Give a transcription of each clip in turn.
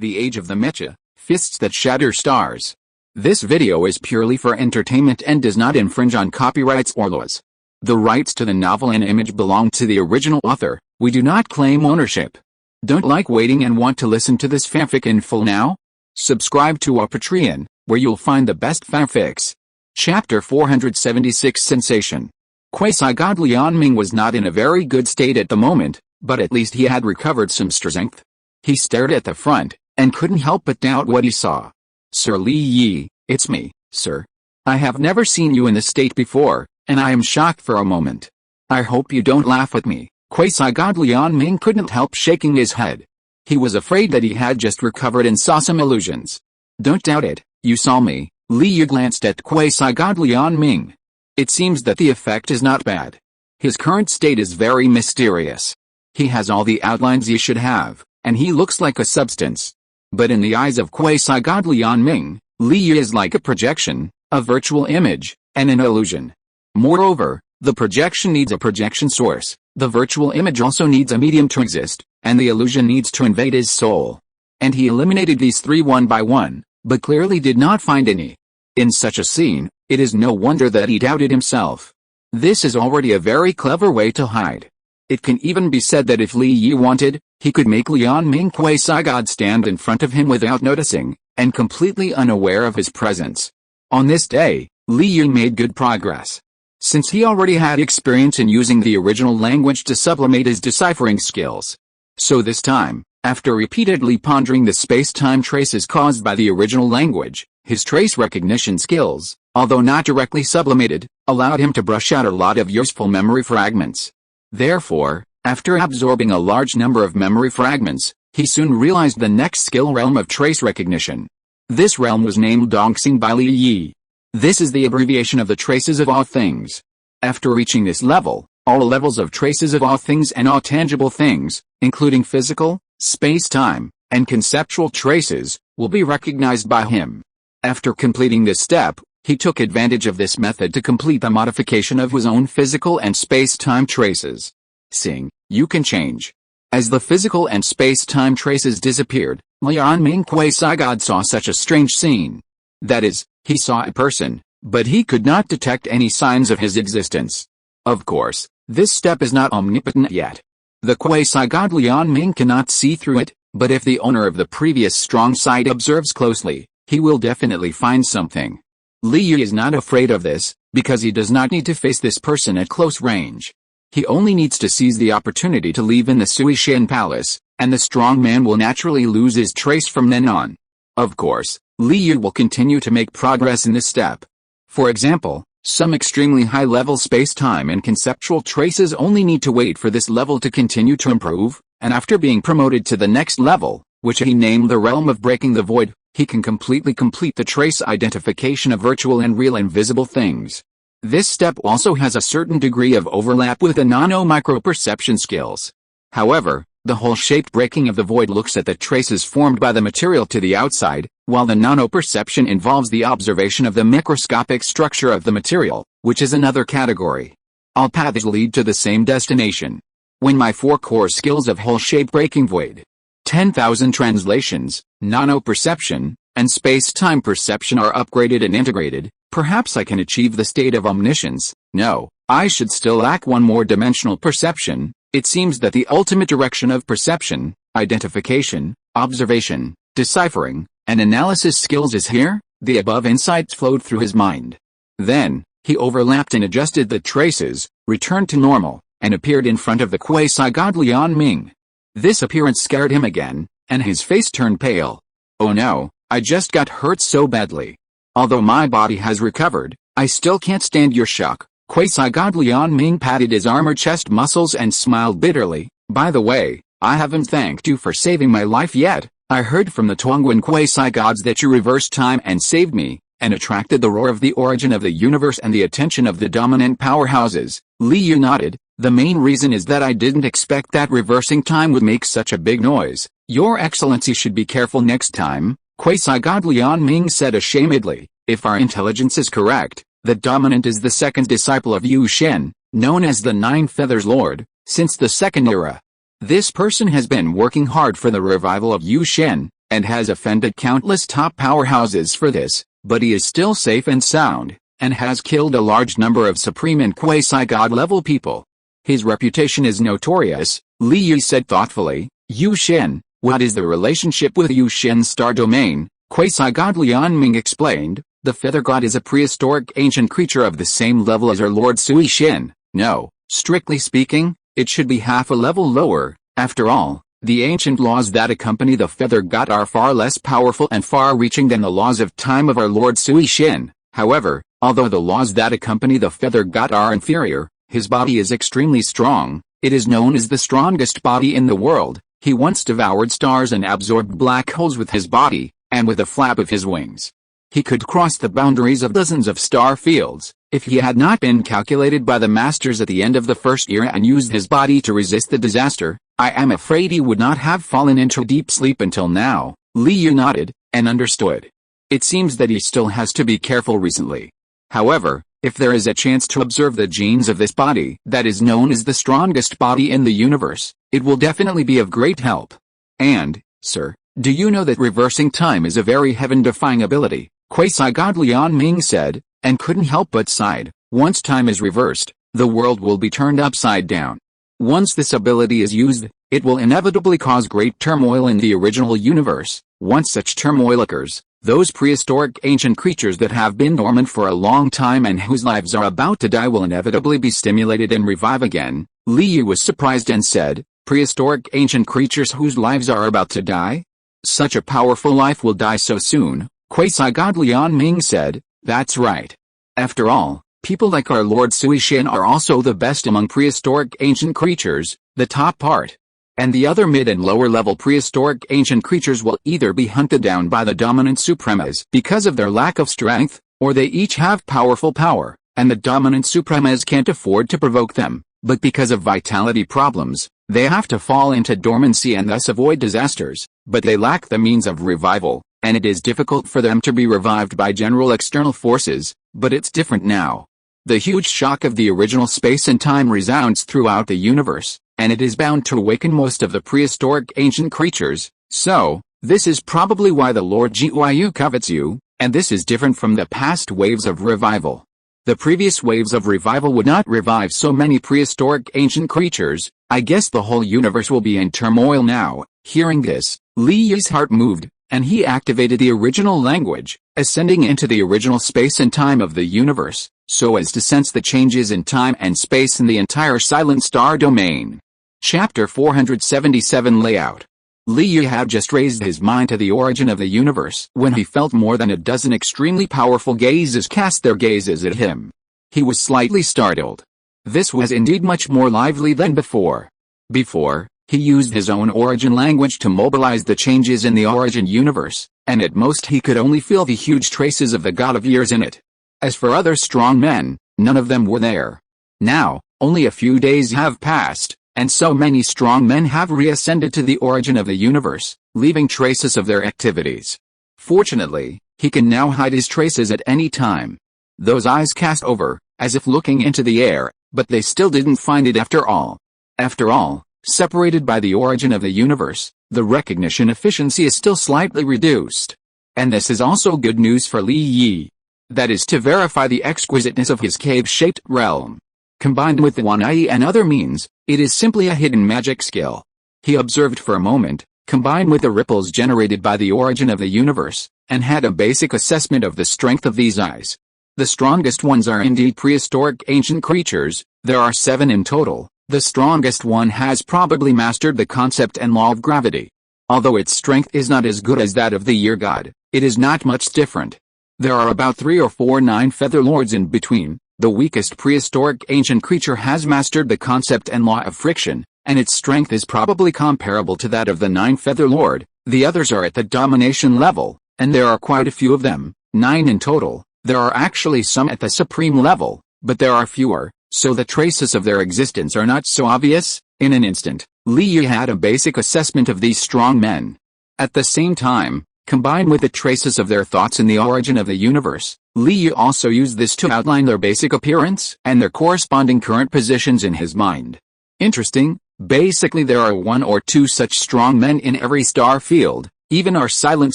The Age of the Mecha, Fists That Shatter Stars. This video is purely for entertainment and does not infringe on copyrights or laws. The rights to the novel and image belong to the original author. We do not claim ownership. Don't like waiting and want to listen to this fanfic in full now? Subscribe to our Patreon, where you'll find the best fanfics. Chapter 476 Sensation. Quasi-God Lian Ming was not in a very good state at the moment, but at least he had recovered some strength. He stared at the front, and couldn't help but doubt what he saw. Sir Li Yi, it's me, sir. I have never seen you in this state before, and I am shocked for a moment. I hope you don't laugh at me. Quasi-God Lian Ming couldn't help shaking his head. He was afraid that he had just recovered and saw some illusions. Don't doubt it, you saw me. Li Yi glanced at Quasi-God Lian Ming. It seems that the effect is not bad. His current state is very mysterious. He has all the outlines he should have, and he looks like a substance. But in the eyes of Quasi-God Lian Ming, Li Yi is like a projection, a virtual image, and an illusion. Moreover, the projection needs a projection source, the virtual image also needs a medium to exist, and the illusion needs to invade his soul. And he eliminated these three one by one, but clearly did not find any. In such a scene, it is no wonder that he doubted himself. This is already a very clever way to hide. It can even be said that if Li Yi wanted, he could make Lian Ming Quasi-God stand in front of him without noticing, and completely unaware of his presence. On this day, Li Yi made good progress. Since he already had experience in using the original language to sublimate his deciphering skills. So this time, after repeatedly pondering the space-time traces caused by the original language, his trace recognition skills, although not directly sublimated, allowed him to brush out a lot of useful memory fragments. Therefore, after absorbing a large number of memory fragments, he soon realized the next skill realm of trace recognition. This realm was named Dongxing by Li Yi. This is the abbreviation of the traces of all things. After reaching this level, all levels of traces of all things and all tangible things, including physical, space-time, and conceptual traces, will be recognized by him. After completing this step, he took advantage of this method to complete the modification of his own physical and space-time traces. Seeing, you can change. As the physical and space-time traces disappeared, Lian Ming Quasi-God saw such a strange scene. That is, he saw a person, but he could not detect any signs of his existence. Of course, this step is not omnipotent yet. The Quasi-God Lian Ming cannot see through it, but if the owner of the previous strong sight observes closely, he will definitely find something. Li Yi is not afraid of this, because he does not need to face this person at close range. He only needs to seize the opportunity to leave in the Sui Shan Palace, and the strong man will naturally lose his trace from then on. Of course, Li Yi will continue to make progress in this step. For example, some extremely high-level space-time and conceptual traces only need to wait for this level to continue to improve, and after being promoted to the next level, which he named the realm of breaking the void, he can completely complete the trace identification of virtual and real invisible things. This step also has a certain degree of overlap with the nano-micro-perception skills. However, the whole shape breaking of the void looks at the traces formed by the material to the outside, while the nano-perception involves the observation of the microscopic structure of the material, which is another category. All paths lead to the same destination. When my four core skills of whole shape breaking void, 10,000 translations, nano-perception, and space-time perception are upgraded and integrated, perhaps I can achieve the state of omniscience. No, I should still lack one more dimensional perception. It seems that the ultimate direction of perception, identification, observation, deciphering, and analysis skills is here. The above insights flowed through his mind. Then, he overlapped and adjusted the traces, returned to normal, and appeared in front of the Quasi-God Lian Ming. This appearance scared him again, and his face turned pale. Oh no, I just got hurt so badly. Although my body has recovered, I still can't stand your shock. Quasi-God Lian Ming patted his armored chest muscles and smiled bitterly. By the way, I haven't thanked you for saving my life yet. I heard from the Tongwen Quasi-Gods that you reversed time and saved me, and attracted the roar of the origin of the universe and the attention of the dominant powerhouses. Li Yi nodded. The main reason is that I didn't expect that reversing time would make such a big noise. Your Excellency should be careful next time, Quasi-God Lian Ming said ashamedly. If our intelligence is correct, the dominant is the second disciple of Yu Shen, known as the Nine Feathers Lord, since the Second Era. This person has been working hard for the revival of Yu Shen, and has offended countless top powerhouses for this, but he is still safe and sound, and has killed a large number of supreme and quasi-god level people. His reputation is notorious, Li Yi said thoughtfully. Yu Xin, what is the relationship with Yu Xin's star domain? Quasi-god Lian Ming explained. The feather god is a prehistoric ancient creature of the same level as our Lord Sui Xin. No, strictly speaking, it should be half a level lower. After all, the ancient laws that accompany the feather god are far less powerful and far-reaching than the laws of time of our Lord Sui Xin. However, although the laws that accompany the feather god are inferior, his body is extremely strong. It is known as the strongest body in the world. He once devoured stars and absorbed black holes with his body, and with a flap of his wings. He could cross the boundaries of dozens of star fields, if he had not been calculated by the masters at the end of the first era and used his body to resist the disaster. I am afraid he would not have fallen into deep sleep until now. Li Yu nodded, and understood. It seems that he still has to be careful recently. However, if there is a chance to observe the genes of this body that is known as the strongest body in the universe, it will definitely be of great help. And, sir, do you know that reversing time is a very heaven-defying ability? Quasi-god Lian Ming said, and couldn't help but sighed. Once time is reversed, the world will be turned upside down. Once this ability is used, it will inevitably cause great turmoil in the original universe. Once such turmoil occurs, those prehistoric ancient creatures that have been dormant for a long time and whose lives are about to die will inevitably be stimulated and revive again. Li Yu was surprised and said, prehistoric ancient creatures whose lives are about to die? Such a powerful life will die so soon. Quasi-god Lian Ming said, that's right. After all, people like our Lord Sui Xin are also the best among prehistoric ancient creatures, the top part. And the other mid and lower level prehistoric ancient creatures will either be hunted down by the dominant supremas because of their lack of strength, or they each have powerful power, and the dominant supremas can't afford to provoke them, but because of vitality problems, they have to fall into dormancy and thus avoid disasters, but they lack the means of revival, and it is difficult for them to be revived by general external forces, but it's different now. The huge shock of the original space and time resounds throughout the universe, and it is bound to awaken most of the prehistoric ancient creatures. So, this is probably why the Lord Jiuyu covets you, and this is different from the past waves of revival. The previous waves of revival would not revive so many prehistoric ancient creatures. I guess the whole universe will be in turmoil now. Hearing this, Li Yi's heart moved, and he activated the original language, ascending into the original space and time of the universe, so as to sense the changes in time and space in the entire silent star domain. Chapter 477 Layout. Li Yi had just raised his mind to the origin of the universe when he felt more than a dozen extremely powerful gazes cast their gazes at him. He was slightly startled. This was indeed much more lively than before. Before, he used his own origin language to mobilize the changes in the origin universe, and at most he could only feel the huge traces of the god of years in it. As for other strong men, none of them were there. Now, only a few days have passed, and so many strong men have reascended to the origin of the universe, leaving traces of their activities. Fortunately, he can now hide his traces at any time. Those eyes cast over, as if looking into the air, but they still didn't find it after all. After all, separated by the origin of the universe, the recognition efficiency is still slightly reduced. And this is also good news for Li Yi. That is to verify the exquisiteness of his cave-shaped realm. Combined with the Wanai and other means, it is simply a hidden magic skill. He observed for a moment, combined with the ripples generated by the origin of the universe, and had a basic assessment of the strength of these eyes. The strongest ones are indeed prehistoric ancient creatures. There are 7 in total. The strongest one has probably mastered the concept and law of gravity. Although its strength is not as good as that of the year god, it is not much different. There are about 3 or 4 9 feather lords in between. The weakest prehistoric ancient creature has mastered the concept and law of friction, and its strength is probably comparable to that of the 9 feather lord. The others are at the domination level, and there are quite a few of them, 9 in total. There are actually some at the supreme level, but there are fewer, so the traces of their existence are not so obvious. In an instant, Li Yi had a basic assessment of these strong men. At the same time, combined with the traces of their thoughts in the origin of the universe, Li Yi also used this to outline their basic appearance and their corresponding current positions in his mind. Interesting, basically there are 1 or 2 such strong men in every star field, Even our silent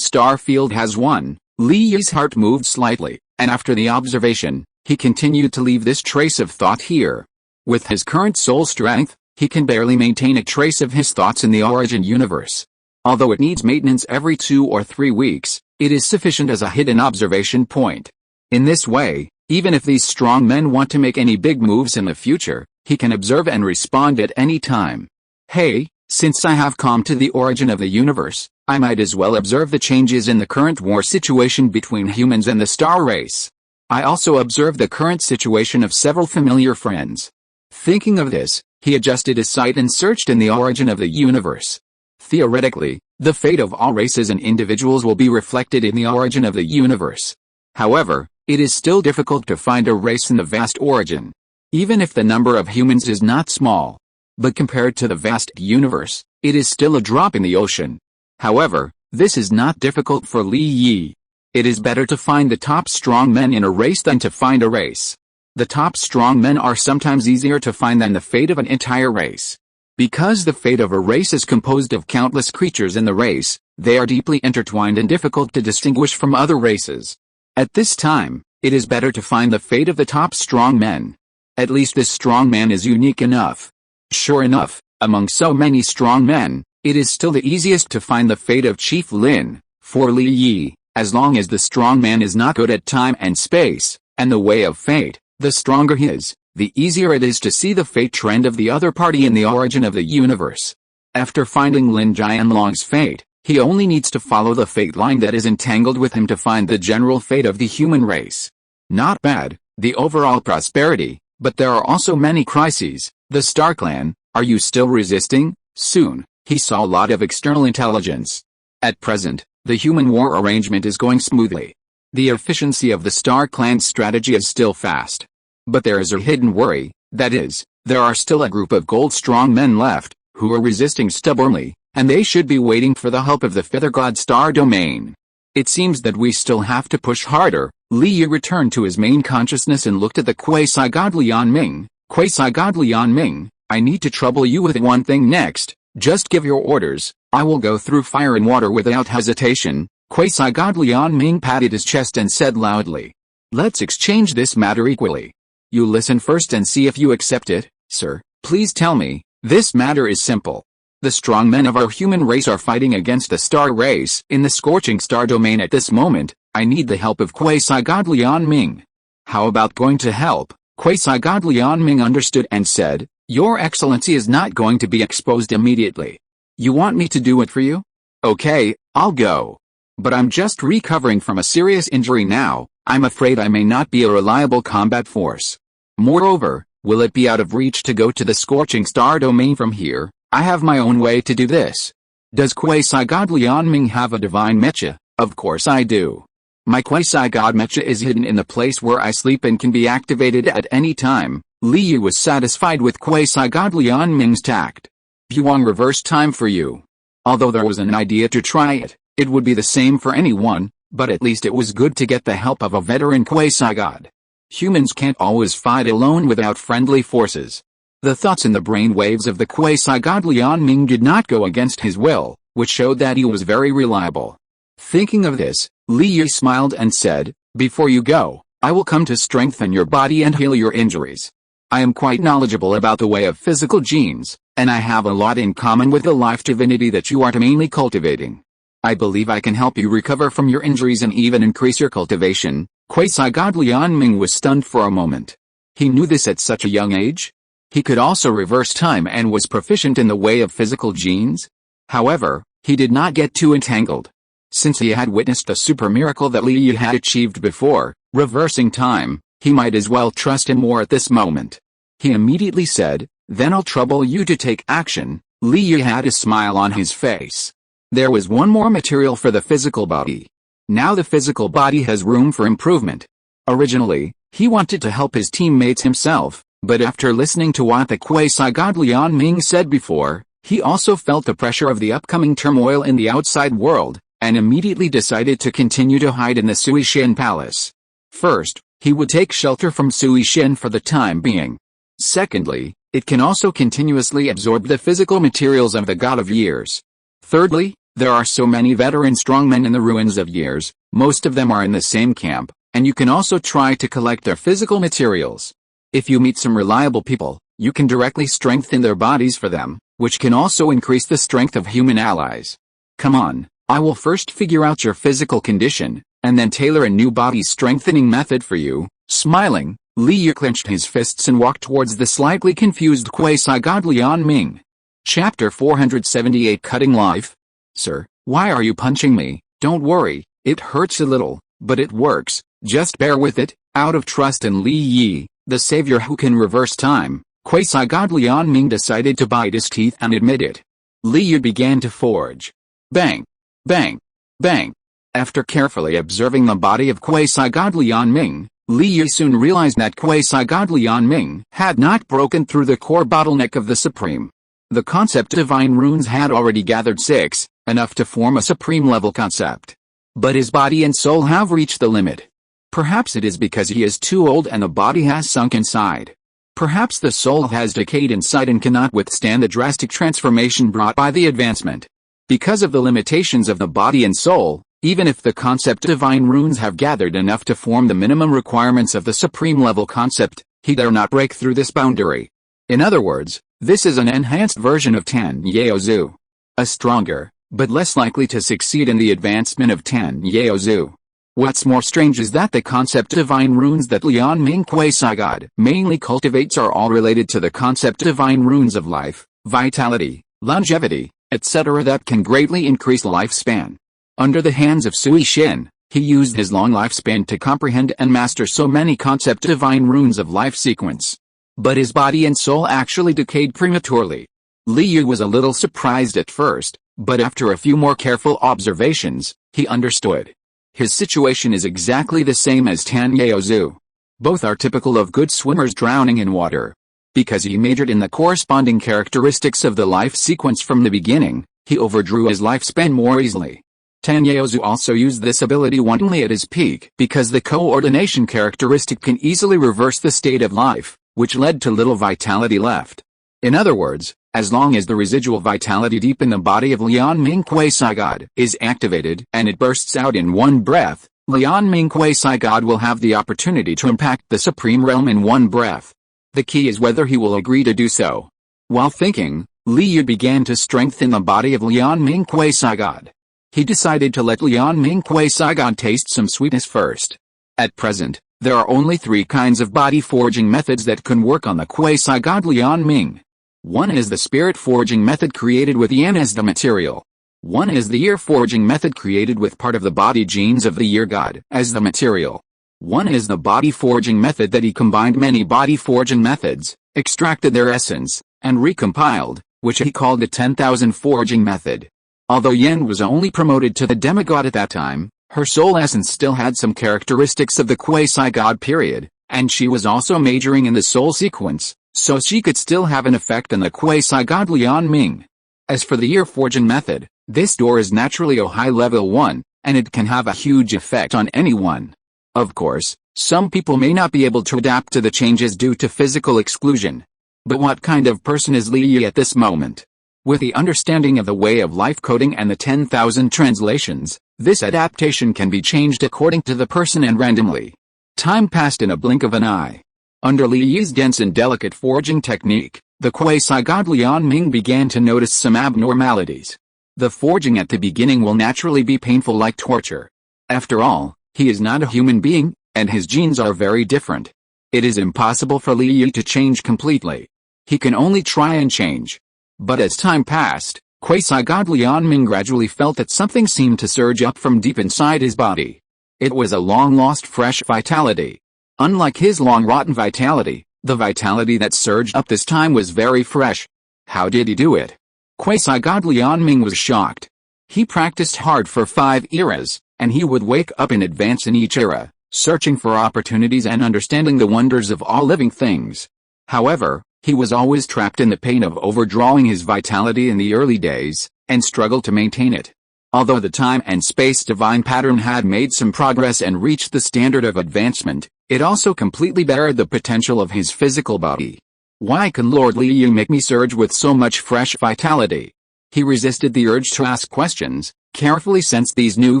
star field has one. Li Yi's heart moved slightly, and after the observation, he continued to leave this trace of thought here. With his current soul strength, he can barely maintain a trace of his thoughts in the origin universe. Although it needs maintenance every 2 or 3 weeks, it is sufficient as a hidden observation point. In this way, even if these strong men want to make any big moves in the future, he can observe and respond at any time. Hey, since I have come to the origin of the universe, I might as well observe the changes in the current war situation between humans and the star race. I also observe the current situation of several familiar friends. Thinking of this, he adjusted his sight and searched in the origin of the universe. Theoretically, the fate of all races and individuals will be reflected in the origin of the universe. However, it is still difficult to find a race in the vast origin, even if the number of humans is not small. But compared to the vast universe, it is still a drop in the ocean. However, this is not difficult for Li Yi. It is better to find the top strong men in a race than to find a race. The top strong men are sometimes easier to find than the fate of an entire race. Because the fate of a race is composed of countless creatures in the race, they are deeply intertwined and difficult to distinguish from other races. At this time, it is better to find the fate of the top strong men. At least this strong man is unique enough. Sure enough, among so many strong men, it is still the easiest to find the fate of Chief Lin, for Li Yi, as long as the strong man is not good at time and space, and the way of fate, the stronger he is, the easier it is to see the fate trend of the other party in the origin of the universe. After finding Lin Jianlong's fate, he only needs to follow the fate line that is entangled with him to find the general fate of the human race. Not bad, the overall prosperity, but there are also many crises. The Star Clan, are you still resisting? Soon, he saw a lot of external intelligence. At present, the human war arrangement is going smoothly. The efficiency of the Star Clan's strategy is still fast. But there is a hidden worry, that is, there are still a group of gold strong men left, who are resisting stubbornly, and they should be waiting for the help of the Feather God Star Domain. It seems that we still have to push harder. Li Yi returned to his main consciousness and looked at the quasi-god Lian Ming. Quasi-god Lian Ming, I need to trouble you with one thing next. Just give your orders, I will go through fire and water without hesitation. Quasi-god Lian Ming patted his chest and said loudly. Let's exchange this matter equally. You listen first and see if you accept it, sir. Please tell me, this matter is simple. The strong men of our human race are fighting against the star race in the scorching star domain at this moment. I need the help of quasi-god Lian Ming. How about going to help? Quasi-god Lian Ming understood and said, Your Excellency is not going to be exposed immediately. You want me to do it for you? Okay, I'll go. But I'm just recovering from a serious injury now. I'm afraid I may not be a reliable combat force. Moreover, will it be out of reach to go to the scorching star domain from here? I have my own way to do this. Does quasi-god Lian Ming have a divine mecha? Of course I do. My quasi-god mecha is hidden in the place where I sleep and can be activated at any time. Li Yi was satisfied with quasi-god Lian Ming's tact. Yuang reverse time for you. Although there was an idea to try it, it would be the same for anyone, but at least it was good to get the help of a veteran quasi-god. Humans can't always fight alone without friendly forces. The thoughts in the brain waves of the quasi-god Lian Ming did not go against his will, which showed that he was very reliable. Thinking of this, Li Yi smiled and said, Before you go, I will come to strengthen your body and heal your injuries. I am quite knowledgeable about the way of physical genes, and I have a lot in common with the life divinity that you are mainly cultivating. I believe I can help you recover from your injuries and even increase your cultivation. Quasi-god Lian Ming was stunned for a moment. He knew this at such a young age? He could also reverse time and was proficient in the way of physical genes? However, he did not get too entangled. Since he had witnessed a super miracle that Li Yi had achieved before, reversing time, he might as well trust him more at this moment. He immediately said, Then I'll trouble you to take action. Li Yi had a smile on his face. There was one more material for the physical body. Now the physical body has room for improvement. Originally, he wanted to help his teammates himself, but after listening to what the quasi-god Lian Ming said before, he also felt the pressure of the upcoming turmoil in the outside world, and immediately decided to continue to hide in the Sui Xin Palace. First, he would take shelter from Sui Xin for the time being. Secondly, it can also continuously absorb the physical materials of the God of Years. Thirdly, There are so many veteran strongmen in the ruins of years, most of them are in the same camp, and you can also try to collect their physical materials. If you meet some reliable people, you can directly strengthen their bodies for them, which can also increase the strength of human allies. Come on, I will first figure out your physical condition, and then tailor a new body strengthening method for you. Smiling, Li Yu clenched his fists and walked towards the slightly confused quasi-god Lian Ming. Chapter 478 Cutting Life. Sir, why are you punching me? Don't worry, it hurts a little, but it works, just bear with it. Out of trust in Li Yi, the savior who can reverse time, quasi-god Lian Ming decided to bite his teeth and admit it. Li Yu began to forge. Bang! Bang! Bang! After carefully observing the body of quasi-god Lian Ming, Li Yu soon realized that quasi-god Lian Ming had not broken through the core bottleneck of the Supreme. The concept divine runes had already gathered 6, enough to form a Supreme level concept. But his body and soul have reached the limit. Perhaps it is because he is too old and the body has sunk inside. Perhaps the soul has decayed inside and cannot withstand the drastic transformation brought by the advancement. Because of the limitations of the body and soul, even if the concept divine runes have gathered enough to form the minimum requirements of the Supreme level concept, he dare not break through this boundary. In other words, this is an enhanced version of Tan Yaozu. A stronger, but less likely to succeed in the advancement of Tan Yaozu. What's more strange is that the concept divine runes that Lian Ming quasi-god mainly cultivates are all related to the concept divine runes of life, vitality, longevity, etc. that can greatly increase lifespan. Under the hands of Sui Shin, he used his long lifespan to comprehend and master so many concept divine runes of life sequence. But his body and soul actually decayed prematurely. Li Yu was a little surprised at first, but after a few more careful observations, he understood. His situation is exactly the same as Tan Yaozu. Both are typical of good swimmers drowning in water. Because he majored in the corresponding characteristics of the life sequence from the beginning, he overdrew his lifespan more easily. Tan Yaozu also used this ability wantonly at his peak because the coordination characteristic can easily reverse the state of life, which led to little vitality left. In other words, as long as the residual vitality deep in the body of Lian Ming quasi-god is activated and it bursts out in one breath, Lian Ming quasi-god will have the opportunity to impact the Supreme Realm in one breath. The key is whether he will agree to do so. While thinking, Li Yu began to strengthen the body of Lian Ming quasi-god. He decided to let Lian Ming quasi-god taste some sweetness first. At present, there are only 3 kinds of body forging methods that can work on the quasi-god Lian Ming. One is the spirit forging method created with yen as the material. One is the year forging method created with part of the body genes of the year god as the material. One is the body forging method that he combined many body forging methods, extracted their essence, and recompiled, which he called the 10,000 forging method. Although Yen was only promoted to the demigod at that time, her soul essence still had some characteristics of the quasi-god period, and she was also majoring in the soul sequence, so she could still have an effect on the quasi-god Lian Ming. As for the year forging method, this door is naturally a high-level one, and it can have a huge effect on anyone. Of course, some people may not be able to adapt to the changes due to physical exclusion. But what kind of person is Li Yi at this moment? With the understanding of the way of life coding and the 10,000 translations, this adaptation can be changed according to the person and randomly. Time passed in a blink of an eye. Under Li Yi's dense and delicate forging technique, the quasi-god Lian Ming began to notice some abnormalities. The forging at the beginning will naturally be painful like torture. After all, he is not a human being, and his genes are very different. It is impossible for Li Yi to change completely. He can only try and change. But as time passed, quasi-god Lian Ming gradually felt that something seemed to surge up from deep inside his body. It was a long-lost fresh vitality. Unlike his long-rotten vitality, the vitality that surged up this time was very fresh. How did he do it? Quasi-god Lian Ming was shocked. He practiced hard for 5 eras, and he would wake up in advance in each era, searching for opportunities and understanding the wonders of all living things. However, he was always trapped in the pain of overdrawing his vitality in the early days, and struggled to maintain it. Although the time and space divine pattern had made some progress and reached the standard of advancement, it also completely buried the potential of his physical body. Why can Lord Li Yu make me surge with so much fresh vitality? He resisted the urge to ask questions, carefully sensed these new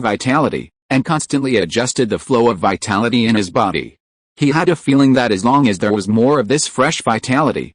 vitality, and constantly adjusted the flow of vitality in his body. He had a feeling that as long as there was more of this fresh vitality,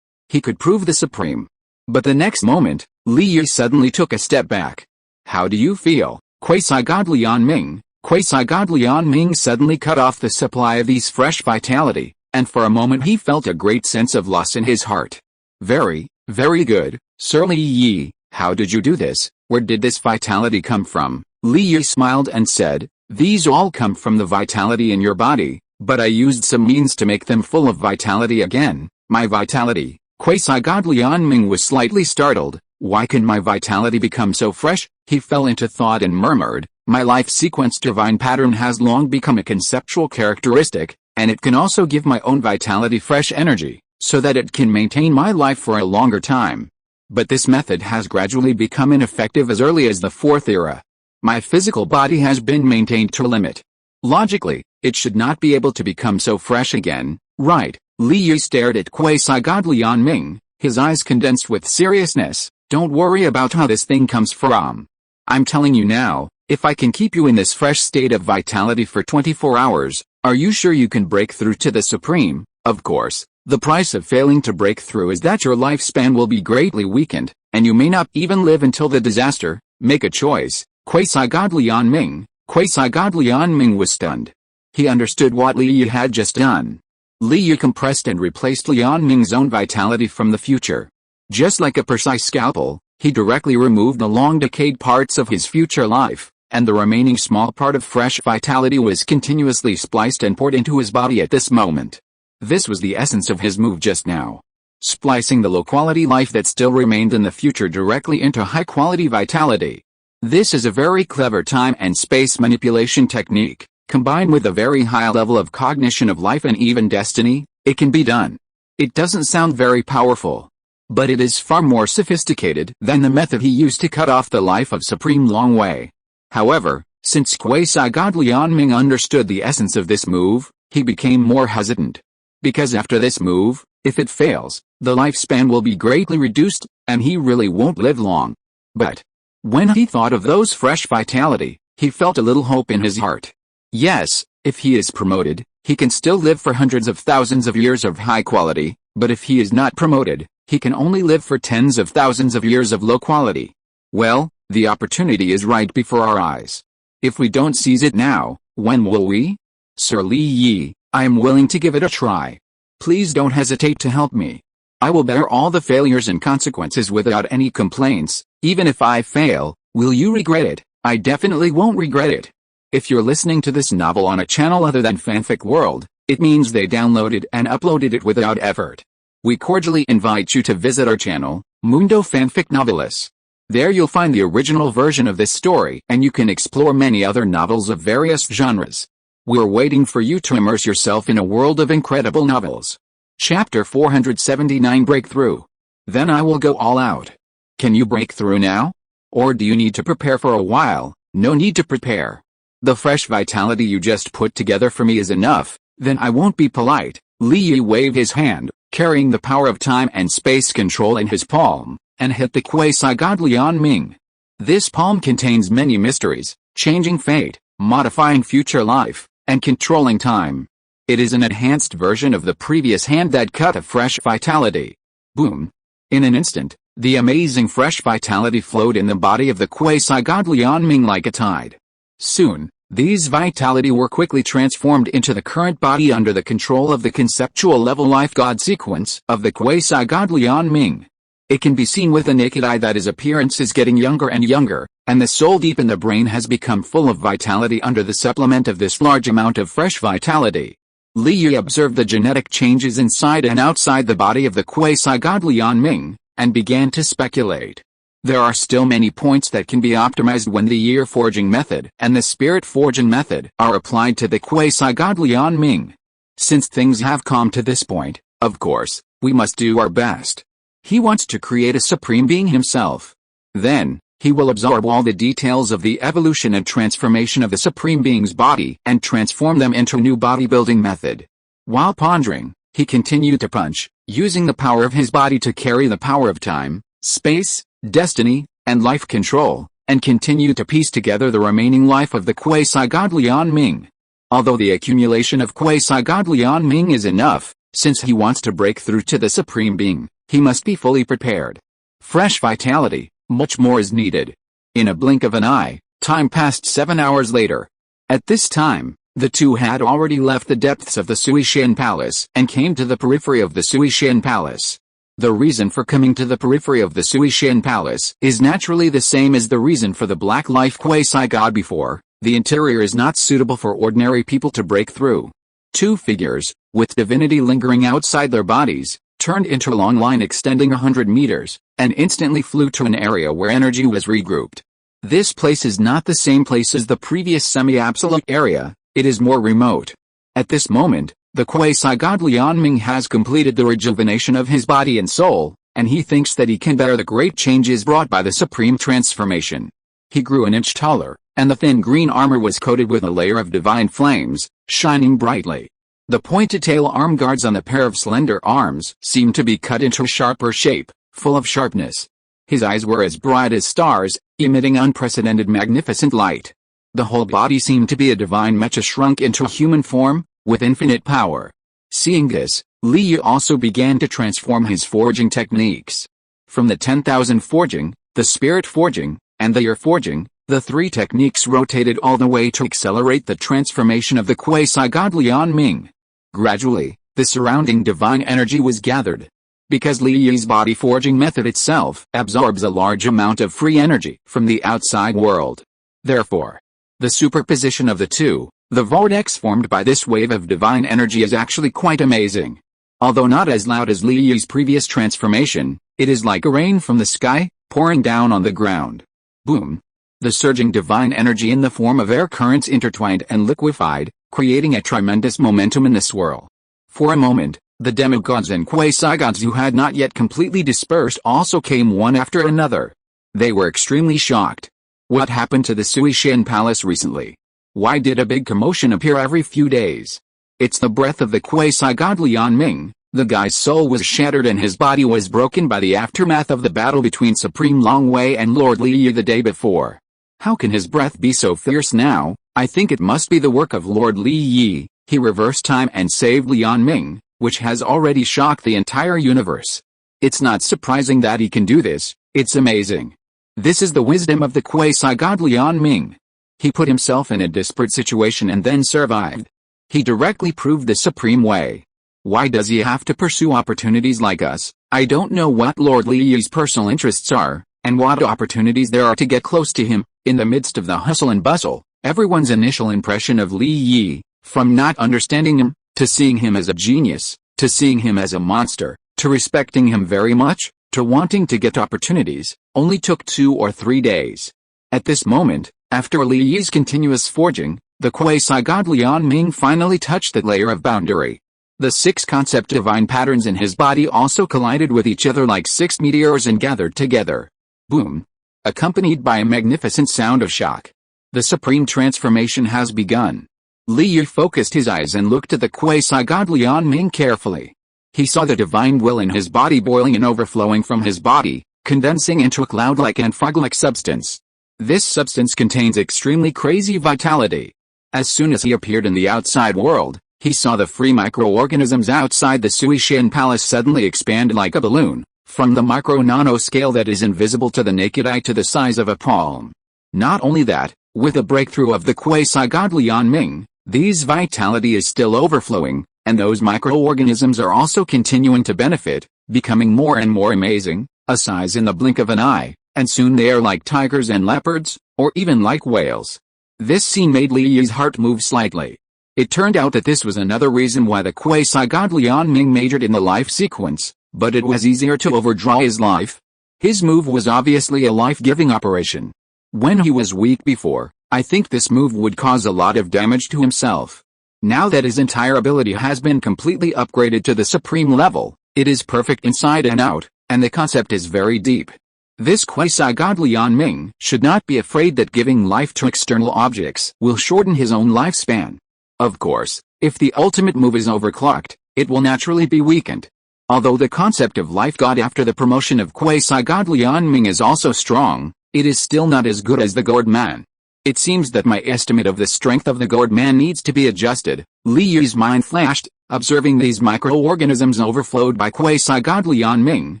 he could prove the supreme. But the next moment, Li Yi suddenly took a step back. How do you feel, quasi-god Lian Ming? Quasi-god Lian Ming suddenly cut off the supply of these fresh vitality, and for a moment he felt a great sense of loss in his heart. Very, very good, Sir Li Yi, how did you do this? Where did this vitality come from? Li Yi smiled and said, these all come from the vitality in your body, but I used some means to make them full of vitality again. My vitality. Quasi-god Lian Ming was slightly startled. Why can my vitality become so fresh? He fell into thought and murmured, my life sequence divine pattern has long become a conceptual characteristic, and it can also give my own vitality fresh energy, so that it can maintain my life for a longer time. But this method has gradually become ineffective as early as the 4th era. My physical body has been maintained to a limit. Logically, it should not be able to become so fresh again, right? Li Yi stared at quasi-god Lian Ming, his eyes condensed with seriousness. Don't worry about how this thing comes from. I'm telling you now, if I can keep you in this fresh state of vitality for 24 hours, are you sure you can break through to the supreme? Of course, the price of failing to break through is that your lifespan will be greatly weakened, and you may not even live until the disaster. Make a choice. Quasi-god Lian Ming. Quasi-god Lian Ming was stunned. He understood what Li Yi had just done. Li Yi compressed and replaced Lian Ming's own vitality from the future. Just like a precise scalpel, he directly removed the long-decayed parts of his future life, and the remaining small part of fresh vitality was continuously spliced and poured into his body at this moment. This was the essence of his move just now. Splicing the low-quality life that still remained in the future directly into high-quality vitality. This is a very clever time and space manipulation technique. Combined with a very high level of cognition of life and even destiny, it can be done. It doesn't sound very powerful, but it is far more sophisticated than the method he used to cut off the life of Supreme Long Wei. However, since quasi-god Lian Ming understood the essence of this move, he became more hesitant. Because after this move, if it fails, the lifespan will be greatly reduced, and he really won't live long. But when he thought of those fresh vitality, he felt a little hope in his heart. Yes, if he is promoted, he can still live for hundreds of thousands of years of high quality, but if he is not promoted, he can only live for tens of thousands of years of low quality. Well, the opportunity is right before our eyes. If we don't seize it now, when will we? Sir Li Yi, I am willing to give it a try. Please don't hesitate to help me. I will bear all the failures and consequences without any complaints. Even if I fail, will you regret it? I definitely won't regret it. If you're listening to this novel on a channel other than Fanfic World, it means they downloaded and uploaded it without effort. We cordially invite you to visit our channel, Mundo Fanfic Novelis. There you'll find the original version of this story and you can explore many other novels of various genres. We're waiting for you to immerse yourself in a world of incredible novels. Chapter 479 Breakthrough. Then I will go all out. Can you break through now? Or do you need to prepare for a while? No need to prepare. The fresh vitality you just put together for me is enough, then I won't be polite. Li Yi waved his hand, carrying the power of time and space control in his palm, and hit the quasi-god Lian Ming. This palm contains many mysteries, changing fate, modifying future life, and controlling time. It is an enhanced version of the previous hand that cut a fresh vitality. Boom. In an instant, the amazing fresh vitality flowed in the body of the quasi-god Lian Ming like a tide. Soon, these vitality were quickly transformed into the current body under the control of the conceptual level life god sequence of the quasi-god Lian Ming. It can be seen with the naked eye that his appearance is getting younger and younger, and the soul deep in the brain has become full of vitality under the supplement of this large amount of fresh vitality. Li Yi observed the genetic changes inside and outside the body of the quasi-god Lian Ming, and began to speculate. There are still many points that can be optimized when the year forging method and the spirit forging method are applied to the quasi-god Lian Ming. Since things have come to this point, of course, we must do our best. He wants to create a supreme being himself. Then, he will absorb all the details of the evolution and transformation of the supreme being's body and transform them into a new bodybuilding method. While pondering, he continued to punch, using the power of his body to carry the power of time, space, destiny, and life control, and continue to piece together the remaining life of the quasi-god Lian Ming. Although the accumulation of quasi-god Lian Ming is enough, since he wants to break through to the Supreme Being, he must be fully prepared. Fresh vitality, much more is needed. In a blink of an eye, time passed 7 hours later. At this time, the two had already left the depths of the Suishan Palace and came to the periphery of the Suishan Palace. The reason for coming to the periphery of the Suishan Palace is naturally the same as the reason for the Black Life quasi-god before. The interior is not suitable for ordinary people to break through. Two figures, with divinity lingering outside their bodies, turned into a long line extending 100 meters, and instantly flew to an area where energy was regrouped. This place is not the same place as the previous semi-absolute area, it is more remote. At this moment, the quasi-god Lian Ming has completed the rejuvenation of his body and soul, and he thinks that he can bear the great changes brought by the supreme transformation. He grew an inch taller, and the thin green armor was coated with a layer of divine flames, shining brightly. The pointed tail arm guards on the pair of slender arms seemed to be cut into a sharper shape, full of sharpness. His eyes were as bright as stars, emitting unprecedented magnificent light. The whole body seemed to be a divine mecha shrunk into a human form, with infinite power. Seeing this, Li Yu also began to transform his forging techniques. From the 10,000 forging, the spirit forging, and the year forging, the three techniques rotated all the way to accelerate the transformation of the quasi-god Lian Ming. Gradually, the surrounding divine energy was gathered. Because Li Yu's body forging method itself absorbs a large amount of free energy from the outside world. Therefore, the superposition of the two, the vortex formed by this wave of divine energy is actually quite amazing. Although not as loud as Li Yu's previous transformation, it is like a rain from the sky, pouring down on the ground. Boom! The surging divine energy in the form of air currents intertwined and liquefied, creating a tremendous momentum in the swirl. For a moment, the demigods and quasi-gods who had not yet completely dispersed also came one after another. They were extremely shocked. What happened to the Suishan Palace recently? Why did a big commotion appear every few days? It's the breath of the quasi-god Lian Ming. The guy's soul was shattered and his body was broken by the aftermath of the battle between Supreme Long Wei and Lord Li Yu the day before. How can his breath be so fierce now? I think it must be the work of Lord Li Yi. He reversed time and saved Lian Ming, which has already shocked the entire universe. It's not surprising that he can do this, it's amazing. This is the wisdom of the quasi-god Lian Ming. He put himself in a desperate situation and then survived. He directly proved the supreme way. Why does he have to pursue opportunities like us? I don't know what Lord Li Yi's personal interests are, and what opportunities there are to get close to him. In the midst of the hustle and bustle, everyone's initial impression of Li Yi, from not understanding him, to seeing him as a genius, to seeing him as a monster, to respecting him very much, to wanting to get opportunities, only took 2 or 3 days. At this moment, after Li Yi's continuous forging, the quasi-god Lian Ming finally touched that layer of boundary. The 6 concept divine patterns in his body also collided with each other like 6 meteors and gathered together. Boom! Accompanied by a magnificent sound of shock. The supreme transformation has begun. Li Yu focused his eyes and looked at the quasi-god Lian Ming carefully. He saw the divine will in his body boiling and overflowing from his body, condensing into a cloud-like and frog-like substance. This substance contains extremely crazy vitality. As soon as he appeared in the outside world, he saw the free microorganisms outside the Suishan Palace suddenly expand like a balloon, from the micro-nano scale that is invisible to the naked eye to the size of a palm. Not only that, with the breakthrough of the quasi-god Lian Ming, these vitality is still overflowing, and those microorganisms are also continuing to benefit, becoming more and more amazing, a size in the blink of an eye, and soon they are like tigers and leopards, or even like whales. This scene made Li Yi's heart move slightly. It turned out that this was another reason why the quasi-god Lian Ming majored in the life sequence, but it was easier to overdraw his life. His move was obviously a life-giving operation. When he was weak before, I think this move would cause a lot of damage to himself. Now that his entire ability has been completely upgraded to the supreme level, it is perfect inside and out, and the concept is very deep. This quasi-god Lian Ming should not be afraid that giving life to external objects will shorten his own lifespan. Of course, if the ultimate move is overclocked, it will naturally be weakened. Although the concept of life god after the promotion of quasi-god Lianming is also strong, it is still not as good as the God Man. It seems that my estimate of the strength of the God Man needs to be adjusted. Li Yu's mind flashed, observing these microorganisms overflowed by quasi-god Lianming,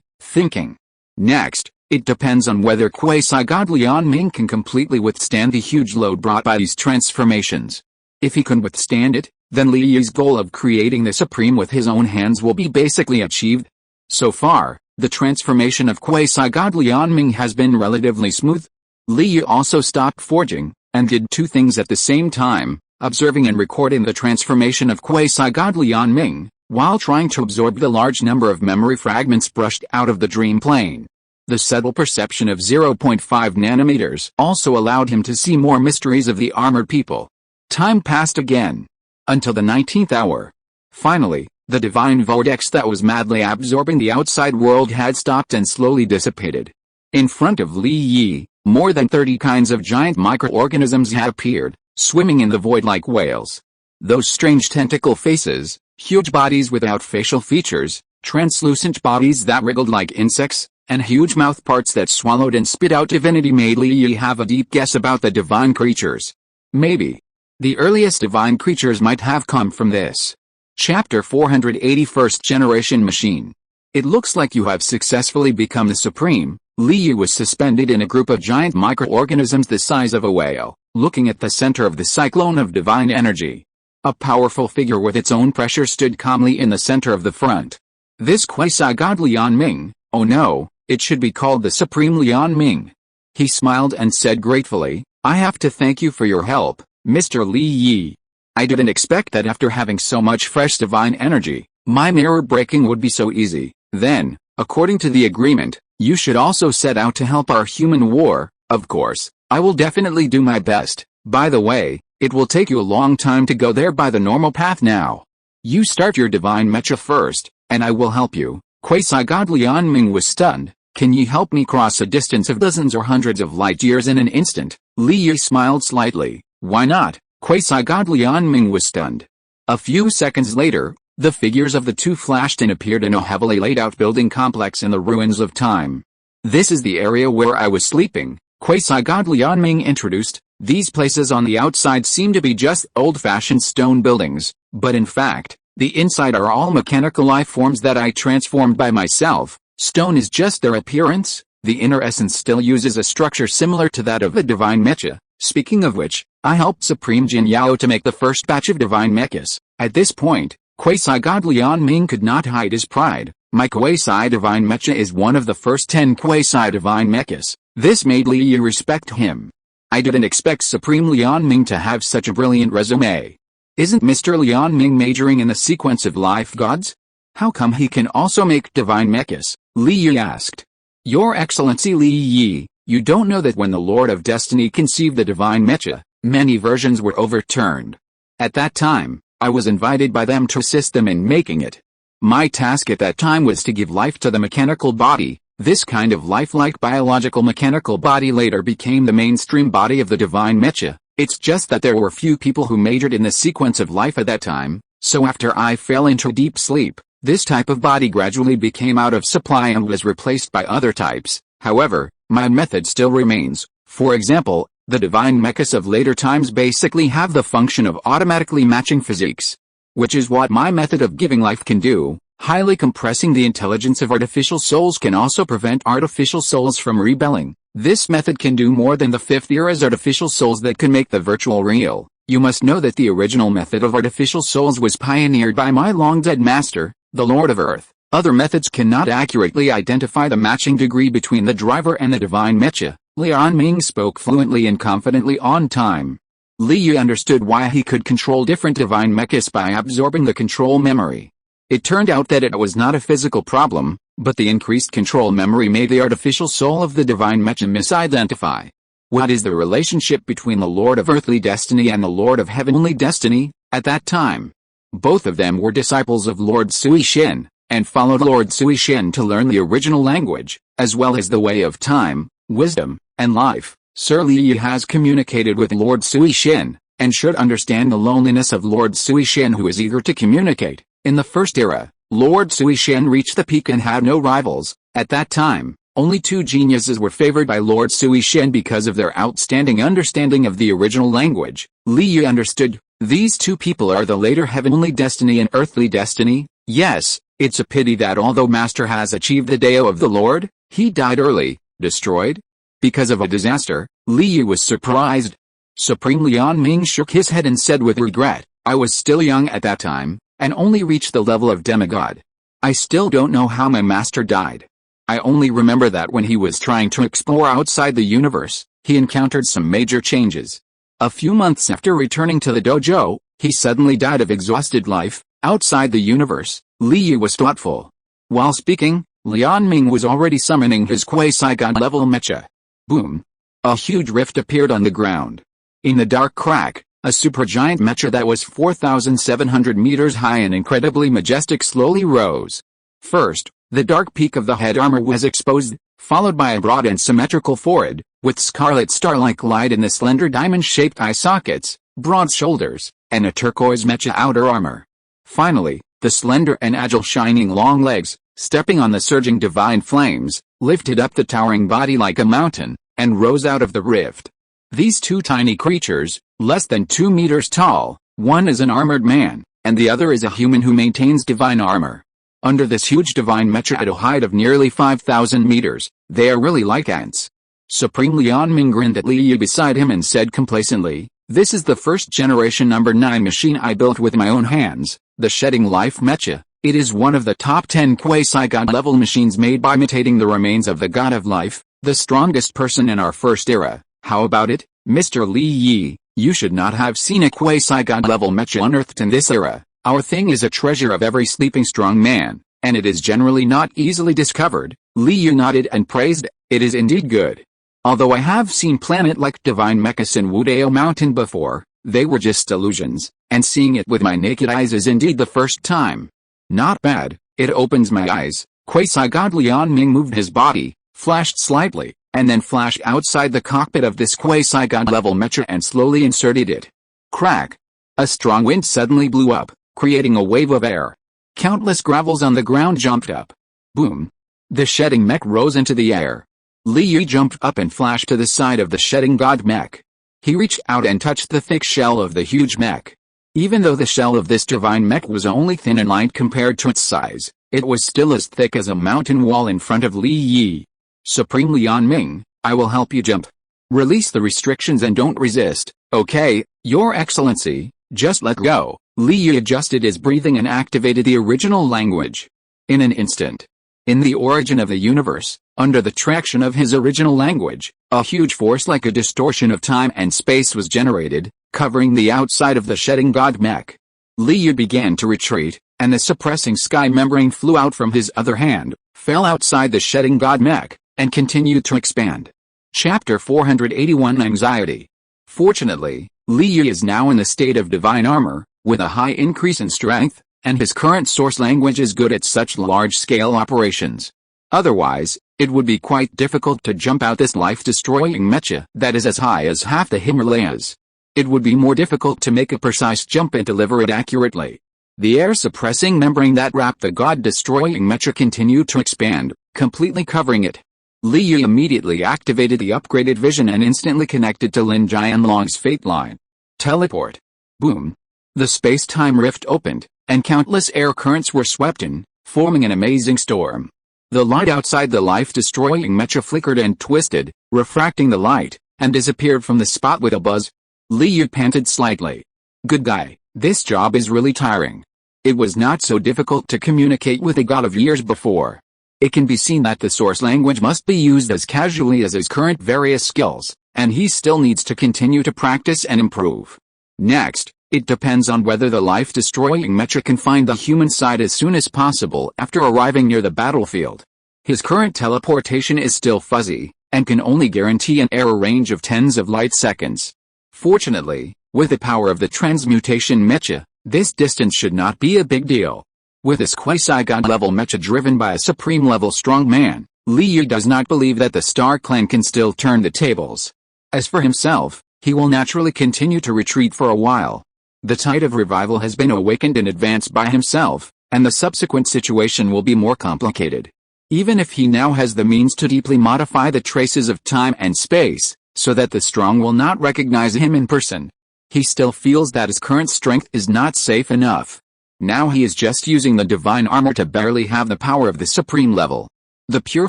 thinking. Next, it depends on whether quasi-god Lianming can completely withstand the huge load brought by these transformations. If he can withstand it, then Li Yu's goal of creating the Supreme with his own hands will be basically achieved. So far, the transformation of quasi-god Lianming has been relatively smooth. Li Yu also stopped forging, and did two things at the same time, observing and recording the transformation of quasi-god Lianming, while trying to absorb the large number of memory fragments brushed out of the dream plane. The subtle perception of 0.5 nanometers also allowed him to see more mysteries of the armored people. Time passed again. Until the 19th hour. Finally, the divine vortex that was madly absorbing the outside world had stopped and slowly dissipated. In front of Li Yi, more than 30 kinds of giant microorganisms had appeared, swimming in the void like whales. Those strange tentacle faces, huge bodies without facial features, translucent bodies that wriggled like insects, and huge mouth parts that swallowed and spit out divinity made Li Yi have a deep guess about the divine creatures. Maybe the earliest divine creatures might have come from this. Chapter 480 First Generation Machine. It looks like you have successfully become the Supreme. Li Yu was suspended in a group of giant microorganisms the size of a whale, looking at the center of the cyclone of divine energy. A powerful figure with its own pressure stood calmly in the center of the front. This quasi-god Lianming, oh no, it should be called the Supreme Lianming. He smiled and said gratefully, I have to thank you for your help, Mr. Li Yi. I didn't expect that after having so much fresh divine energy, my mirror breaking would be so easy. Then, according to the agreement, you should also set out to help our human war. Of course, I will definitely do my best. By the way, it will take you a long time to go there by the normal path now. You start your divine mecha first, and I will help you. Quasi-god Lianming was stunned. Can you help me cross a distance of dozens or hundreds of light years in an instant? Li Yu smiled slightly. Why not? Quasi-god Lianming was stunned. A few seconds later, the figures of the two flashed and appeared in a heavily laid-out building complex in the ruins of time. This is the area where I was sleeping, quasi-god Lianming introduced. These places on the outside seem to be just old-fashioned stone buildings, but in fact, the inside are all mechanical life forms that I transformed by myself. Stone is just their appearance. The inner essence still uses a structure similar to that of the divine mecha. Speaking of which, I helped Supreme Jin Yao to make the first batch of divine mechas. At this point, quasi-god Lianming could not hide his pride. My quasi-divine mecha is one of the first 10 quasi-divine mechas. This made Li Yu respect him. I didn't expect Supreme Lianming to have such a brilliant resume. Isn't Mr. Lianming majoring in the sequence of life gods? How come he can also make divine mechas? Li Yu asked. Your Excellency Li Yi, you don't know that when the Lord of Destiny conceived the divine mecha, many versions were overturned. At that time, I was invited by them to assist them in making it. My task at that time was to give life to the mechanical body. This kind of lifelike biological mechanical body later became the mainstream body of the divine mecha. It's just that there were few people who majored in the sequence of life at that time, so after I fell into deep sleep, this type of body gradually became out of supply and was replaced by other types. However, my method still remains. For example, the divine mechas of later times basically have the function of automatically matching physiques, which is what my method of giving life can do. Highly compressing the intelligence of artificial souls can also prevent artificial souls from rebelling. This method can do more than the fifth era's artificial souls that can make the virtual real. You must know that the original method of artificial souls was pioneered by my long-dead master, the Lord of Earth. Other methods cannot accurately identify the matching degree between the driver and the divine mecha. Lianming spoke fluently and confidently on time. Li Yu understood why he could control different divine mechas by absorbing the control memory. It turned out that it was not a physical problem, but the increased control memory made the artificial soul of the divine mecha misidentify. What is the relationship between the Lord of Earthly Destiny and the Lord of Heavenly Destiny? At that time, both of them were disciples of Lord Sui Shen, and followed Lord Sui Shen to learn the original language, as well as the way of time, wisdom, and life. Sir Li Yu has communicated with Lord Sui Shen, and should understand the loneliness of Lord Sui Shen, who is eager to communicate. In the first era, Lord Suishan reached the peak and had no rivals. At that time, only two geniuses were favored by Lord Suishan because of their outstanding understanding of the original language. Li Yu understood, these two people are the later heavenly destiny and earthly destiny. Yes, it's a pity that although Master has achieved the Dao of the Lord, he died early, destroyed because of a disaster. Li Yu was surprised. Supreme Lian Ming shook his head and said with regret, I was still young at that time, and only reached the level of demigod. I still don't know how my master died. I only remember that when he was trying to explore outside the universe, he encountered some major changes. A few months after returning to the dojo, he suddenly died of exhausted life. Outside the universe, Li Yu was thoughtful. While speaking, Lian Ming was already summoning his quasi-god level mecha. Boom! A huge rift appeared on the ground. In the dark crack, a supergiant mecha that was 4,700 meters high and incredibly majestic slowly rose. First, the dark peak of the head armor was exposed, followed by a broad and symmetrical forehead, with scarlet star-like light in the slender diamond-shaped eye sockets, broad shoulders, and a turquoise mecha outer armor. Finally, the slender and agile shining long legs, stepping on the surging divine flames, lifted up the towering body like a mountain, and rose out of the rift. These two tiny creatures, less than 2 meters tall, one is an armored man, and the other is a human who maintains divine armor. Under this huge divine mecha at a height of nearly 5,000 meters, they are really like ants. Supreme Lian Ming grinned at Li Yu beside him and said complacently, this is the first generation number 9 machine I built with my own hands, the Shedding Life Mecha. It is one of the top 10 quasi-god level machines made by imitating the remains of the God of Life, the strongest person in our first era. How about it, Mr. Li Yi? You should not have seen a quasi-god level mecha unearthed in this era. Our thing is a treasure of every sleeping strong man, and it is generally not easily discovered. Li Yu nodded and praised, it is indeed good. Although I have seen planet-like divine mechas in Guotao Mountain before, they were just illusions, and seeing it with my naked eyes is indeed the first time. Not bad, it opens my eyes. Quasi-god Lian Ming moved his body, flashed slightly, and then flashed outside the cockpit of this quasi-god level mecha and slowly inserted it. Crack! A strong wind suddenly blew up, creating a wave of air. Countless gravels on the ground jumped up. Boom! The shedding mech rose into the air. Li Yu jumped up and flashed to the side of the shedding god mech. He reached out and touched the thick shell of the huge mech. Even though the shell of this divine mech was only thin and light compared to its size, it was still as thick as a mountain wall in front of Li Yi. Supreme Lian Ming, I will help you jump. Release the restrictions and don't resist, okay, Your Excellency, just let go. Li Yi adjusted his breathing and activated the original language. In an instant. In the origin of the universe, under the traction of his original language, a huge force like a distortion of time and space was generated, covering the outside of the shedding god mech. Li Yu began to retreat, and the suppressing sky membrane flew out from his other hand, fell outside the shedding god mech, and continued to expand. Chapter 481 Anxiety. Fortunately, Li Yu is now in the state of divine armor, with a high increase in strength, and his current source language is good at such large-scale operations. Otherwise, it would be quite difficult to jump out this life-destroying mecha that is as high as half the Himalayas. It would be more difficult to make a precise jump and deliver it accurately. The air-suppressing membrane that wrapped the god-destroying mecha continued to expand, completely covering it. Li Yu immediately activated the upgraded vision and instantly connected to Lin Jianlong's fate line. Teleport. Boom. The space-time rift opened, and countless air currents were swept in, forming an amazing storm. The light outside the life-destroying mecha flickered and twisted, refracting the light, and disappeared from the spot with a buzz. Li Yu panted slightly. Good guy, this job is really tiring. It was not so difficult to communicate with a god of years before. It can be seen that the source language must be used as casually as his current various skills, and he still needs to continue to practice and improve. Next, it depends on whether the life-destroying mecha can find the human side as soon as possible after arriving near the battlefield. His current teleportation is still fuzzy, and can only guarantee an error range of tens of light seconds. Fortunately, with the power of the transmutation mecha, this distance should not be a big deal. With this quasi-god level mecha driven by a supreme level strong man, Li Yu does not believe that the Star Clan can still turn the tables. As for himself, he will naturally continue to retreat for a while. The tide of revival has been awakened in advance by himself, and the subsequent situation will be more complicated. Even if he now has the means to deeply modify the traces of time and space, so that the strong will not recognize him in person, he still feels that his current strength is not safe enough. Now he is just using the divine armor to barely have the power of the supreme level. The pure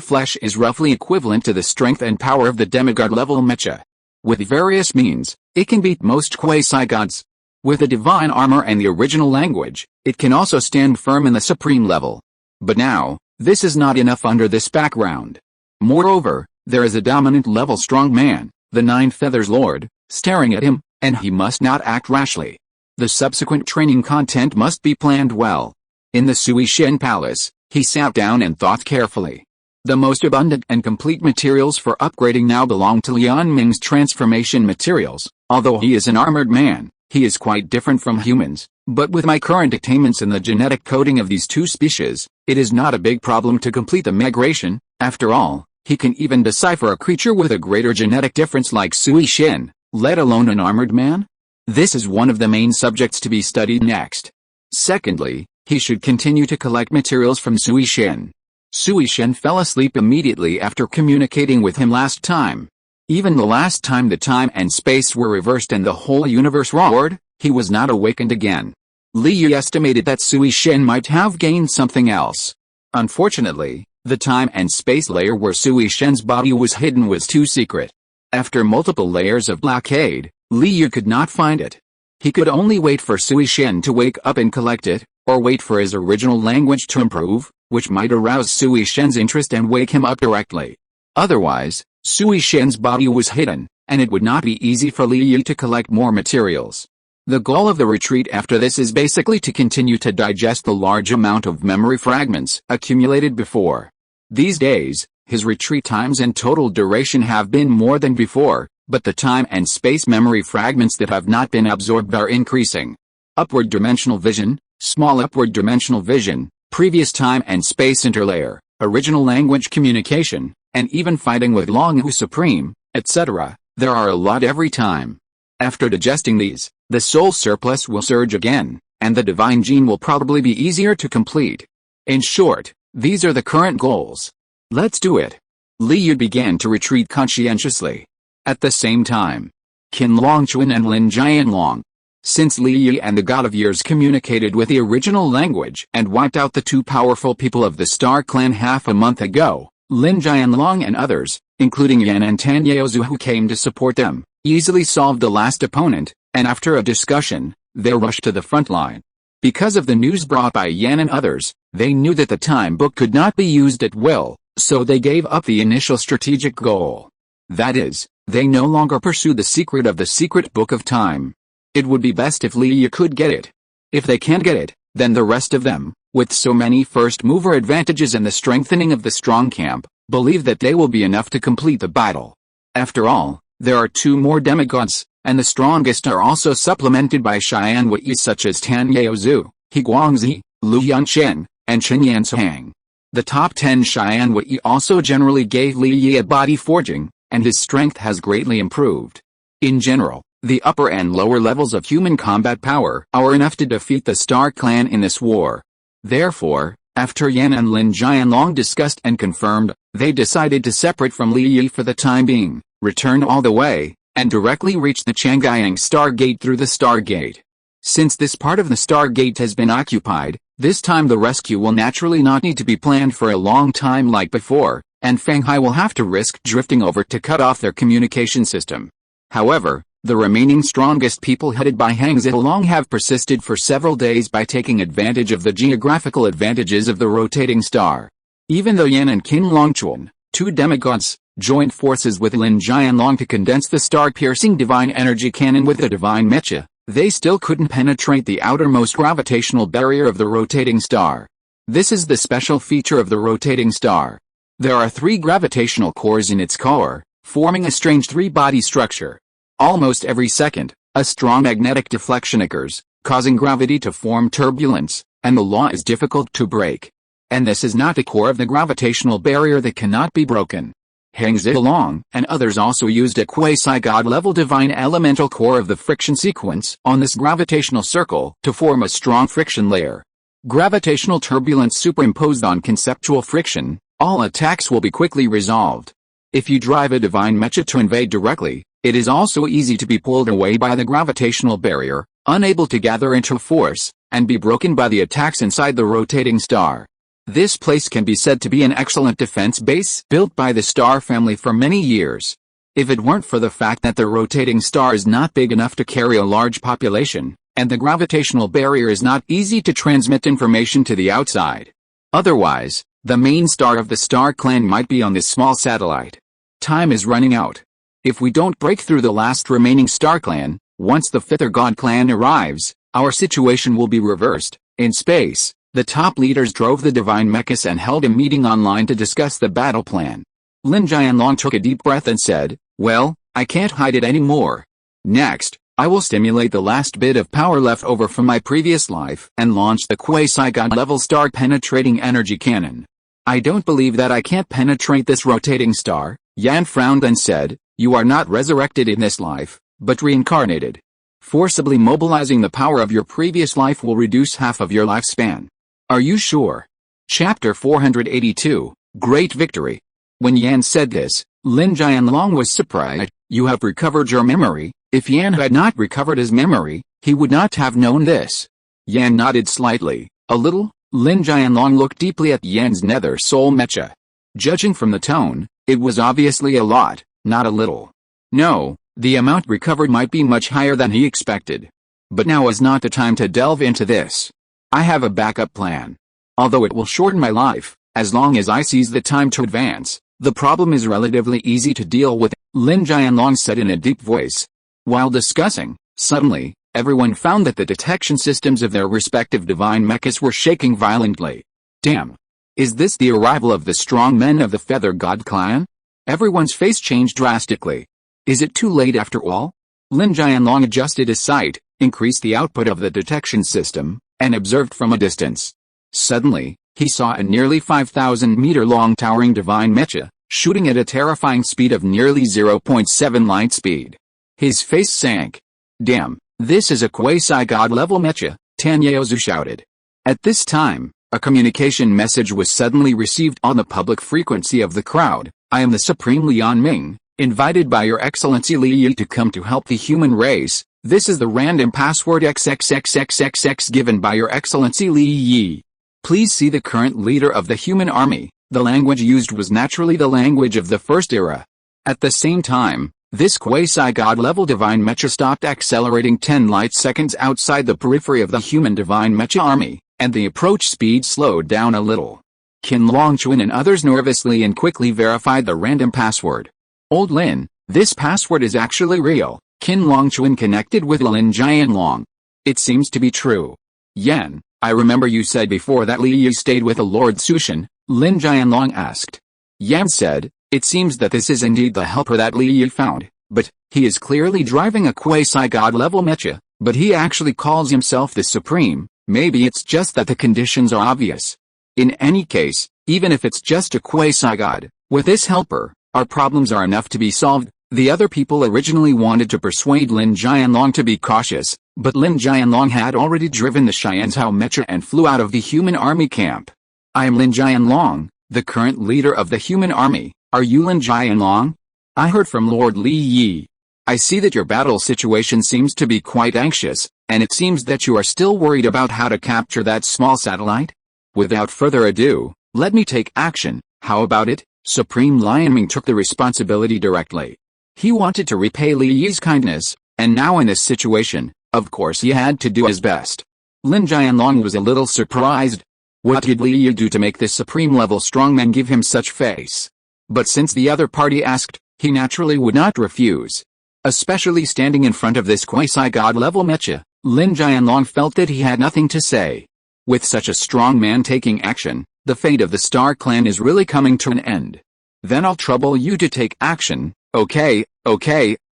flesh is roughly equivalent to the strength and power of the demigod level Mecha. With various means, it can beat most quasi-gods. With the divine armor and the original language, it can also stand firm in the supreme level. But now, this is not enough under this background. Moreover, there is a dominant level strong man, the Nine Feathers Lord, staring at him, and he must not act rashly. The subsequent training content must be planned well. In the Sui Shen Palace, he sat down and thought carefully. The most abundant and complete materials for upgrading now belong to Lian Ming's transformation materials. Although he is an armored man, he is quite different from humans, but with my current attainments in the genetic coding of these two species, it is not a big problem to complete the migration. After all, he can even decipher a creature with a greater genetic difference like Sui Shen, let alone an armored man. This is one of the main subjects to be studied next. Secondly, he should continue to collect materials from Sui Shen. Sui Shen fell asleep immediately after communicating with him last time. Even the last time the time and space were reversed and the whole universe roared, he was not awakened again. Li Yi estimated that Sui Shen might have gained something else. Unfortunately, the time and space layer where Sui Shen's body was hidden was too secret. After multiple layers of blockade, Li Yi could not find it. He could only wait for Sui Shen to wake up and collect it, or wait for his original language to improve, which might arouse Sui Shen's interest and wake him up directly. Otherwise, Sui Shen's body was hidden, and it would not be easy for Li Yi to collect more materials. The goal of the retreat after this is basically to continue to digest the large amount of memory fragments accumulated before. These days, his retreat times and total duration have been more than before, but the time and space memory fragments that have not been absorbed are increasing. Upward dimensional vision, small upward dimensional vision, previous time and space interlayer, original language communication, and even fighting with Long Hu Supreme, etc. There are a lot every time. After digesting these, the soul surplus will surge again, and the divine gene will probably be easier to complete. In short, these are the current goals. Let's do it. Li Yi began to retreat conscientiously. At the same time, Qin Longchuan and Lin Jianlong. Since Li Yi and the God of Years communicated with the original language and wiped out the two powerful people of the Star Clan half a month ago, Lin Jianlong and others, including Yan and Tan Yaozu who came to support them, easily solved the last opponent, and after a discussion, they rushed to the front line. Because of the news brought by Yan and others, they knew that the time book could not be used at will, so they gave up the initial strategic goal. That is, they no longer pursue the secret of the secret book of time. It would be best if Li Yi could get it. If they can't get it, then the rest of them, with so many first-mover advantages and the strengthening of the strong camp, believe that they will be enough to complete the battle. After all, there are two more demigods, and the strongest are also supplemented by Xian Wei such as Tan Yaozu, He Guangzi, Lu Yanchen, and Chen Yansang. The top 10 Xian Wei also generally gave Li Yi a body forging, and his strength has greatly improved. In general, the upper and lower levels of human combat power are enough to defeat the Star Clan in this war. Therefore, after Yan and Lin Jianlong discussed and confirmed, they decided to separate from Li Yi for the time being, return all the way, and directly reach the Changyang Stargate through the Stargate. Since this part of the Stargate has been occupied, this time the rescue will naturally not need to be planned for a long time like before, and Fanghai will have to risk drifting over to cut off their communication system. However, the remaining strongest people headed by Hang Zilong have persisted for several days by taking advantage of the geographical advantages of the rotating star. Even though Yan and Qin Longchuan, two demigods, joined forces with Lin Jianlong to condense the star-piercing divine energy cannon with the divine Mecha, they still couldn't penetrate the outermost gravitational barrier of the rotating star. This is the special feature of the rotating star. There are 3 gravitational cores in its core, forming a strange 3-body structure. Almost every second, a strong magnetic deflection occurs, causing gravity to form turbulence, and the law is difficult to break. And this is not the core of the gravitational barrier that cannot be broken. Hang Zilong and others also used a quasi-god level divine elemental core of the friction sequence on this gravitational circle to form a strong friction layer. Gravitational turbulence superimposed on conceptual friction, all attacks will be quickly resolved. If you drive a divine mecha to invade directly, it is also easy to be pulled away by the gravitational barrier, unable to gather into force, and be broken by the attacks inside the rotating star. This place can be said to be an excellent defense base built by the star family for many years. If it weren't for the fact that the rotating star is not big enough to carry a large population, and the gravitational barrier is not easy to transmit information to the outside. Otherwise, the main star of the Star Clan might be on this small satellite. Time is running out. If we don't break through the last remaining Star Clan, once the Fifth God Clan arrives, our situation will be reversed. In space, the top leaders drove the divine mechas and held a meeting online to discuss the battle plan. Lin Jianlong took a deep breath and said, "Well, I can't hide it anymore. Next, I will stimulate the last bit of power left over from my previous life and launch the quasi-god level star penetrating energy cannon. I don't believe that I can't penetrate this rotating star." Yan frowned and said, "You are not resurrected in this life, but reincarnated. Forcibly mobilizing the power of your previous life will reduce half of your lifespan. Are you sure?" Chapter 482, Great Victory. When Yan said this, Lin Jianlong was surprised. "You have recovered your memory." If Yan had not recovered his memory, he would not have known this. Yan nodded slightly, a little. Lin Jianlong looked deeply at Yan's nether soul mecha. Judging from the tone, it was obviously a lot, not a little. No, the amount recovered might be much higher than he expected. But now is not the time to delve into this. I have a backup plan. Although it will shorten my life, as long as I seize the time to advance, the problem is relatively easy to deal with, Lin Jianlong said in a deep voice. While discussing, suddenly, everyone found that the detection systems of their respective divine mechas were shaking violently. Damn! Is this the arrival of the strong men of the Feather God Clan? Everyone's face changed drastically. Is it too late after all? Lin Jianlong adjusted his sight, increased the output of the detection system, and observed from a distance. Suddenly, he saw a nearly 5,000-meter-long towering divine mecha, shooting at a terrifying speed of nearly 0.7 light speed. His face sank. Damn, this is a quasi-god level mecha, Tan Yaozu shouted. At this time, a communication message was suddenly received on the public frequency of the crowd. "I am the Supreme Lian Ming, invited by Your Excellency Li Yi to come to help the human race. This is the random password XXXXXX given by Your Excellency Li Yi. Please see the current leader of the human army." The language used was naturally the language of the First Era. At the same time, this quasi-god level divine mecha stopped accelerating 10 light seconds outside the periphery of the human divine mecha army, and the approach speed slowed down a little. Qin Longchuan and others nervously and quickly verified the random password. "Old Lin, this password is actually real." Qin Longchuan connected with Lin Jianlong. "It seems to be true. Yan, I remember you said before that Li Yi stayed with the Lord Sushin," Lin Jianlong asked. Yan said, "It seems that this is indeed the helper that Li Yi found, but he is clearly driving a quasi-god level mecha, but he actually calls himself the Supreme. Maybe it's just that the conditions are obvious. In any case, even if it's just a quasi-god, with this helper, our problems are enough to be solved." The other people originally wanted to persuade Lin Jianlong to be cautious, but Lin Jianlong had already driven the Xianzhao mecha and flew out of the human army camp. "I am Lin Jianlong, the current leader of the human army. Are you Lin Jianlong? I heard from Lord Li Yi. I see that your battle situation seems to be quite anxious, and it seems that you are still worried about how to capture that small satellite. Without further ado, let me take action. How about it?" Supreme Lian Ming took the responsibility directly. He wanted to repay Li Yi's kindness, and now in this situation, of course he had to do his best. Lin Jianlong was a little surprised. What did Li Yi do to make this supreme-level strongman give him such face? But since the other party asked, he naturally would not refuse. Especially standing in front of this quasi-god level mecha, Lin Jianlong felt that he had nothing to say. With such a strong man taking action, the fate of the Star Clan is really coming to an end. "Then I'll trouble you to take action." Okay.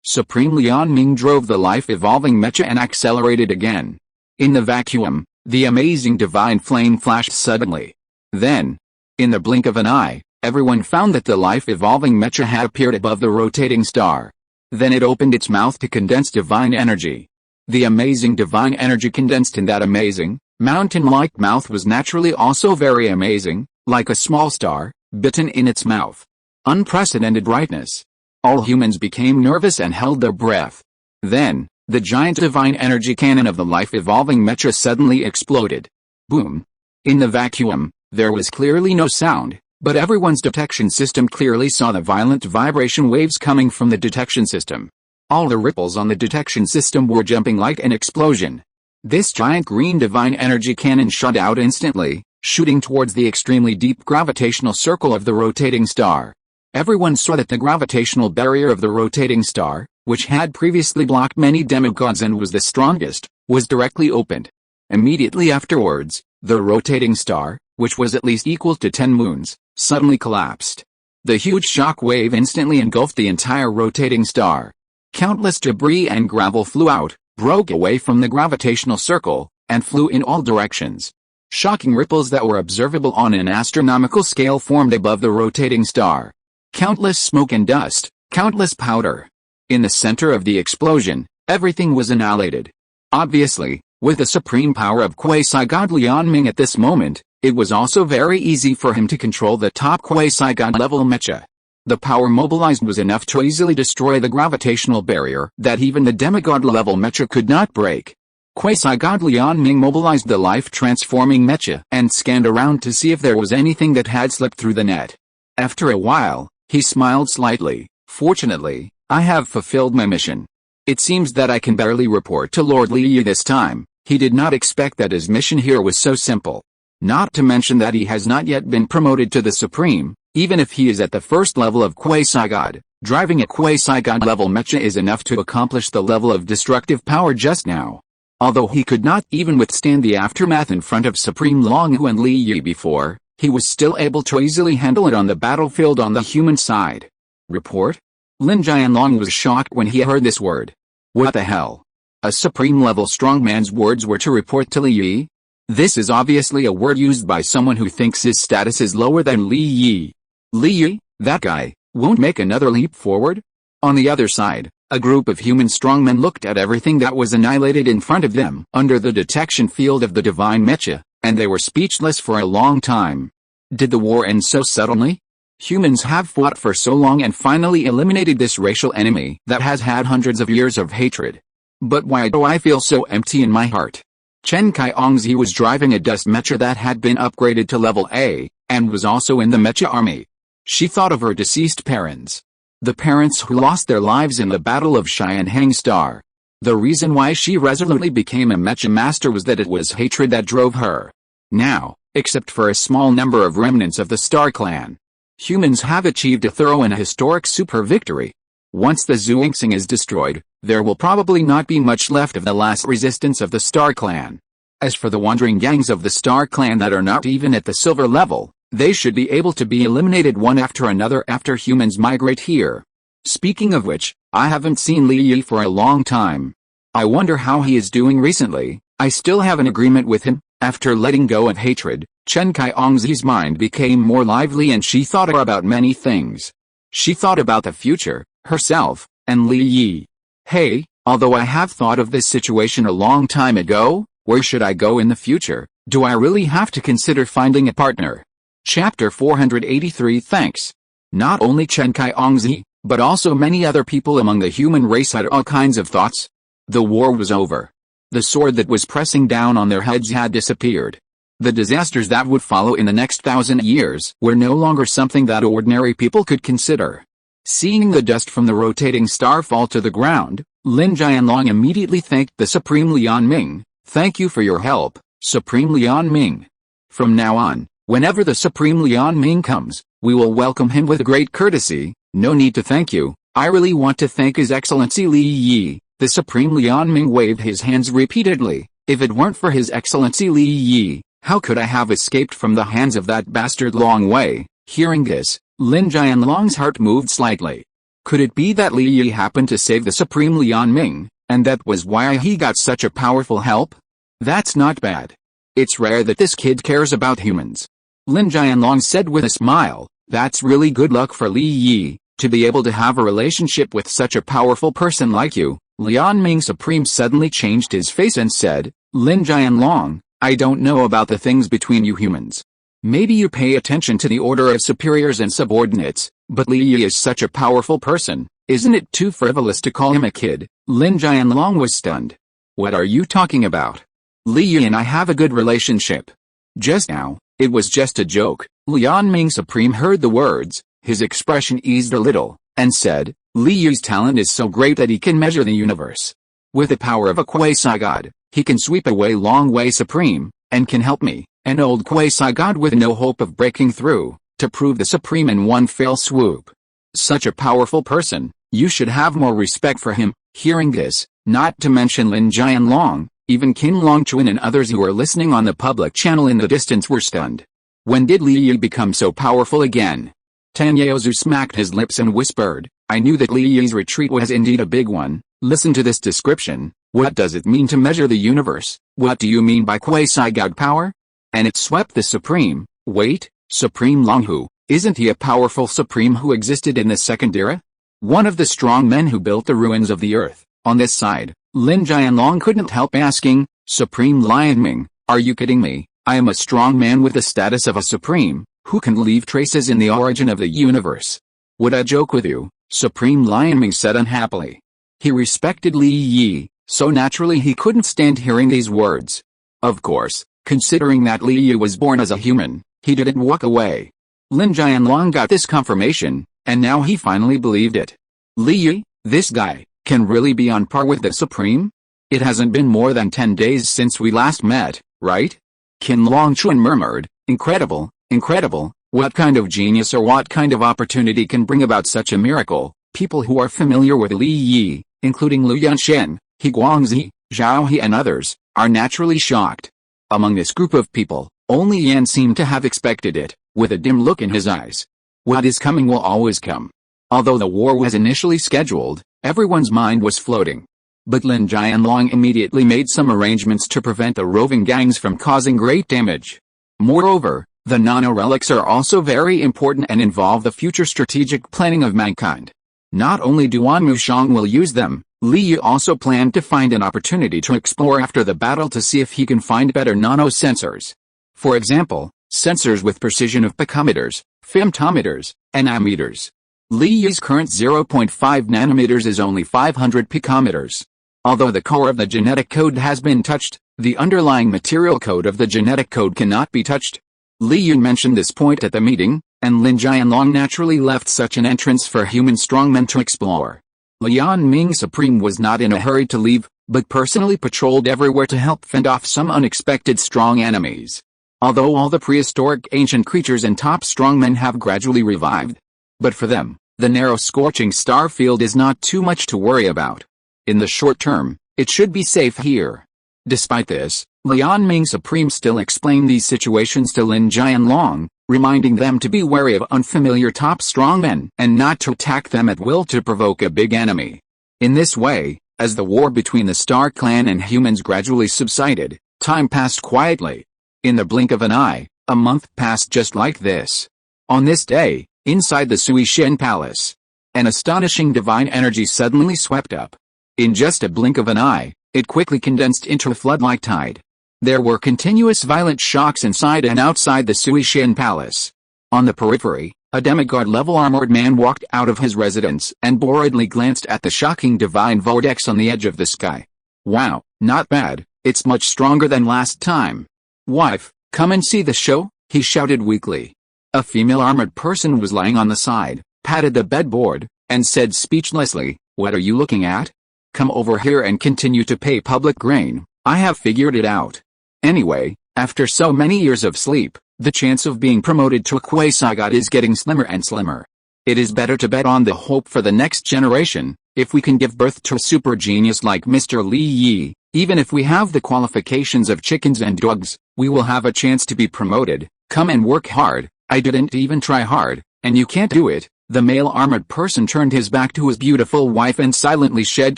Supreme Lian Ming drove the life-evolving mecha and accelerated again. In the vacuum, the amazing divine flame flashed suddenly. Then, in the blink of an eye, everyone found that the life-evolving mecha had appeared above the rotating star. Then it opened its mouth to condense divine energy. The amazing divine energy condensed in that amazing, Mountain-like mouth was naturally also very amazing, like a small star, bitten in its mouth. Unprecedented brightness. All humans became nervous and held their breath. Then, the giant divine energy cannon of the life-evolving mecha suddenly exploded. Boom. In the vacuum, there was clearly no sound, but everyone's detection system clearly saw the violent vibration waves coming from the detection system. All the ripples on the detection system were jumping like an explosion. This giant green divine energy cannon shot out instantly, shooting towards the extremely deep gravitational circle of the rotating star. Everyone saw that the gravitational barrier of the rotating star, which had previously blocked many demigods and was the strongest, was directly opened. Immediately afterwards, the rotating star, which was at least equal to 10 moons, suddenly collapsed. The huge shock wave instantly engulfed the entire rotating star. Countless debris and gravel flew out, broke away from the gravitational circle, and flew in all directions. Shocking ripples that were observable on an astronomical scale formed above the rotating star. Countless smoke and dust, countless powder. In the center of the explosion, everything was annihilated. Obviously, with the supreme power of quasi-god Lian at this moment, it was also very easy for him to control the top quasi-god level mecha. The power mobilized was enough to easily destroy the gravitational barrier that even the demigod level mecha could not break. Quasi-god Lian mobilized the life-transforming mecha and scanned around to see if there was anything that had slipped through the net. After a while, he smiled slightly. Fortunately, I have fulfilled my mission. It seems that I can barely report to Lord Li this time. He did not expect that his mission here was so simple. Not to mention that he has not yet been promoted to the Supreme, even if he is at the first level of Quasi-God. Driving a Quasi-God level mecha is enough to accomplish the level of destructive power just now. Although he could not even withstand the aftermath in front of Supreme Longhu and Li Yi before, he was still able to easily handle it on the battlefield on the human side. Report? Lin Jianlong was shocked when he heard this word. What the hell? A supreme-level strongman's words were to report to Li Yi? This is obviously a word used by someone who thinks his status is lower than Li Yi. Li Yi, that guy, won't make another leap forward? On the other side, a group of human strongmen looked at everything that was annihilated in front of them under the detection field of the divine mecha, and they were speechless for a long time. Did the war end so suddenly? Humans have fought for so long and finally eliminated this racial enemy that has had hundreds of years of hatred. But why do I feel so empty in my heart? Chen Kai-Ongzi was driving a dust mecha that had been upgraded to level A, and was also in the mecha army. She thought of her deceased parents. The parents who lost their lives in the Battle of Xianheng Star. The reason why she resolutely became a mecha master was that it was hatred that drove her. Now, except for a small number of remnants of the Star Clan, humans have achieved a thorough and historic super victory. Once the Xuanxing is destroyed, there will probably not be much left of the last resistance of the Star Clan. As for the wandering gangs of the Star Clan that are not even at the silver level, they should be able to be eliminated one after another after humans migrate here. Speaking of which, I haven't seen Li Yi for a long time. I wonder how he is doing recently. I still have an agreement with him. After letting go of hatred, Chen Kai-Ongzi's mind became more lively and she thought about many things. She thought about the future, herself, and Li Yi. Hey, although I have thought of this situation a long time ago, where should I go in the future? Do I really have to consider finding a partner? Chapter 483. Thanks. Not only Chen Kai-Ongzi, but also many other people among the human race had all kinds of thoughts. The war was over. The sword that was pressing down on their heads had disappeared. The disasters that would follow in the next 1,000 years were no longer something that ordinary people could consider. Seeing the dust from the rotating star fall to the ground, Lin Jianlong immediately thanked the Supreme Lian Ming. Thank you for your help, Supreme Lian Ming. From now on, whenever the Supreme Lian Ming comes, we will welcome him with great courtesy. No need to thank you. I really want to thank His Excellency Li Yi. The Supreme Lian Ming waved his hands repeatedly. If it weren't for His Excellency Li Yi, how could I have escaped from the hands of that bastard Long Wei? Hearing this, Lin Jianlong's heart moved slightly. Could it be that Li Yi happened to save the Supreme Lian Ming, and that was why he got such a powerful help? That's not bad. It's rare that this kid cares about humans. Lin Jianlong said with a smile. That's really good luck for Li Yi, to be able to have a relationship with such a powerful person like you. Lian Ming Supreme suddenly changed his face and said, Lin Jianlong, I don't know about the things between you humans. Maybe you pay attention to the order of superiors and subordinates, but Li Yi is such a powerful person, isn't it too frivolous to call him a kid? Lin Jianlong was stunned. What are you talking about? Li Yi and I have a good relationship. Just now, it was just a joke. Lian Supreme heard the words, his expression eased a little, and said, Li Yi's talent is so great that he can measure the universe. With the power of a quasi-god, he can sweep away Long Wei Supreme, and can help me, an old quasi-god with no hope of breaking through, to prove the Supreme in one fell swoop. Such a powerful person, you should have more respect for him. Hearing this, not to mention Lin Jianlong, even Qin Longchuan and others who were listening on the public channel in the distance were stunned. When did Li Yi become so powerful again? Tan Yaozu smacked his lips and whispered, I knew that Li Yi's retreat was indeed a big one. Listen to this description. What does it mean to measure the universe? What do you mean by quasi-god power? And it swept the Supreme. Wait, Supreme Longhu, isn't he a powerful Supreme who existed in the Second Era? One of the strong men who built the ruins of the earth. On this side, Lin Jianlong couldn't help asking, Supreme Lianming, are you kidding me? I am a strong man with the status of a Supreme, who can leave traces in the origin of the universe. Would I joke with you? Supreme Lianming said unhappily. He respected Li Yi, so naturally he couldn't stand hearing these words. Of course, considering that Li Yi was born as a human, he didn't walk away. Lin Jianlong got this confirmation, and now he finally believed it. Li Yi, this guy, can really be on par with the Supreme? It hasn't been more than 10 days since we last met, right? Qin Longchuan murmured, incredible, incredible, what kind of genius or what kind of opportunity can bring about such a miracle? People who are familiar with Li Yi, including Liu Yanshen, He Guangzi, Zhao He and others, are naturally shocked. Among this group of people, only Yan seemed to have expected it, with a dim look in his eyes. What is coming will always come. Although the war was initially scheduled, everyone's mind was floating. But Lin Jianlong immediately made some arrangements to prevent the roving gangs from causing great damage. Moreover, the nano-relics are also very important and involve the future strategic planning of mankind. Not only Duan Mushang will use them, Li Yi also planned to find an opportunity to explore after the battle to see if he can find better nano-sensors. For example, sensors with precision of picometers, femtometers, and ammeters. Li Yi's current 0.5 nanometers is only 500 picometers. Although the core of the genetic code has been touched, the underlying material code of the genetic code cannot be touched. Li Yi mentioned this point at the meeting, and Lin Jianlong naturally left such an entrance for human strongmen to explore. Lian Ming Supreme was not in a hurry to leave, but personally patrolled everywhere to help fend off some unexpected strong enemies. Although all the prehistoric ancient creatures and top strongmen have gradually revived. But for them, the narrow scorching star field is not too much to worry about. In the short term, it should be safe here. Despite this, Lian Ming Supreme still explained these situations to Lin Jianlong, reminding them to be wary of unfamiliar top strongmen and not to attack them at will to provoke a big enemy. In this way, as the war between the Star Clan and humans gradually subsided, time passed quietly. In the blink of an eye, a month passed just like this. On this day, inside the Sui Shen Palace, an astonishing divine energy suddenly swept up. In just a blink of an eye, it quickly condensed into a flood-like tide. There were continuous violent shocks inside and outside the Sui Shen Palace. On the periphery, a demigod-level armored man walked out of his residence and boredly glanced at the shocking divine vortex on the edge of the sky. Wow, not bad, it's much stronger than last time. Wife, come and see the show, he shouted weakly. A female armored person was lying on the side, patted the bedboard, and said speechlessly, what are you looking at? Come over here and continue to pay public grain, I have figured it out. Anyway, after so many years of sleep, the chance of being promoted to a quasi-god is getting slimmer and slimmer. It is better to bet on the hope for the next generation. If we can give birth to a super genius like Mr. Li Yi, even if we have the qualifications of chickens and dogs, we will have a chance to be promoted. Come and work hard. I didn't even try hard, and you can't do it. The male armored person turned his back to his beautiful wife and silently shed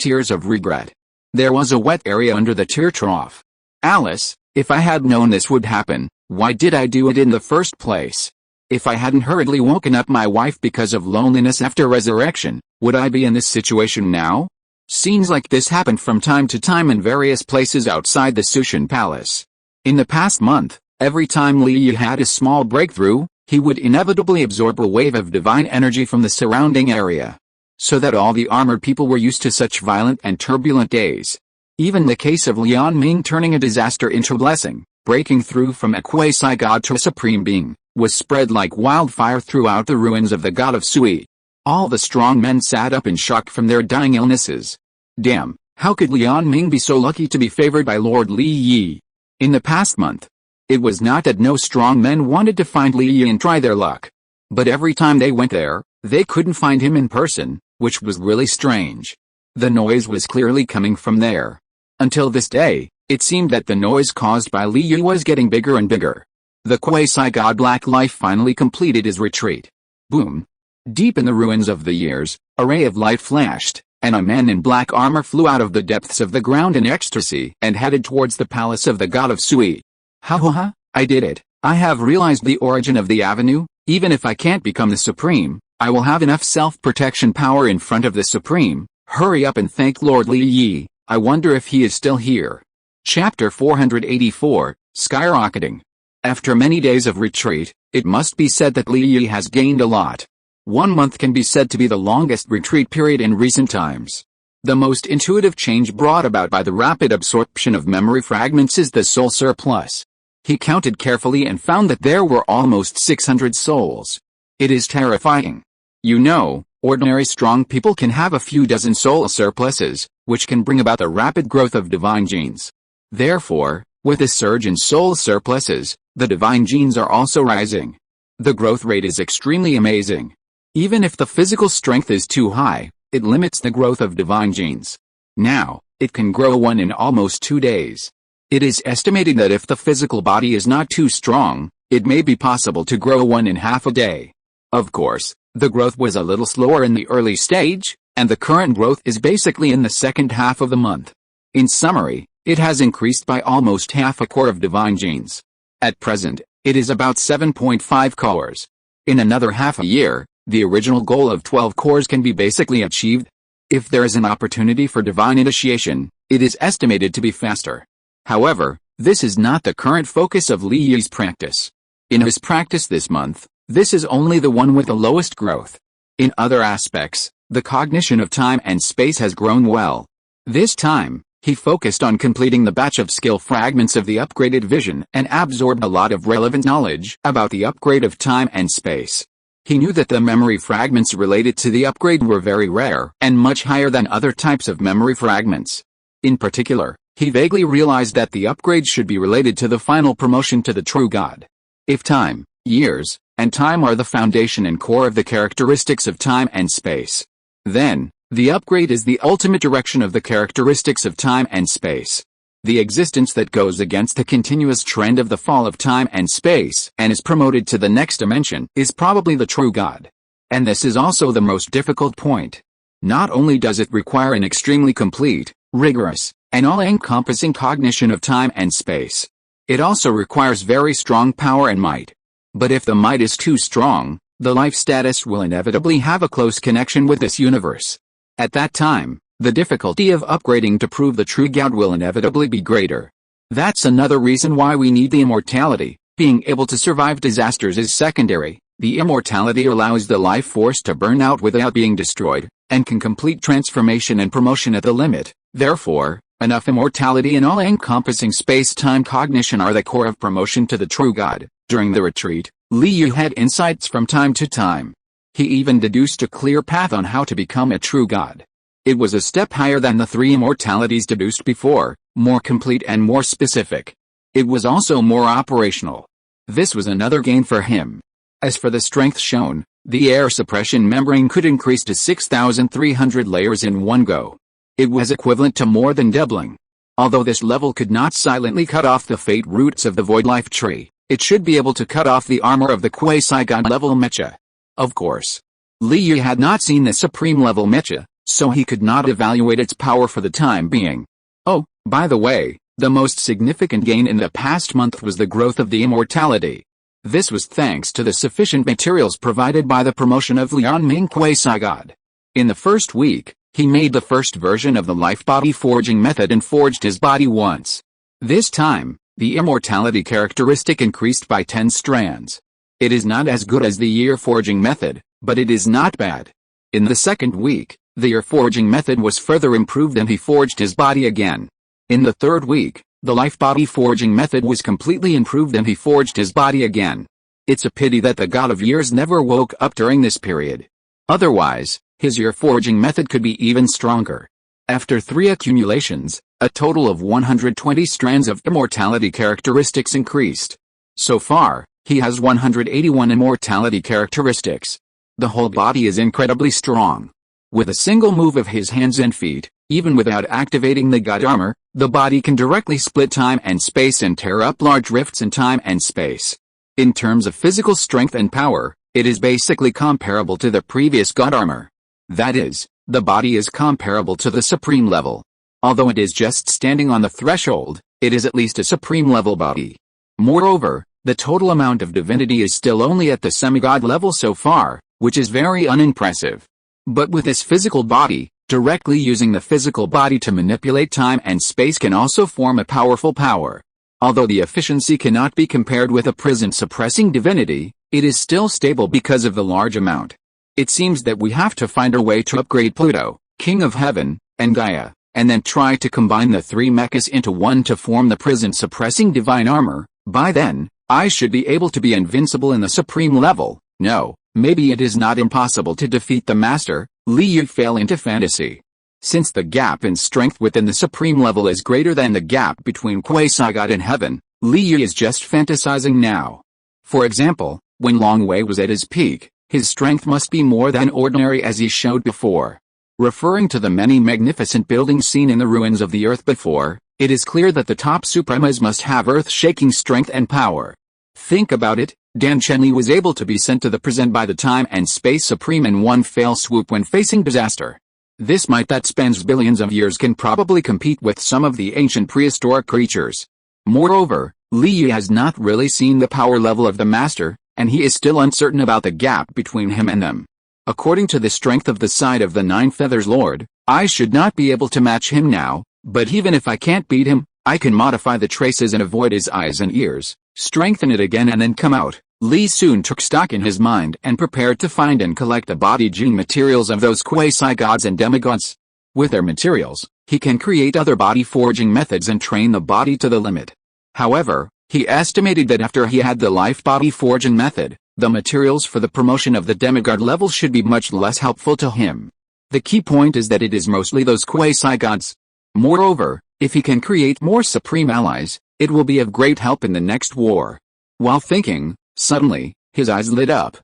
tears of regret. There was a wet area under the tear trough. Alice, if I had known this would happen, why did I do it in the first place? If I hadn't hurriedly woken up my wife because of loneliness after resurrection, would I be in this situation now? Scenes like this happened from time to time in various places outside the Sushin Palace. In the past month, every time Li Yi had a small breakthrough, he would inevitably absorb a wave of divine energy from the surrounding area. So that all the armored people were used to such violent and turbulent days. Even the case of Lian Ming turning a disaster into a blessing, breaking through from a quasi-god to a supreme being, was spread like wildfire throughout the ruins of the god of Sui. All the strong men sat up in shock from their dying illnesses. Damn, how could Lian Ming be so lucky to be favored by Lord Li Yi? In the past month, it was not that no strong men wanted to find Li Yi and try their luck. But every time they went there, they couldn't find him in person, which was really strange. The noise was clearly coming from there. Until this day, it seemed that the noise caused by Li Yi was getting bigger and bigger. The quasi-god Black Life finally completed his retreat. Boom! Deep in the ruins of the years, a ray of light flashed, and a man in black armor flew out of the depths of the ground in ecstasy and headed towards the palace of the god of Sui. Ha ha ha, I did it. I have realized the origin of the avenue. Even if I can't become the Supreme, I will have enough self-protection power in front of the Supreme. Hurry up and thank Lord Li Yi. I wonder if he is still here. Chapter 484, Skyrocketing. After many days of retreat, it must be said that Li Yi has gained a lot. 1 month can be said to be the longest retreat period in recent times. The most intuitive change brought about by the rapid absorption of memory fragments is the soul surplus. He counted carefully and found that there were almost 600 souls. It is terrifying. You know, ordinary strong people can have a few dozen soul surpluses, which can bring about the rapid growth of divine genes. Therefore, with a surge in soul surpluses, the divine genes are also rising. The growth rate is extremely amazing. Even if the physical strength is too high, it limits the growth of divine genes. Now, it can grow one in almost 2 days. It is estimated that if the physical body is not too strong, it may be possible to grow one in half a day. Of course, the growth was a little slower in the early stage, and the current growth is basically in the second half of the month. In summary, it has increased by almost half a core of divine genes. At present, it is about 7.5 cores. In another half a year, the original goal of 12 cores can be basically achieved. If there is an opportunity for divine initiation, it is estimated to be faster. However, this is not the current focus of Li Yi's practice. In his practice this month, this is only the one with the lowest growth. In other aspects, the cognition of time and space has grown well. This time, he focused on completing the batch of skill fragments of the upgraded vision and absorbed a lot of relevant knowledge about the upgrade of time and space. He knew that the memory fragments related to the upgrade were very rare and much higher than other types of memory fragments. In particular, he vaguely realized that the upgrade should be related to the final promotion to the true God. If time, years, and time are the foundation and core of the characteristics of time and space, then, the upgrade is the ultimate direction of the characteristics of time and space. The existence that goes against the continuous trend of the fall of time and space and is promoted to the next dimension is probably the true God. And this is also the most difficult point. Not only does it require an extremely complete, rigorous, and all-encompassing cognition of time and space, it also requires very strong power and might. But if the might is too strong, the life status will inevitably have a close connection with this universe. At that time, the difficulty of upgrading to prove the true God will inevitably be greater. That's another reason why we need the immortality. Being able to survive disasters is secondary. The immortality allows the life force to burn out without being destroyed, and can complete transformation and promotion at the limit. Therefore, enough immortality and all-encompassing space-time cognition are the core of promotion to the true God. During the retreat, Li Yi had insights from time to time. He even deduced a clear path on how to become a true God. It was a step higher than the 3 immortalities deduced before, more complete and more specific. It was also more operational. This was another gain for him. As for the strength shown, the air suppression membrane could increase to 6,300 layers in one go. It was equivalent to more than doubling. Although this level could not silently cut off the fate roots of the void life tree, it should be able to cut off the armor of the quasi-god level Mecha. Of course, Li Yi had not seen the supreme level Mecha, so he could not evaluate its power for the time being. Oh, by the way, the most significant gain in the past month was the growth of the immortality. This was thanks to the sufficient materials provided by the promotion of Lian Ming quasi-god. In the first week, he made the first version of the life body forging method and forged his body once. This time, The immortality characteristic increased by 10 strands. It is not as good as the year forging method, but it is not bad. In the second week, the year forging method was further improved and he forged his body again. In the third week, the life body forging method was completely improved and he forged his body again. It's a pity that the God of Years never woke up during this period. Otherwise, his year forging method could be even stronger. After 3 accumulations, a total of 120 strands of immortality characteristics increased. So far, he has 181 immortality characteristics. The whole body is incredibly strong. With a single move of his hands and feet, even without activating the God armor, the body can directly split time and space and tear up large rifts in time and space. In terms of physical strength and power, it is basically comparable to the previous God armor. That is, the body is comparable to the supreme level. Although it is just standing on the threshold, it is at least a supreme level body. Moreover, the total amount of divinity is still only at the semigod level so far, which is very unimpressive. But with this physical body, directly using the physical body to manipulate time and space can also form a powerful power. Although the efficiency cannot be compared with a prison-suppressing divinity, it is still stable because of the large amount. It seems that we have to find a way to upgrade Pluto, King of Heaven, and Gaia, and then try to combine the 3 mechas into one to form the prison-suppressing divine armor. By then, I should be able to be invincible in the supreme level. No, maybe it is not impossible to defeat the master. Li Yu fell into fantasy. Since the gap in strength within the supreme level is greater than the gap between quasi-god and heaven, Li Yu is just fantasizing now. For example, when Long Wei was at his peak, his strength must be more than ordinary as he showed before. Referring to the many magnificent buildings seen in the ruins of the earth before, it is clear that the top supremas must have earth-shaking strength and power. Think about it, Dan Chenli was able to be sent to the present by the time and space supreme in one fell swoop when facing disaster. This might that spans billions of years can probably compete with some of the ancient prehistoric creatures. Moreover, Li Yu has not really seen the power level of the master, and he is still uncertain about the gap between him and them. According to the strength of the side of the 9 Feathers Lord, I should not be able to match him now, but even if I can't beat him, I can modify the traces and avoid his eyes and ears, strengthen it again and then come out. Li soon took stock in his mind and prepared to find and collect the body gene materials of those quasi-gods and demigods. With their materials, he can create other body forging methods and train the body to the limit. However, he estimated that after he had the life body forging method, the materials for the promotion of the demigod level should be much less helpful to him. The key point is that it is mostly those quasi-gods. Moreover, if he can create more supreme allies, it will be of great help in the next war. While thinking, suddenly, his eyes lit up.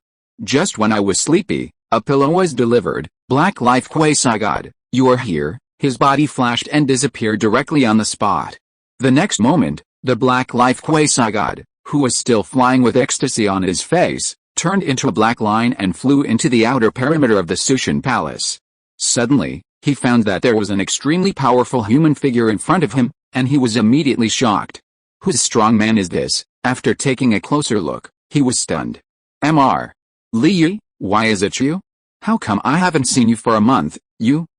Just when I was sleepy, a pillow was delivered. Black Life Quasi-God, you are here. His body flashed and disappeared directly on the spot. The next moment, the Black Life Quasi-God, who was still flying with ecstasy on his face, turned into a black line and flew into the outer perimeter of the Sushin Palace. Suddenly, he found that there was an extremely powerful human figure in front of him, and he was immediately shocked. Whose strong man is this? After taking a closer look, he was stunned. Mr. Li Yu, why is it you? How come I haven't seen you for a month?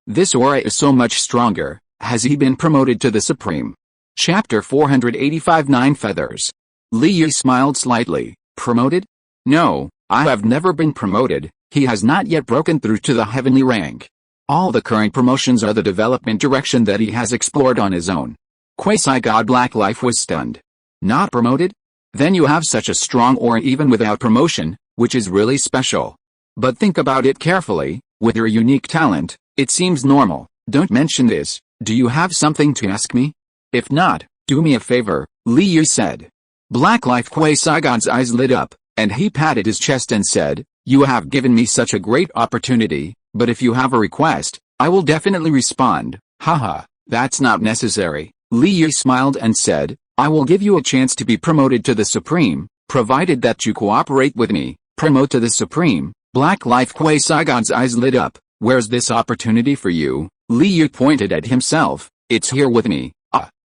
This aura is so much stronger. Has he been promoted to the Supreme? Chapter 485 9 Feathers. Li Yu smiled slightly. Promoted? No, I have never been promoted. He has not yet broken through to the heavenly rank. All the current promotions are the development direction that he has explored on his own. Quasi-God Black Life was stunned. Not promoted? Then you have such a strong aura even without promotion, which is really special. But think about it carefully, with your unique talent, it seems normal. Don't mention this. Do you have something to ask me? If not, do me a favor, Li Yu said. Black Life Quasi-God's eyes lit up, and he patted his chest and said, you have given me such a great opportunity, but if you have a request, I will definitely respond. Haha, that's not necessary. Li Yu smiled and said, I will give you a chance to be promoted to the Supreme, provided that you cooperate with me. Promote to the Supreme. Black Life Quasi-God's eyes lit up. Where's this opportunity for you? Li Yu pointed at himself. It's here with me.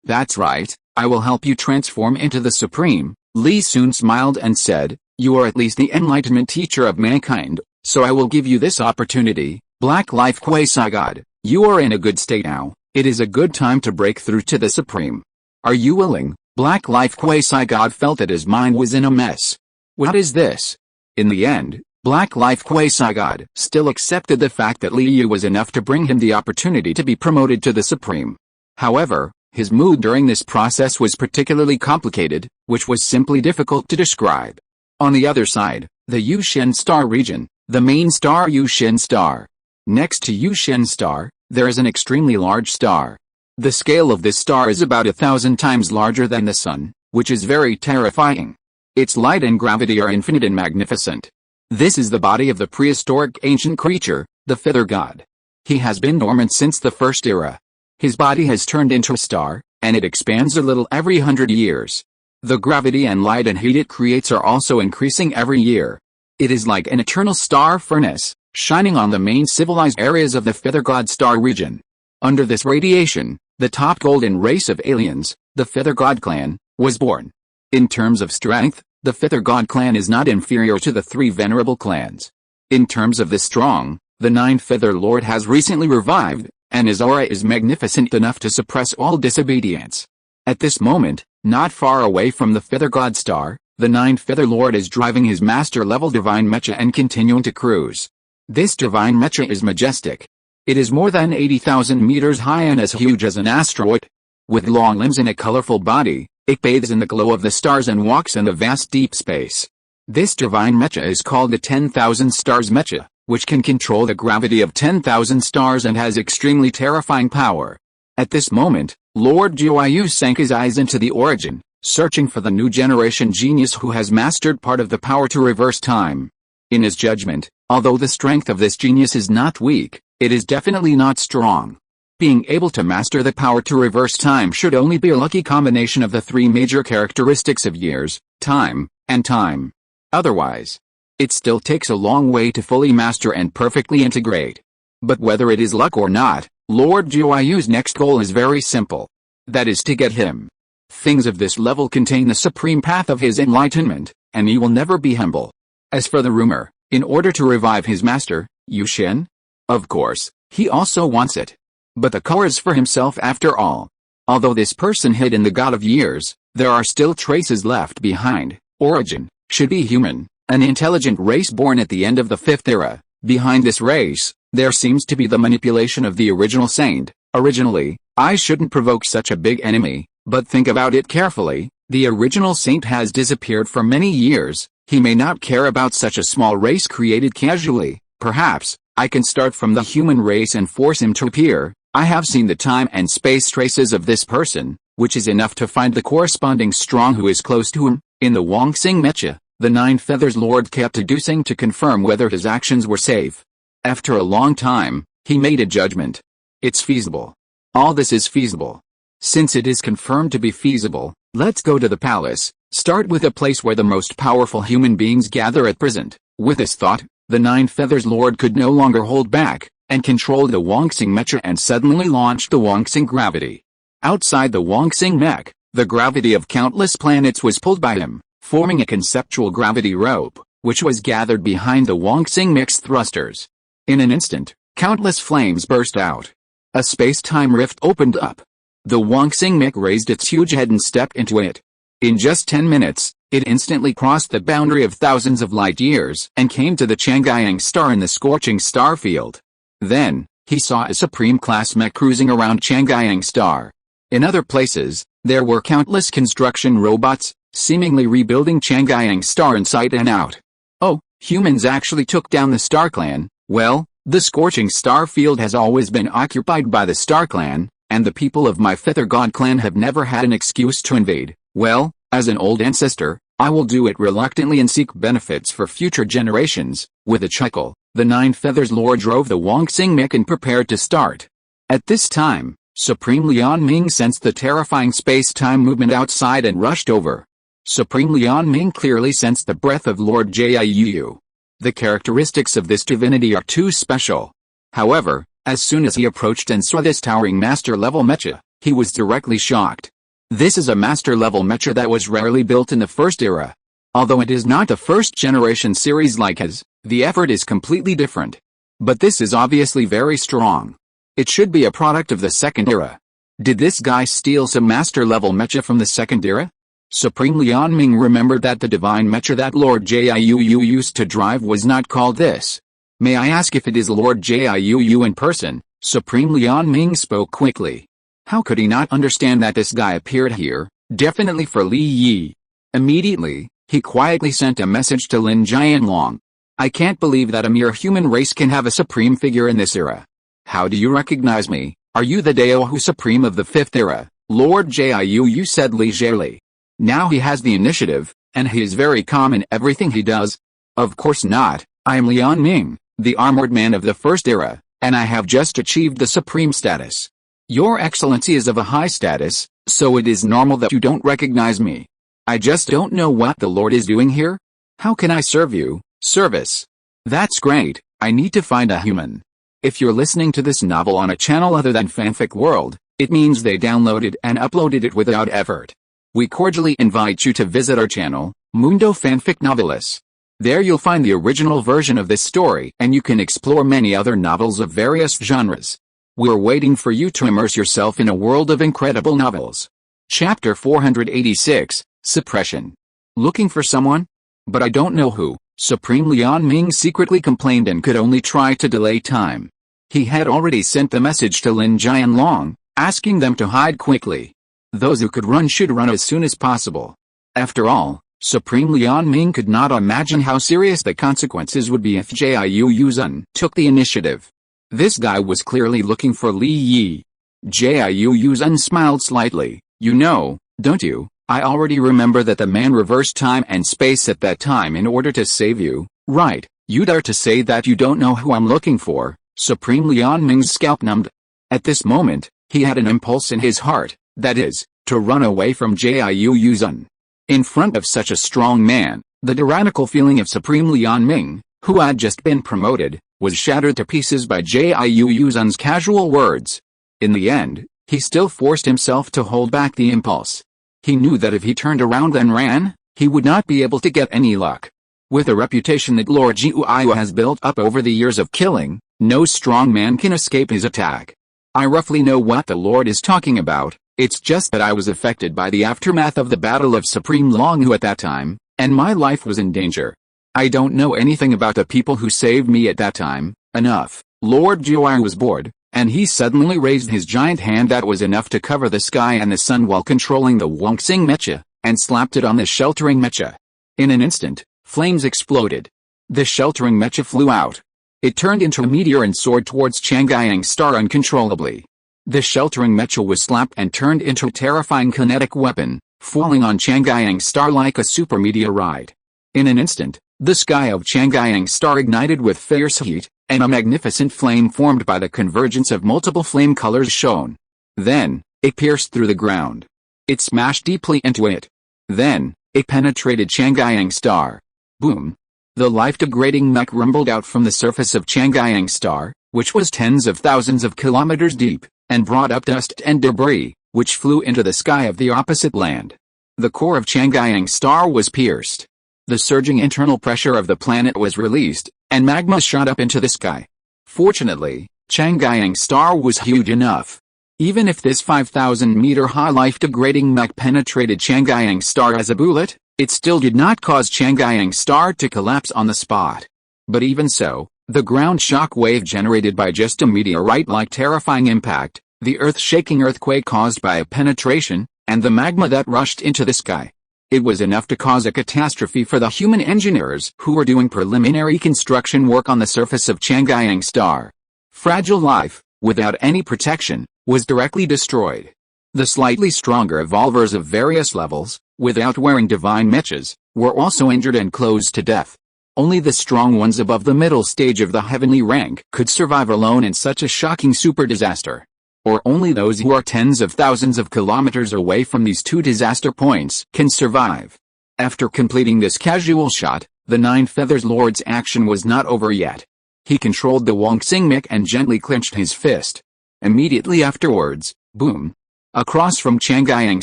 That's right. I will help you transform into the Supreme. Li soon smiled and said, you are at least the enlightenment teacher of mankind, so I will give you this opportunity. Black Life Quasi-God, you are in a good state now. It is a good time to break through to the Supreme. Are you willing? Black Life Quasi-God felt that his mind was in a mess. What is this? In the end, Black Life Quasi-God still accepted the fact that Liu was enough to bring him the opportunity to be promoted to the Supreme. However, his mood during this process was particularly complicated, which was simply difficult to describe. On the other side, the Yushin Star region, the main star Yushin Star. Next to Yushin Star, there is an extremely large star. The scale of this star is about 1,000 times larger than the Sun, which is very terrifying. Its light and gravity are infinite and magnificent. This is the body of the prehistoric ancient creature, the Feather God. He has been dormant since the First Era. His body has turned into a star, and it expands a little every 100 years. The gravity and light and heat it creates are also increasing every year. It is like an eternal star furnace, shining on the main civilized areas of the Feather God star region. Under this radiation, the top golden race of aliens, the Feather God clan, was born. In terms of strength, the Feather God clan is not inferior to the three venerable clans. In terms of the strong, the Nine Feather Lord has recently revived, and his aura is magnificent enough to suppress all disobedience. At this moment, not far away from the Feather God star, the Nine Feather Lord is driving his master-level divine mecha and continuing to cruise. This divine mecha is majestic. It is more than 80,000 meters high and as huge as an asteroid. With long limbs and a colorful body, it bathes in the glow of the stars and walks in the vast deep space. This divine mecha is called the 10,000 Stars Mecha, which can control the gravity of 10,000 stars and has extremely terrifying power. At this moment, Lord Jiuyu sank his eyes into the origin, searching for the new generation genius who has mastered part of the power to reverse time. In his judgment, although the strength of this genius is not weak, it is definitely not strong. Being able to master the power to reverse time should only be a lucky combination of the three major characteristics of years, time, and time. Otherwise, it still takes a long way to fully master and perfectly integrate. But whether it is luck or not, Lord Jiuyu's next goal is very simple. That is to get him. Things of this level contain the supreme path of his enlightenment, and he will never be humble. As for the rumor, in order to revive his master, Yushin? Of course, he also wants it. But the car is for himself after all. Although this person hid in the God of Years, there are still traces left behind. Origin should be human, an intelligent race born at the end of the Fifth Era. Behind this race, there seems to be the manipulation of the original saint. Originally, I shouldn't provoke such a big enemy, but think about it carefully. The original saint has disappeared for many years. He may not care about such a small race created casually. Perhaps I can start from the human race and force him to appear. I have seen the time and space traces of this person, which is enough to find the corresponding strong who is close to him. In the Wangxing Mecha, the Nine Feathers Lord kept deducing to confirm whether his actions were safe. After a long time, he made a judgment. It's feasible. All this is feasible. Since it is confirmed to be feasible, let's go to the palace, start with a place where the most powerful human beings gather at present. With this thought, the Nine Feathers Lord could no longer hold back, and controlled the Wangxing Mecha and suddenly launched the Wangxing gravity. Outside the Wangxing Mech, the gravity of countless planets was pulled by him, forming a conceptual gravity rope, which was gathered behind the Wangxing Mech's thrusters. In an instant, countless flames burst out. A space-time rift opened up. The Wangxing Mech raised its huge head and stepped into it. In just 10 minutes, it instantly crossed the boundary of thousands of light years and came to the Chang'an star in the scorching star field. Then, he saw a supreme-class mech cruising around Chang'an star. In other places, there were countless construction robots, seemingly rebuilding Chang'an star inside and out. Oh, humans actually took down the Star Clan. Well, the scorching star field has always been occupied by the Star Clan, and the people of my Feather God clan have never had an excuse to invade. Well, as an old ancestor, I will do it reluctantly and seek benefits for future generations. With a chuckle, the Nine Feathers Lord drove the Wangxing Mech and prepared to start. At this time, Supreme Lian Ming sensed the terrifying space-time movement outside and rushed over. Supreme Lian Ming clearly sensed the breath of Lord Jiuyu. The characteristics of this divinity are too special. However, as soon as he approached and saw this towering master-level mecha, he was directly shocked. This is a master-level mecha that was rarely built in the First Era. Although it is not a first-generation series like his, the effort is completely different. But this is obviously very strong. It should be a product of the Second Era. Did this guy steal some master-level mecha from the second era? Supreme Lianming remembered that the divine mecha that Lord Jiu used to drive was not called this. May I ask if it is Lord Jiu in person? Supreme Lianming spoke quickly. How could he not understand that this guy appeared here, definitely for Li Yi? Immediately, he quietly sent a message to Lin Jianlong. I can't believe that a mere human race can have a supreme figure in this era. How do you recognize me? Are you the Daohu Supreme of the 5th era? Lord Jiu said leisurely. Now he has the initiative, and he is very calm in everything he does. Of course not, I am Lianming, the armored man of the 1st era, and I have just achieved the supreme status. Your Excellency is of a high status, so it is normal that you don't recognize me. I just don't know what the Lord is doing here. How can I serve you? Service. That's great, I need to find a human. If you're listening to this novel on a channel other than Fanfic World, it means they downloaded and uploaded it without effort. We cordially invite you to visit our channel, Mundo Fanfic Novelis. There you'll find the original version of this story and you can explore many other novels of various genres. We're waiting for you to immerse yourself in a world of incredible novels. Chapter 486, Suppression. Looking for someone? But I don't know who, Supreme Lianming secretly complained and could only try to delay time. He had already sent the message to Lin Jianlong, asking them to hide quickly. Those who could run should run as soon as possible. After all, Supreme Lianming could not imagine how serious the consequences would be if Jiu Yuzhen took the initiative. This guy was clearly looking for Li Yi. Jiu Yuzhen smiled slightly. You know, don't you? I already remember that the man reversed time and space at that time in order to save you, right? You dare to say that you don't know who I'm looking for? Supreme Lianming's scalp numbed. At this moment, he had an impulse in his heart, that is, to run away from Jiu Yuzhen. In front of such a strong man, the tyrannical feeling of Supreme Lianming, who had just been promoted, was shattered to pieces by Jiu Yuzhen's casual words. In the end, he still forced himself to hold back the impulse. He knew that if he turned around and ran, he would not be able to get any luck. With a reputation that Lord Jiu has built up over the years of killing, no strong man can escape his attack. I roughly know what the Lord is talking about, it's just that I was affected by the aftermath of the Battle of Supreme Longhu at that time, and my life was in danger. I don't know anything about the people who saved me at that time. Enough. Lord Jiu was bored, and he suddenly raised his giant hand that was enough to cover the sky and the sun while controlling the Wongxing Mecha, and slapped it on the sheltering Mecha. In an instant, flames exploded. The sheltering Mecha flew out. It turned into a meteor and soared towards Chang'ayang Star uncontrollably. The sheltering Mecha was slapped and turned into a terrifying kinetic weapon, falling on Chang'ayang Star like a super meteorite. In an instant, the sky of Chang'ayang Star ignited with fierce heat, and a magnificent flame formed by the convergence of multiple flame colors shone. Then, it pierced through the ground. It smashed deeply into it. Then, it penetrated Chang'ayang Star. Boom! The life-degrading mech rumbled out from the surface of Chang'ayang Star, which was tens of thousands of kilometers deep, and brought up dust and debris, which flew into the sky of the opposite land. The core of Chang'ayang Star was pierced. The surging internal pressure of the planet was released, and magma shot up into the sky. Fortunately, Chang'ayang Star was huge enough. Even if this 5,000-meter-high life-degrading mech penetrated Chang'ayang Star as a bullet, it still did not cause Chang'ayang Star to collapse on the spot. But even so, the ground shock wave generated by just a meteorite-like terrifying impact, the earth-shaking earthquake caused by a penetration, and the magma that rushed into the sky. It was enough to cause a catastrophe for the human engineers who were doing preliminary construction work on the surface of Chang'ayang Star. Fragile life, without any protection, was directly destroyed. The slightly stronger evolvers of various levels, without wearing divine mechas, were also injured and close to death. Only the strong ones above the middle stage of the heavenly rank could survive alone in such a shocking super disaster. Or only those who are tens of thousands of kilometers away from these two disaster points can survive. After completing this casual shot, the Nine Feathers Lord's action was not over yet. He controlled the Wongxing mech and gently clenched his fist. Immediately afterwards, boom! Across from Chang'ayang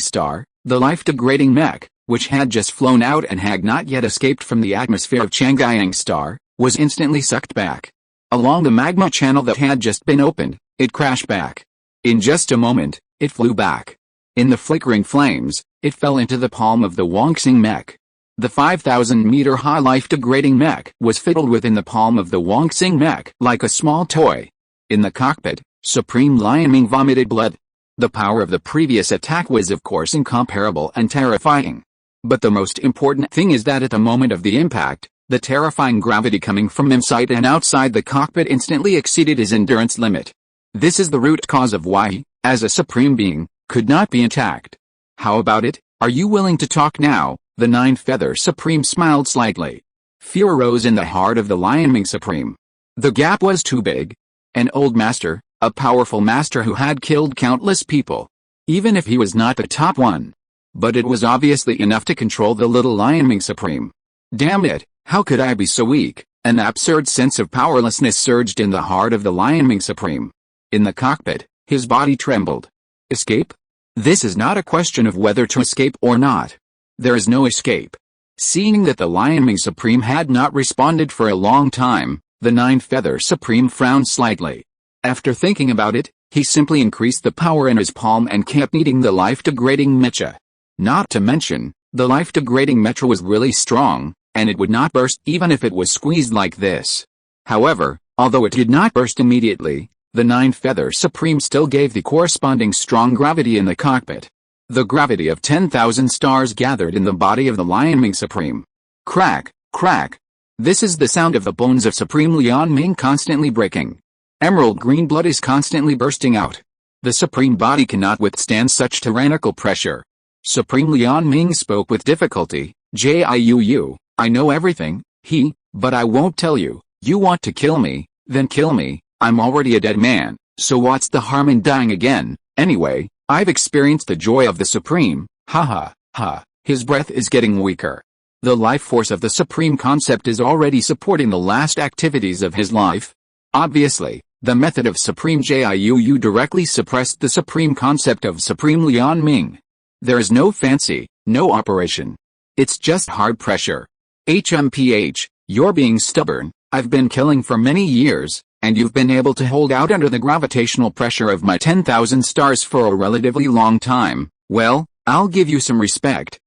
Star, the life-degrading mech, which had just flown out and had not yet escaped from the atmosphere of Chang'ayang Star, was instantly sucked back. Along the magma channel that had just been opened, it crashed back. In just a moment, it flew back. In the flickering flames, it fell into the palm of the Wangxing mech. The 5,000-meter-high life-degrading mech was fiddled with in the palm of the Wangxing mech like a small toy. In the cockpit, Supreme Lion Ming vomited blood. The power of the previous attack was of course incomparable and terrifying. But the most important thing is that at the moment of the impact, the terrifying gravity coming from inside and outside the cockpit instantly exceeded his endurance limit. This is the root cause of why he, as a supreme being, could not be attacked. How about it? Are you willing to talk now? The Nine-Feather Supreme smiled slightly. Fear rose in the heart of the Lion Ming Supreme. The gap was too big. An old master, a powerful master who had killed countless people. Even if he was not the top one. But it was obviously enough to control the little Lion Ming Supreme. Damn it, how could I be so weak? An absurd sense of powerlessness surged in the heart of the Lion Ming Supreme. In the cockpit, his body trembled. Escape? This is not a question of whether to escape or not. There is no escape. Seeing that the Lion Ming Supreme had not responded for a long time, the Nine-Feather Supreme frowned slightly. After thinking about it, he simply increased the power in his palm and kept kneading the life-degrading mecha. Not to mention, the life-degrading mecha was really strong, and it would not burst even if it was squeezed like this. However, although it did not burst immediately, the Nine-Feather Supreme still gave the corresponding strong gravity in the cockpit. The gravity of 10,000 stars gathered in the body of the Lion Ming Supreme. Crack, crack. This is the sound of the bones of Supreme Lian Ming constantly breaking. Emerald green blood is constantly bursting out. The Supreme body cannot withstand such tyrannical pressure. Supreme Lian Ming spoke with difficulty. Jiu, I know everything, but I won't tell you. You want to kill me, then kill me. I'm already a dead man, so what's the harm in dying again? Anyway, I've experienced the joy of the Supreme. Ha ha, ha. His breath is getting weaker. The life force of the Supreme concept is already supporting the last activities of his life. Obviously, the method of Supreme Jiu directly suppressed the Supreme concept of Supreme Lian Ming. There is no fancy, no operation. It's just hard pressure. HMPH, you're being stubborn. I've been killing for many years, and you've been able to hold out under the gravitational pressure of my 10,000 stars for a relatively long time. Well, I'll give you some respect.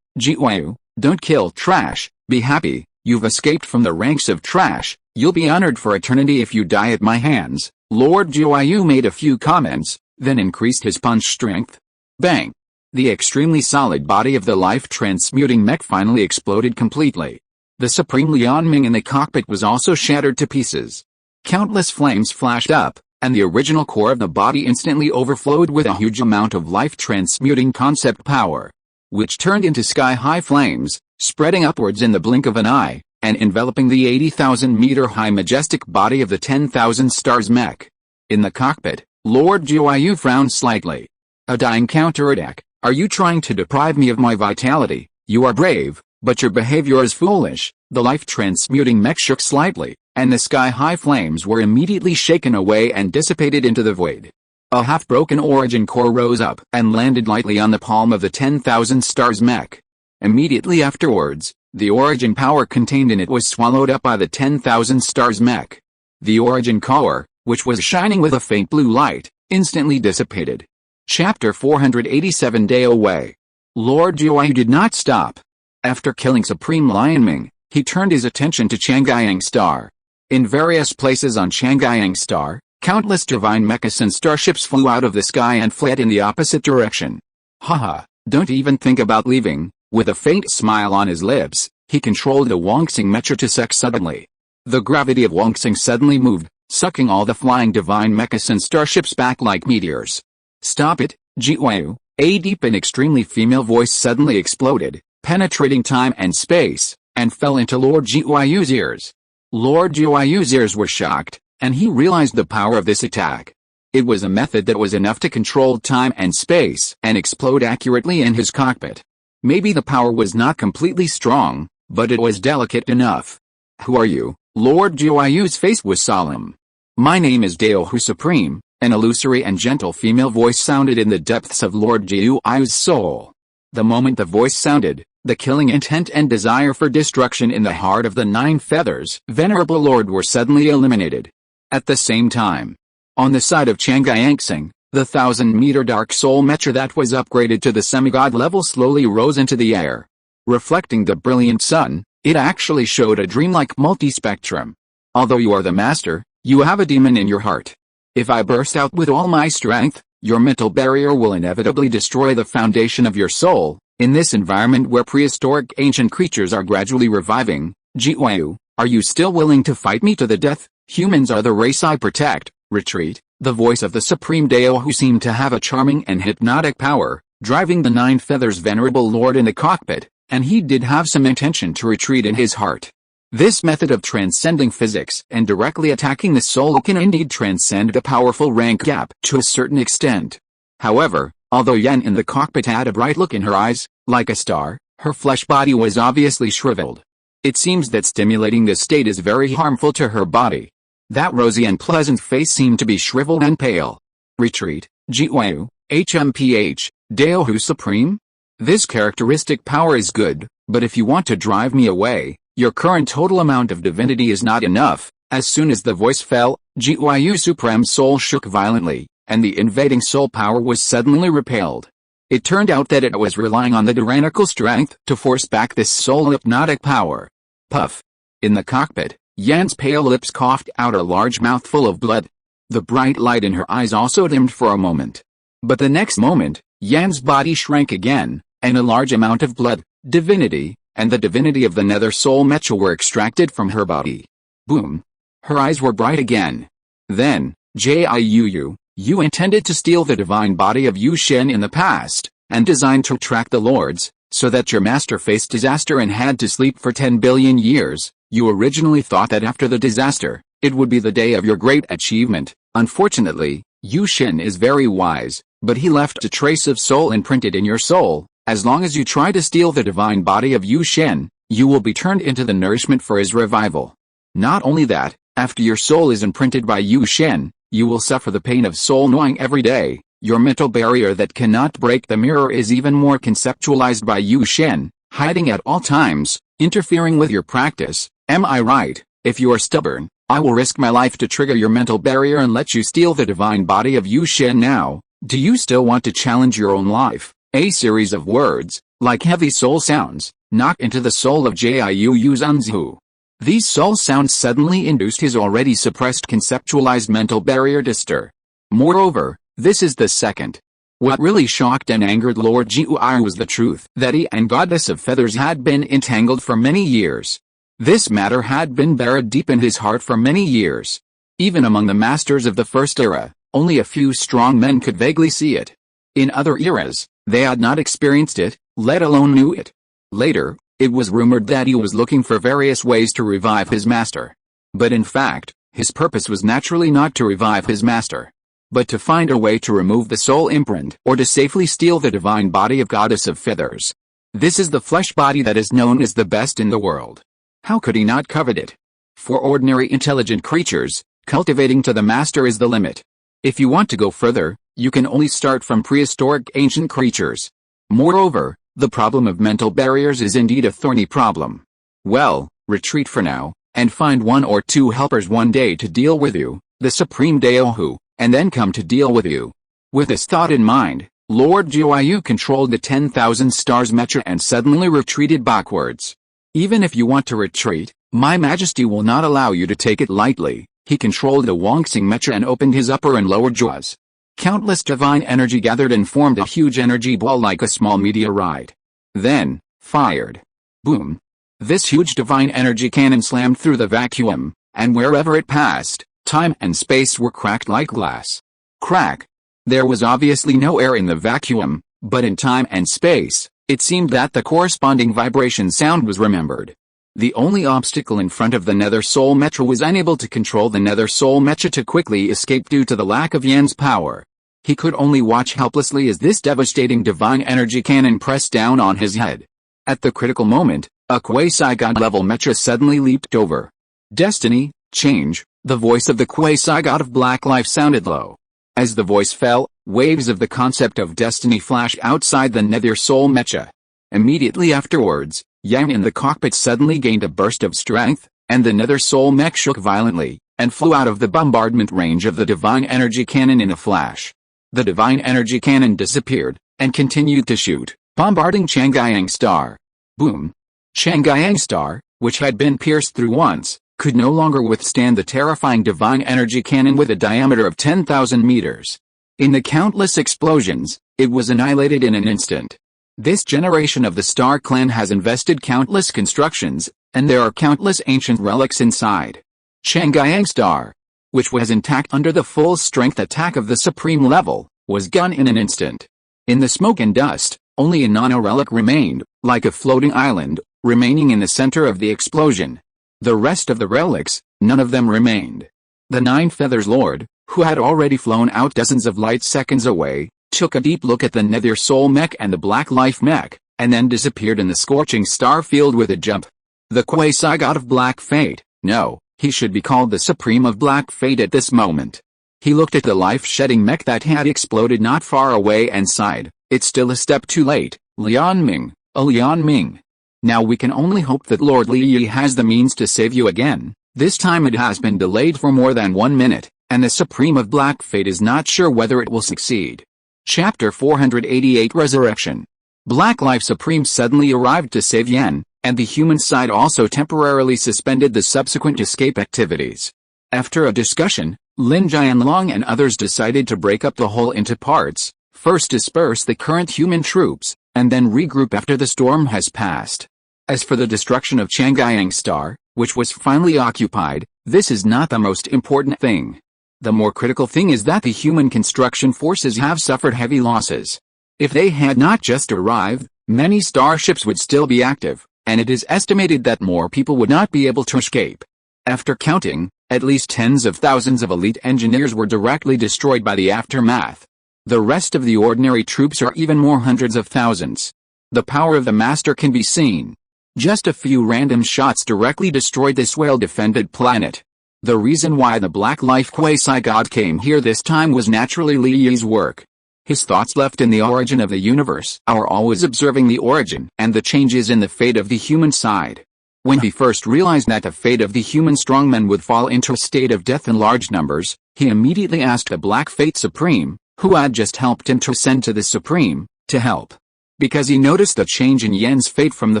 Jiu, don't kill trash. Be happy, you've escaped from the ranks of trash. You'll be honored for eternity if you die at my hands. Lord Jiu made a few comments, then increased his punch strength. Bang! The extremely solid body of the life-transmuting mech finally exploded completely. The Supreme Lian Ming in the cockpit was also shattered to pieces. Countless flames flashed up, and the original core of the body instantly overflowed with a huge amount of life-transmuting concept power, which turned into sky-high flames, spreading upwards in the blink of an eye, and enveloping the 80,000-meter-high majestic body of the 10,000 stars mech. In the cockpit, Lord Jiu frowned slightly. A dying counterattack. Are you trying to deprive me of my vitality? You are brave, but your behavior is foolish. The life-transmuting mech shook slightly, and the sky-high flames were immediately shaken away and dissipated into the void. A half-broken origin core rose up and landed lightly on the palm of the 10,000 stars mech. Immediately afterwards, the origin power contained in it was swallowed up by the 10,000 stars mech. The origin core, which was shining with a faint blue light, instantly dissipated. Chapter 487 Day Away. Lord Jiu did not stop. After killing Supreme Lian Ming, he turned his attention to Chang'an Star. In various places on Chang'an Star, countless divine mechas and starships flew out of the sky and fled in the opposite direction. Haha, don't even think about leaving. With a faint smile on his lips, he controlled the Wangxing mecha to suck suddenly. The gravity of Wangxing suddenly moved, sucking all the flying divine mechas and starships back like meteors. Stop it, Jiu! A deep and extremely female voice suddenly exploded, penetrating time and space, and fell into Lord Jiu's ears. Lord Jiu's ears were shocked, and he realized the power of this attack. It was a method that was enough to control time and space and explode accurately in his cockpit. Maybe the power was not completely strong, but it was delicate enough. Who are you? Lord Jiu's face was solemn. My name is Daohu Supreme. An illusory and gentle female voice sounded in the depths of Lord Jiu's soul. The moment the voice sounded, the killing intent and desire for destruction in the heart of the Nine Feathers Venerable Lord were suddenly eliminated. At the same time, on the side of Chang'an, The 1,000-meter Dark Soul Mecha that was upgraded to the semi-god level slowly rose into the air. Reflecting the brilliant sun, it actually showed a dreamlike multi-spectrum. Although you are the master, you have a demon in your heart. If I burst out with all my strength, your mental barrier will inevitably destroy the foundation of your soul. In this environment where prehistoric ancient creatures are gradually reviving, Guotao, are you still willing to fight me to the death? Humans are the race I protect. Retreat. The voice of the Supreme Dao, who seemed to have a charming and hypnotic power, driving the Nine Feathers' venerable lord in the cockpit, and he did have some intention to retreat in his heart. This method of transcending physics and directly attacking the soul can indeed transcend the powerful rank gap to a certain extent. However, although Yan in the cockpit had a bright look in her eyes, like a star, her flesh body was obviously shriveled. It seems that stimulating this state is very harmful to her body. That rosy and pleasant face seemed to be shriveled and pale. Retreat. Guotao, HMPH, Dao Supreme? This characteristic power is good, but if you want to drive me away, your current total amount of divinity is not enough. As soon as the voice fell, Guotao Supreme soul shook violently, and the invading soul power was suddenly repelled. It turned out that it was relying on the tyrannical strength to force back this soul hypnotic power. Puff. In the cockpit, Yan's pale lips coughed out a large mouthful of blood. The bright light in her eyes also dimmed for a moment. But the next moment, Yan's body shrank again, and a large amount of blood, divinity, and the divinity of the Nether Soul Mecha were extracted from her body. Boom. Her eyes were bright again. Then, Jiu, you intended to steal the divine body of Yu Shen in the past, and designed to track the lords, so that your master faced disaster and had to sleep for 10 billion years. You originally thought that after the disaster, it would be the day of your great achievement. Unfortunately, Yu Shen is very wise, but he left a trace of soul imprinted in your soul. As long as you try to steal the divine body of Yu Shen, you will be turned into the nourishment for his revival. Not only that, after your soul is imprinted by Yu Shen, you will suffer the pain of soul gnawing every day. Your mental barrier that cannot break the mirror is even more conceptualized by Yu Shen, hiding at all times, interfering with your practice. Am I right? If you are stubborn, I will risk my life to trigger your mental barrier and let you steal the divine body of Yu Shen now. Do you still want to challenge your own life? A series of words, like heavy soul sounds, knocked into the soul of Jiu Zunzu. These soul sounds suddenly induced his already suppressed conceptualized mental barrier to stir. Moreover, this is the second. What really shocked and angered Lord Guotao was the truth that he and Goddess of Feathers had been entangled for many years. This matter had been buried deep in his heart for many years. Even among the masters of the First Era, only a few strong men could vaguely see it. In other eras, they had not experienced it, let alone knew it. Later, it was rumored that he was looking for various ways to revive his master. But in fact, his purpose was naturally not to revive his master, but to find a way to remove the soul imprint or to safely steal the divine body of Goddess of Feathers. This is the flesh body that is known as the best in the world. How could he not covet it? For ordinary intelligent creatures, cultivating to the master is the limit. If you want to go further, you can only start from prehistoric ancient creatures. Moreover, the problem of mental barriers is indeed a thorny problem. Well, retreat for now, and find one or two helpers one day to deal with you, the Supreme Dao, and then come to deal with you. With this thought in mind, Lord Guotao controlled the 10,000 stars mecha and suddenly retreated backwards. Even if you want to retreat, my majesty will not allow you to take it lightly. He controlled the Wangxing mecha and opened his upper and lower jaws. Countless divine energy gathered and formed a huge energy ball like a small meteorite. Then, fired. Boom. This huge divine energy cannon slammed through the vacuum, and wherever it passed, time and space were cracked like glass. Crack. There was obviously no air in the vacuum, but in time and space, it seemed that the corresponding vibration sound was remembered. The only obstacle in front of the Nether Soul Mecha was unable to control the Nether Soul Mecha to quickly escape due to the lack of Yan's power. He could only watch helplessly as this devastating divine energy cannon pressed down on his head. At the critical moment, a quasi-god level mecha suddenly leaped over. Destiny, change, the voice of the quasi-god of black life sounded low. As the voice fell, waves of the concept of destiny flashed outside the Nether Soul Mecha. Immediately afterwards, Yang in the cockpit suddenly gained a burst of strength, and the Nether Soul Mech shook violently, and flew out of the bombardment range of the divine energy cannon in a flash. The divine energy cannon disappeared, and continued to shoot, bombarding Chang'e Star. Boom! Chang'e Star, which had been pierced through once, could no longer withstand the terrifying divine energy cannon with a diameter of 10,000 meters. In the countless explosions, it was annihilated in an instant. This generation of the Star Clan has invested countless constructions, and there are countless ancient relics inside. Chang'e Star, which was intact under the full strength attack of the supreme level, was gone in an instant. In the smoke and dust, only a nano-relic remained, like a floating island, remaining in the center of the explosion. The rest of the relics, none of them remained. The Nine Feathers Lord, who had already flown out dozens of light seconds away, took a deep look at the Nether Soul Mech and the Black Life Mech, and then disappeared in the scorching star field with a jump. The quasi-god of Black Fate, no, he should be called the Supreme of Black Fate at this moment. He looked at the life-shedding mech that had exploded not far away and sighed, "It's still a step too late, Lian Ming, Lian Ming. Now we can only hope that Lord Li Yi has the means to save you again. This time it has been delayed for more than 1 minute, and the Supreme of Black Fate is not sure whether it will succeed." Chapter 488 Resurrection. Black Life Supreme suddenly arrived to save Yan, and the human side also temporarily suspended the subsequent escape activities. After a discussion, Lin Jianlong and others decided to break up the whole into parts, first disperse the current human troops, and then regroup after the storm has passed. As for the destruction of Chang'e Star, which was finally occupied, this is not the most important thing. The more critical thing is that the human construction forces have suffered heavy losses. If they had not just arrived, many starships would still be active, and it is estimated that more people would not be able to escape. After counting, at least tens of thousands of elite engineers were directly destroyed by the aftermath. The rest of the ordinary troops are even more hundreds of thousands. The power of the Master can be seen. Just a few random shots directly destroyed this well-defended planet. The reason why the Black Life Quasi-God came here this time was naturally Li Yi's work. His thoughts left in the origin of the universe are always observing the origin and the changes in the fate of the human side. When he first realized that the fate of the human strongmen would fall into a state of death in large numbers, he immediately asked the Black Fate Supreme, who had just helped him to ascend to the Supreme, to help. Because he noticed the change in Yan's fate from the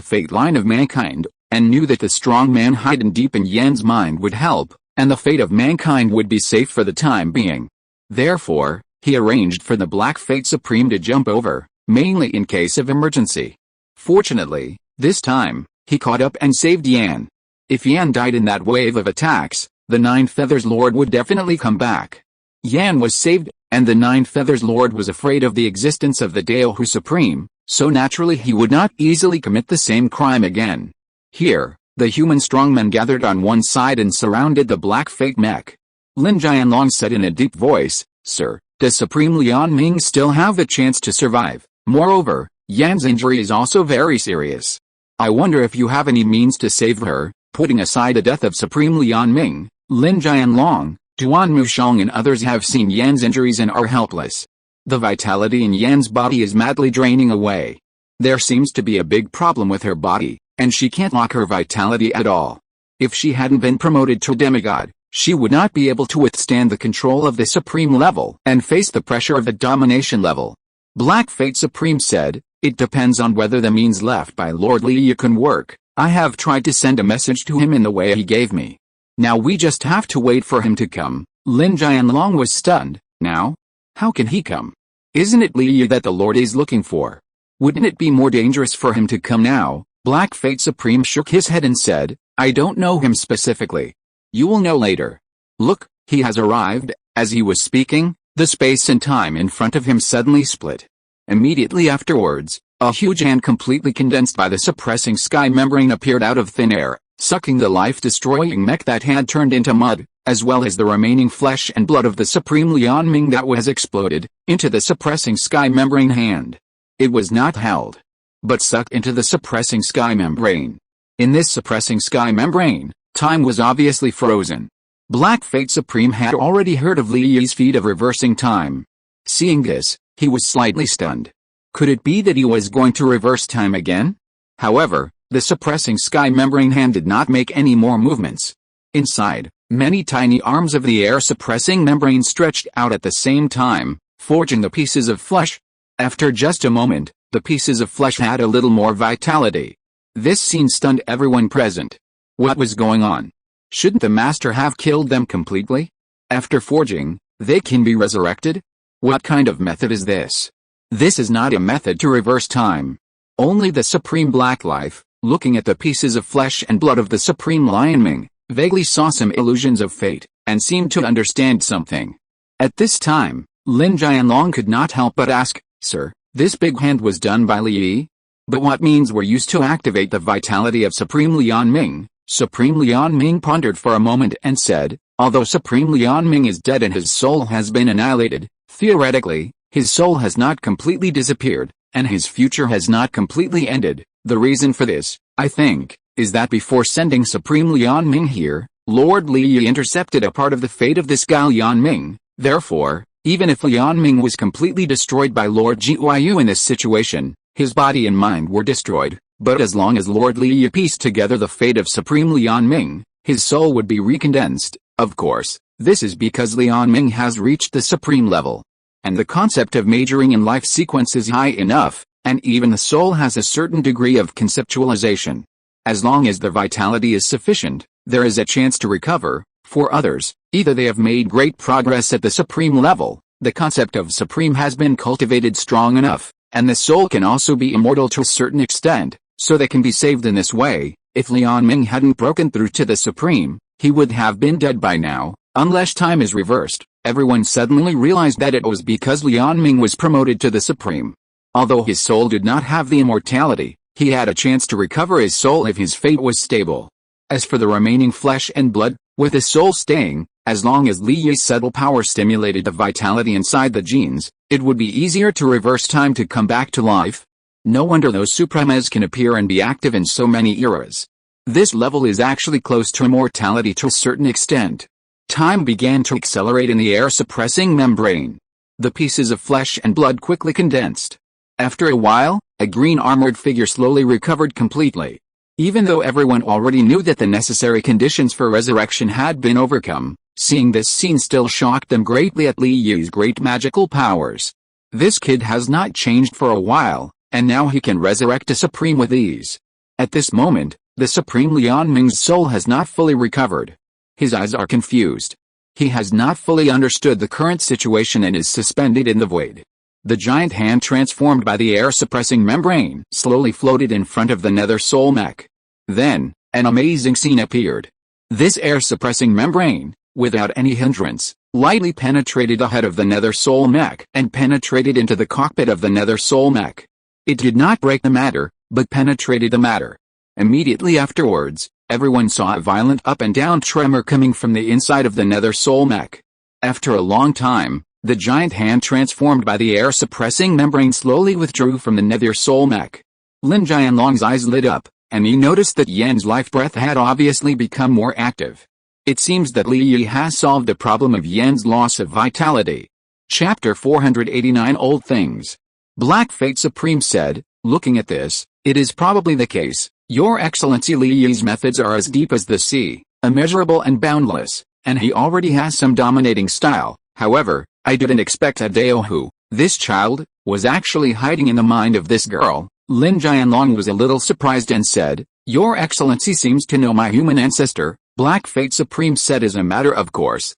fate line of mankind, and knew that the strong man hidden deep in Yan's mind would help, and the fate of mankind would be safe for the time being. Therefore, he arranged for the Black Fate Supreme to jump over, mainly in case of emergency. Fortunately, this time, he caught up and saved Yan. If Yan died in that wave of attacks, the Nine Feathers Lord would definitely come back. Yan was saved, and the Nine Feathers Lord was afraid of the existence of the Daohu Supreme, so naturally he would not easily commit the same crime again. Here, the human strongmen gathered on one side and surrounded the Black Fate Mech. Lin Jianlong said in a deep voice, "Sir, does Supreme Lian Ming still have a chance to survive? Moreover, Yan's injury is also very serious. I wonder if you have any means to save her." Putting aside the death of Supreme Lian Ming, Lin Jianlong, Duan Mushong and others have seen Yan's injuries and are helpless. The vitality in Yan's body is madly draining away. There seems to be a big problem with her body, and she can't lock her vitality at all. If she hadn't been promoted to demigod, she would not be able to withstand the control of the supreme level and face the pressure of the domination level. Black Fate Supreme said, "It depends on whether the means left by Lord Li Yi can work. I have tried to send a message to him in the way he gave me. Now we just have to wait for him to come." Lin Jianlong was stunned. Now? How can he come? Isn't it Li Yi that the Lord is looking for? Wouldn't it be more dangerous for him to come now? Black Fate Supreme shook his head and said, "I don't know him specifically. You will know later. Look, he has arrived." As he was speaking, the space and time in front of him suddenly split. Immediately afterwards, a huge and completely condensed by the suppressing sky membrane appeared out of thin air, sucking the life-destroying mech that had turned into mud, as well as the remaining flesh and blood of the Supreme Lian Ming that was exploded, into the suppressing sky membrane hand. It was not held, but sucked into the suppressing sky membrane. In this suppressing sky membrane, time was obviously frozen. Black Fate Supreme had already heard of Li Yi's feat of reversing time. Seeing this, he was slightly stunned. Could it be that he was going to reverse time again? However, the suppressing sky membrane hand did not make any more movements. Inside, many tiny arms of the air-suppressing membrane stretched out at the same time, forging the pieces of flesh. After just a moment, the pieces of flesh had a little more vitality. This scene stunned everyone present. What was going on? Shouldn't the master have killed them completely? After forging, they can be resurrected? What kind of method is this? This is not a method to reverse time. Only the Supreme Black Life, looking at the pieces of flesh and blood of the Supreme Lion Ming, vaguely saw some illusions of fate, and seemed to understand something. At this time, Lin Jianlong could not help but ask, "Sir, this big hand was done by Li Yi? But what means were used to activate the vitality of Supreme Lian Ming?" Supreme Lian Ming pondered for a moment and said, "Although Supreme Lian Ming is dead and his soul has been annihilated, theoretically, his soul has not completely disappeared, and his future has not completely ended. The reason for this, I think, is that before sending Supreme Lian Ming here, Lord Li Yi intercepted a part of the fate of this guy Lian Ming. Therefore, even if Lian Ming was completely destroyed by Lord Jiuyu in this situation, his body and mind were destroyed, but as long as Lord Li Yi pieced together the fate of Supreme Lian Ming, his soul would be recondensed. Of course, this is because Lian Ming has reached the supreme level. And the concept of majoring in life sequence is high enough, and even the soul has a certain degree of conceptualization. As long as the vitality is sufficient, there is a chance to recover. For others, either they have made great progress at the supreme level, the concept of supreme has been cultivated strong enough, and the soul can also be immortal to a certain extent, so they can be saved in this way. If Lian Ming hadn't broken through to the supreme, he would have been dead by now, unless time is reversed. Everyone suddenly realized that it was because Lian Ming was promoted to the supreme. Although his soul did not have the immortality, he had a chance to recover his soul if his fate was stable. As for the remaining flesh and blood, with his soul staying, as long as Li Yi's subtle power stimulated the vitality inside the genes, it would be easier to reverse time to come back to life. No wonder those Supremes can appear and be active in so many eras. This level is actually close to immortality to a certain extent. Time began to accelerate in the air-suppressing membrane. The pieces of flesh and blood quickly condensed. After a while, a green armored figure slowly recovered completely. Even though everyone already knew that the necessary conditions for resurrection had been overcome, seeing this scene still shocked them greatly at Li Yi's great magical powers. This kid has not changed for a while, and now he can resurrect a supreme with ease. At this moment, the Supreme Lian Ming's soul has not fully recovered. His eyes are confused. He has not fully understood the current situation and is suspended in the void. The giant hand transformed by the air-suppressing membrane slowly floated in front of the Nether Soul Mech. Then, an amazing scene appeared. This air-suppressing membrane, without any hindrance, lightly penetrated the head of the Nether Soul Mech and penetrated into the cockpit of the Nether Soul Mech. It did not break the matter, but penetrated the matter. Immediately afterwards, everyone saw a violent up and down tremor coming from the inside of the Nether Soul Mech. After a long time, the giant hand transformed by the air-suppressing membrane slowly withdrew from the Nether Soul Mech. Lin Jianlong's eyes lit up, and he noticed that Yan's life breath had obviously become more active. It seems that Li Yi has solved the problem of Yan's loss of vitality. Chapter 489 Old Things. Black Fate Supreme said, looking at this, "It is probably the case, Your Excellency. Li Yi's methods are as deep as the sea, immeasurable and boundless, and he already has some dominating style. However, I didn't expect Adao who, this child, was actually hiding in the mind of this girl." Lin Jianlong was a little surprised and said, "Your Excellency seems to know my human ancestor." Black Fate Supreme said, "As a matter of course,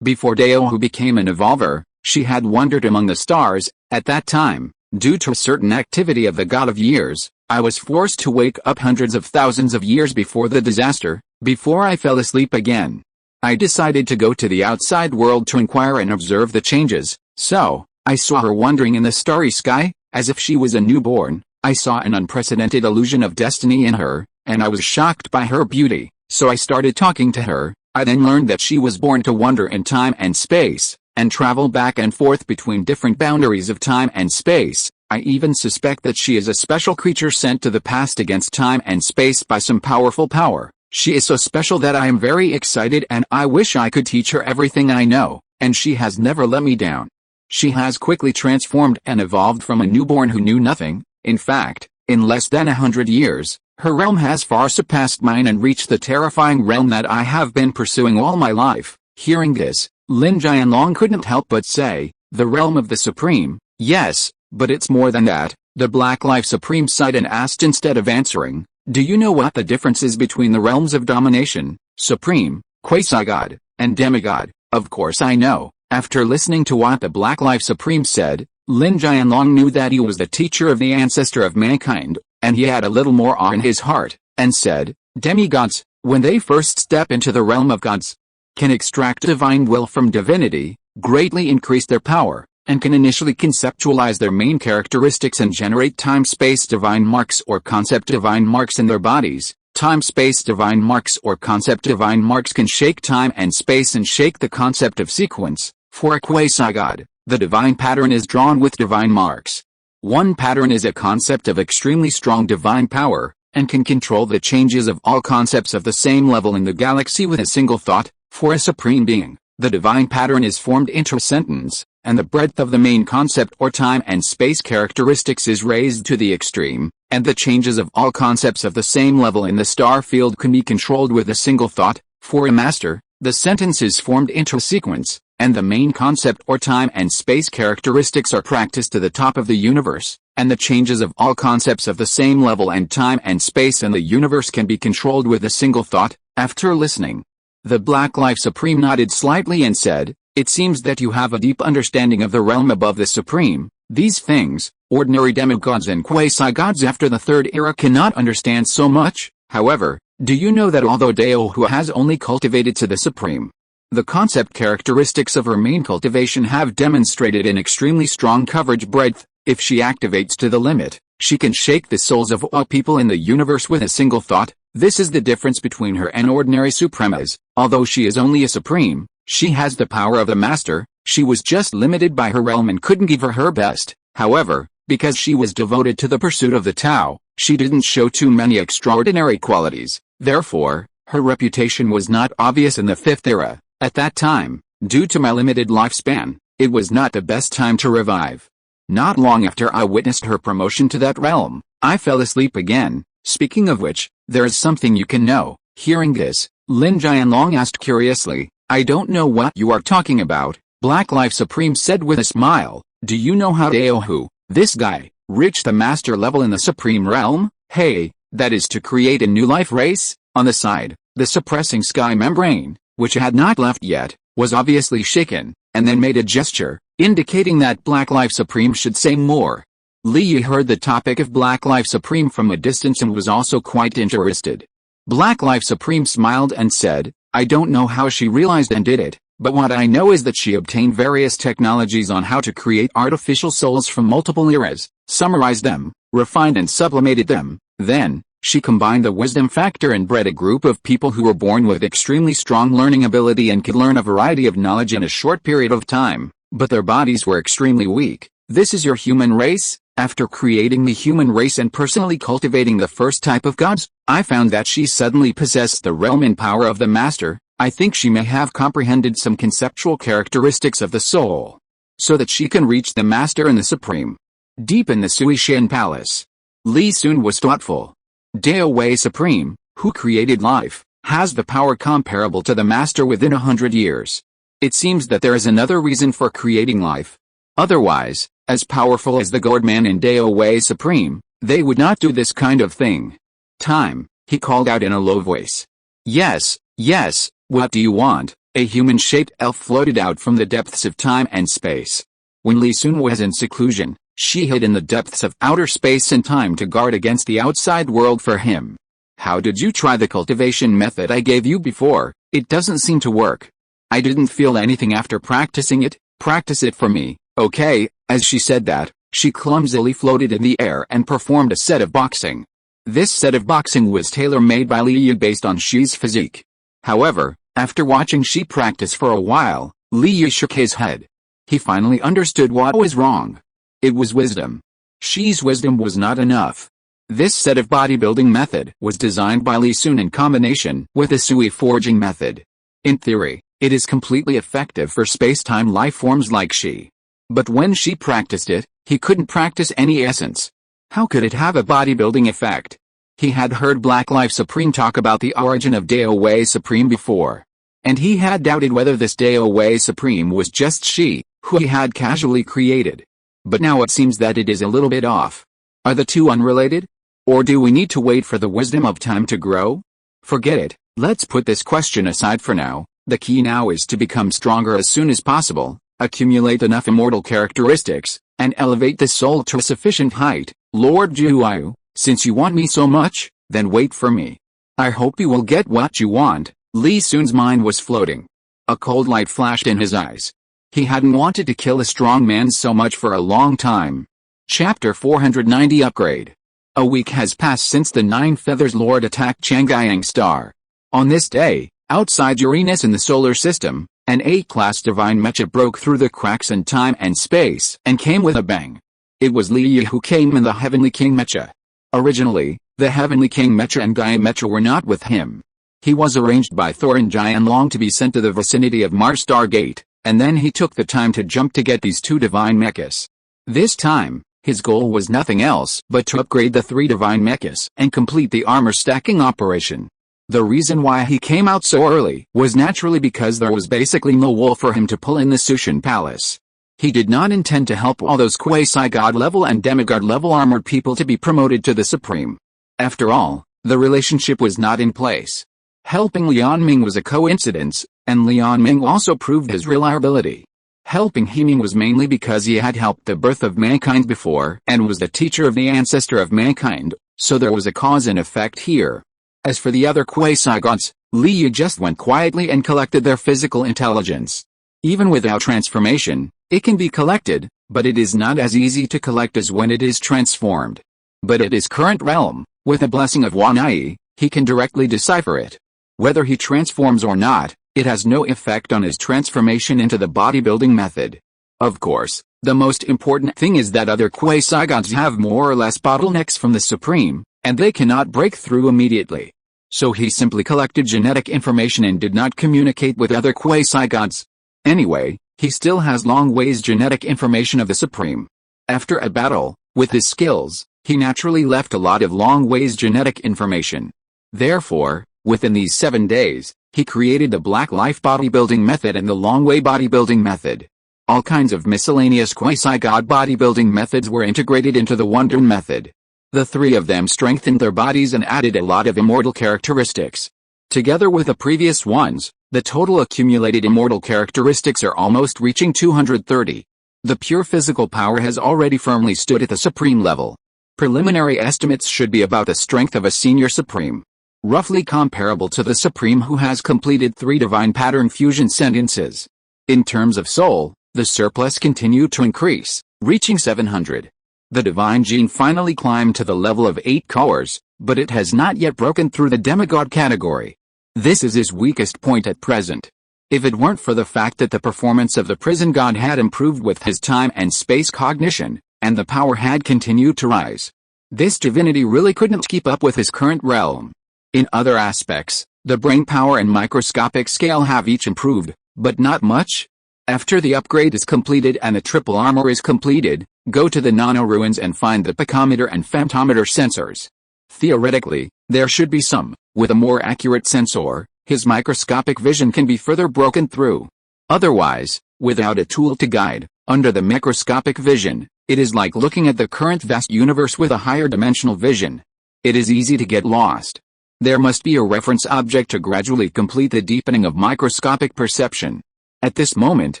before Dao who became an evolver, she had wandered among the stars. At that time, due to a certain activity of the God of Years, I was forced to wake up hundreds of thousands of years before the disaster. Before I fell asleep again, I decided to go to the outside world to inquire and observe the changes. So, I saw her wandering in the starry sky, as if she was a newborn. I saw an unprecedented illusion of destiny in her, and I was shocked by her beauty, so I started talking to her. I then learned that she was born to wander in time and space, and travel back and forth between different boundaries of time and space. I even suspect that she is a special creature sent to the past against time and space by some powerful power. She is so special that I am very excited and I wish I could teach her everything I know, and she has never let me down. She has quickly transformed and evolved from a newborn who knew nothing. In fact, in less than 100 years, her realm has far surpassed mine and reached the terrifying realm that I have been pursuing all my life." Hearing this, Lin Jianlong couldn't help but say, The realm of the Supreme, yes, but it's more than that, the Black Life Supreme sighed and asked instead of answering, do you know what the difference is between the realms of domination, Supreme, Quasi-God, and Demigod? Of course I know. After listening to what the Black Life Supreme said, Lin Jianlong knew that he was the teacher of the ancestor of mankind, and he had a little more awe in his heart, and said, demigods, when they first step into the realm of gods, can extract divine will from divinity, greatly increase their power, and can initially conceptualize their main characteristics and generate time-space divine marks or concept divine marks in their bodies. Time-space divine marks or concept divine marks can shake time and space and shake the concept of sequence. For a quasi-god, the divine pattern is drawn with divine marks. One pattern is a concept of extremely strong divine power, and can control the changes of all concepts of the same level in the galaxy with a single thought. For a supreme being, the divine pattern is formed inter sentence, and the breadth of the main concept or time and space characteristics is raised to the extreme, and the changes of all concepts of the same level in the star field can be controlled with a single thought. For a master, the sentence is formed inter sequence, and the main concept or time and space characteristics are practiced to the top of the universe, and the changes of all concepts of the same level and time and space in the universe can be controlled with a single thought. After listening, the Black Life Supreme nodded slightly and said, it seems that you have a deep understanding of the realm above the Supreme. These things, ordinary demigods and quasi-gods after the Third Era cannot understand so much. However, do you know that although Daohu has only cultivated to the Supreme, the concept characteristics of her main cultivation have demonstrated an extremely strong coverage breadth. If she activates to the limit, she can shake the souls of all people in the universe with a single thought. This is the difference between her and ordinary Supremas. Although she is only a Supreme, she has the power of a master. She was just limited by her realm and couldn't give her best. However, because she was devoted to the pursuit of the Tao, she didn't show too many extraordinary qualities. Therefore, her reputation was not obvious in the Fifth Era. At that time, due to my limited lifespan, it was not the best time to revive. Not long after I witnessed her promotion to that realm, I fell asleep again. Speaking of which, there is something you can know. Hearing this, Lin Jianlong asked curiously, I don't know what you are talking about, Black Life Supreme said with a smile. Do you know how Daohu, this guy, reached the master level in the Supreme Realm? Hey, that is to create a new life race? On the side, the suppressing sky membrane, which had not left yet, was obviously shaken, and then made a gesture, indicating that Black Life Supreme should say more. Li Yi heard the topic of Black Life Supreme from a distance and was also quite interested. Black Life Supreme smiled and said, I don't know how she realized and did it, but what I know is that she obtained various technologies on how to create artificial souls from multiple eras, summarized them, refined and sublimated them. Then, she combined the wisdom factor and bred a group of people who were born with extremely strong learning ability and could learn a variety of knowledge in a short period of time, but their bodies were extremely weak. This is your human race? After creating the human race and personally cultivating the first type of gods, I found that she suddenly possessed the realm and power of the master. I think she may have comprehended some conceptual characteristics of the soul, so that she can reach the master and the supreme. Deep in the Suishan Palace, Li Sun was thoughtful. Dao Wei Supreme, who created life, has the power comparable to the master within 100 years. It seems that there is another reason for creating life. Otherwise, as powerful as the Godman and Dao Wei Supreme, they would not do this kind of thing. Time, he called out in a low voice. Yes, yes, what do you want? A human-shaped elf floated out from the depths of time and space. When Li Sun was in seclusion, she hid in the depths of outer space and time to guard against the outside world for him. How did you try the cultivation method I gave you before? It doesn't seem to work. I didn't feel anything after practicing it. Practice it for me, okay? As she said that, she clumsily floated in the air and performed a set of boxing. This set of boxing was tailor-made by Li Yi based on Xi's physique. However, after watching Xi practice for a while, Li Yi shook his head. He finally understood what was wrong. It was wisdom. Xi's wisdom was not enough. This set of bodybuilding method was designed by Li Sun in combination with the Sui forging method. In theory, it is completely effective for space-time life forms like Xi. But when Xi practiced it, he couldn't practice any essence. How could it have a bodybuilding effect? He had heard Black Life Supreme talk about the origin of Dao Wei Supreme before. And he had doubted whether this Dao Wei Supreme was just Xi, Kuei had casually created. But now it seems that it is a little bit off. Are the two unrelated? Or do we need to wait for the wisdom of time to grow? Forget it, let's put this question aside for now. The key now is to become stronger as soon as possible, accumulate enough immortal characteristics, and elevate the soul to a sufficient height. Lord Juyu, since you want me so much, then wait for me. I hope you will get what you want. Li Sun's mind was floating. A cold light flashed in his eyes. He hadn't wanted to kill a strong man so much for a long time. Chapter 490 Upgrade. A week has passed since the Nine Feathers Lord attacked Chang'an star. On this day, outside Uranus in the solar system, an A-class divine mecha broke through the cracks in time and space and came with a bang. It was Li Yi who came in the Heavenly King mecha. Originally, the Heavenly King mecha and Gaia mecha were not with him. He was arranged by Thor and Jianlong to be sent to the vicinity of Mars Stargate, and then he took the time to jump to get these two divine mechas. This time, his goal was nothing else but to upgrade the three divine mechas and complete the armor stacking operation. The reason why he came out so early was naturally because there was basically no wool for him to pull in the Sushin Palace. He did not intend to help all those quasi-god level and demigod level armored people to be promoted to the Supreme. After all, the relationship was not in place. Helping Lian Ming was a coincidence, and Lian Ming also proved his reliability. Helping Himing was mainly because he had helped the birth of mankind before and was the teacher of the ancestor of mankind, so there was a cause and effect here. As for the other quasi-gods, Li Yi just went quietly and collected their physical intelligence. Even without transformation, it can be collected, but it is not as easy to collect as when it is transformed. But at his current realm, with the blessing of Wanai, he can directly decipher it. Whether he transforms or not, it has no effect on his transformation into the bodybuilding method. Of course, the most important thing is that other quasi-gods have more or less bottlenecks from the Supreme, and they cannot break through immediately. So he simply collected genetic information and did not communicate with other quasi-gods. Anyway, he still has long ways genetic information of the Supreme. After a battle, with his skills, he naturally left a lot of long ways genetic information. Therefore, within these 7 days, he created the Black Life bodybuilding method and the Long Way bodybuilding method. All kinds of miscellaneous quasi-god bodybuilding methods were integrated into the Wonder method. The three of them strengthened their bodies and added a lot of immortal characteristics. Together with the previous ones, the total accumulated immortal characteristics are almost reaching 230. The pure physical power has already firmly stood at the Supreme level. Preliminary estimates should be about the strength of a senior Supreme. Roughly comparable to the Supreme who has completed 3 divine pattern fusion sentences. In terms of soul, the surplus continued to increase, reaching 700. The divine gene finally climbed to the level of 8 cores, but it has not yet broken through the demigod category. This is his weakest point at present. If it weren't for the fact that the performance of the prison god had improved with his time and space cognition, and the power had continued to rise, this divinity really couldn't keep up with his current realm. In other aspects, the brain power and microscopic scale have each improved, but not much. After the upgrade is completed and the triple armor is completed, go to the nano ruins and find the picometer and femtometer sensors. Theoretically, there should be some. With a more accurate sensor, his microscopic vision can be further broken through. Otherwise, without a tool to guide, under the microscopic vision, it is like looking at the current vast universe with a higher dimensional vision. It is easy to get lost. There must be a reference object to gradually complete the deepening of microscopic perception. At this moment,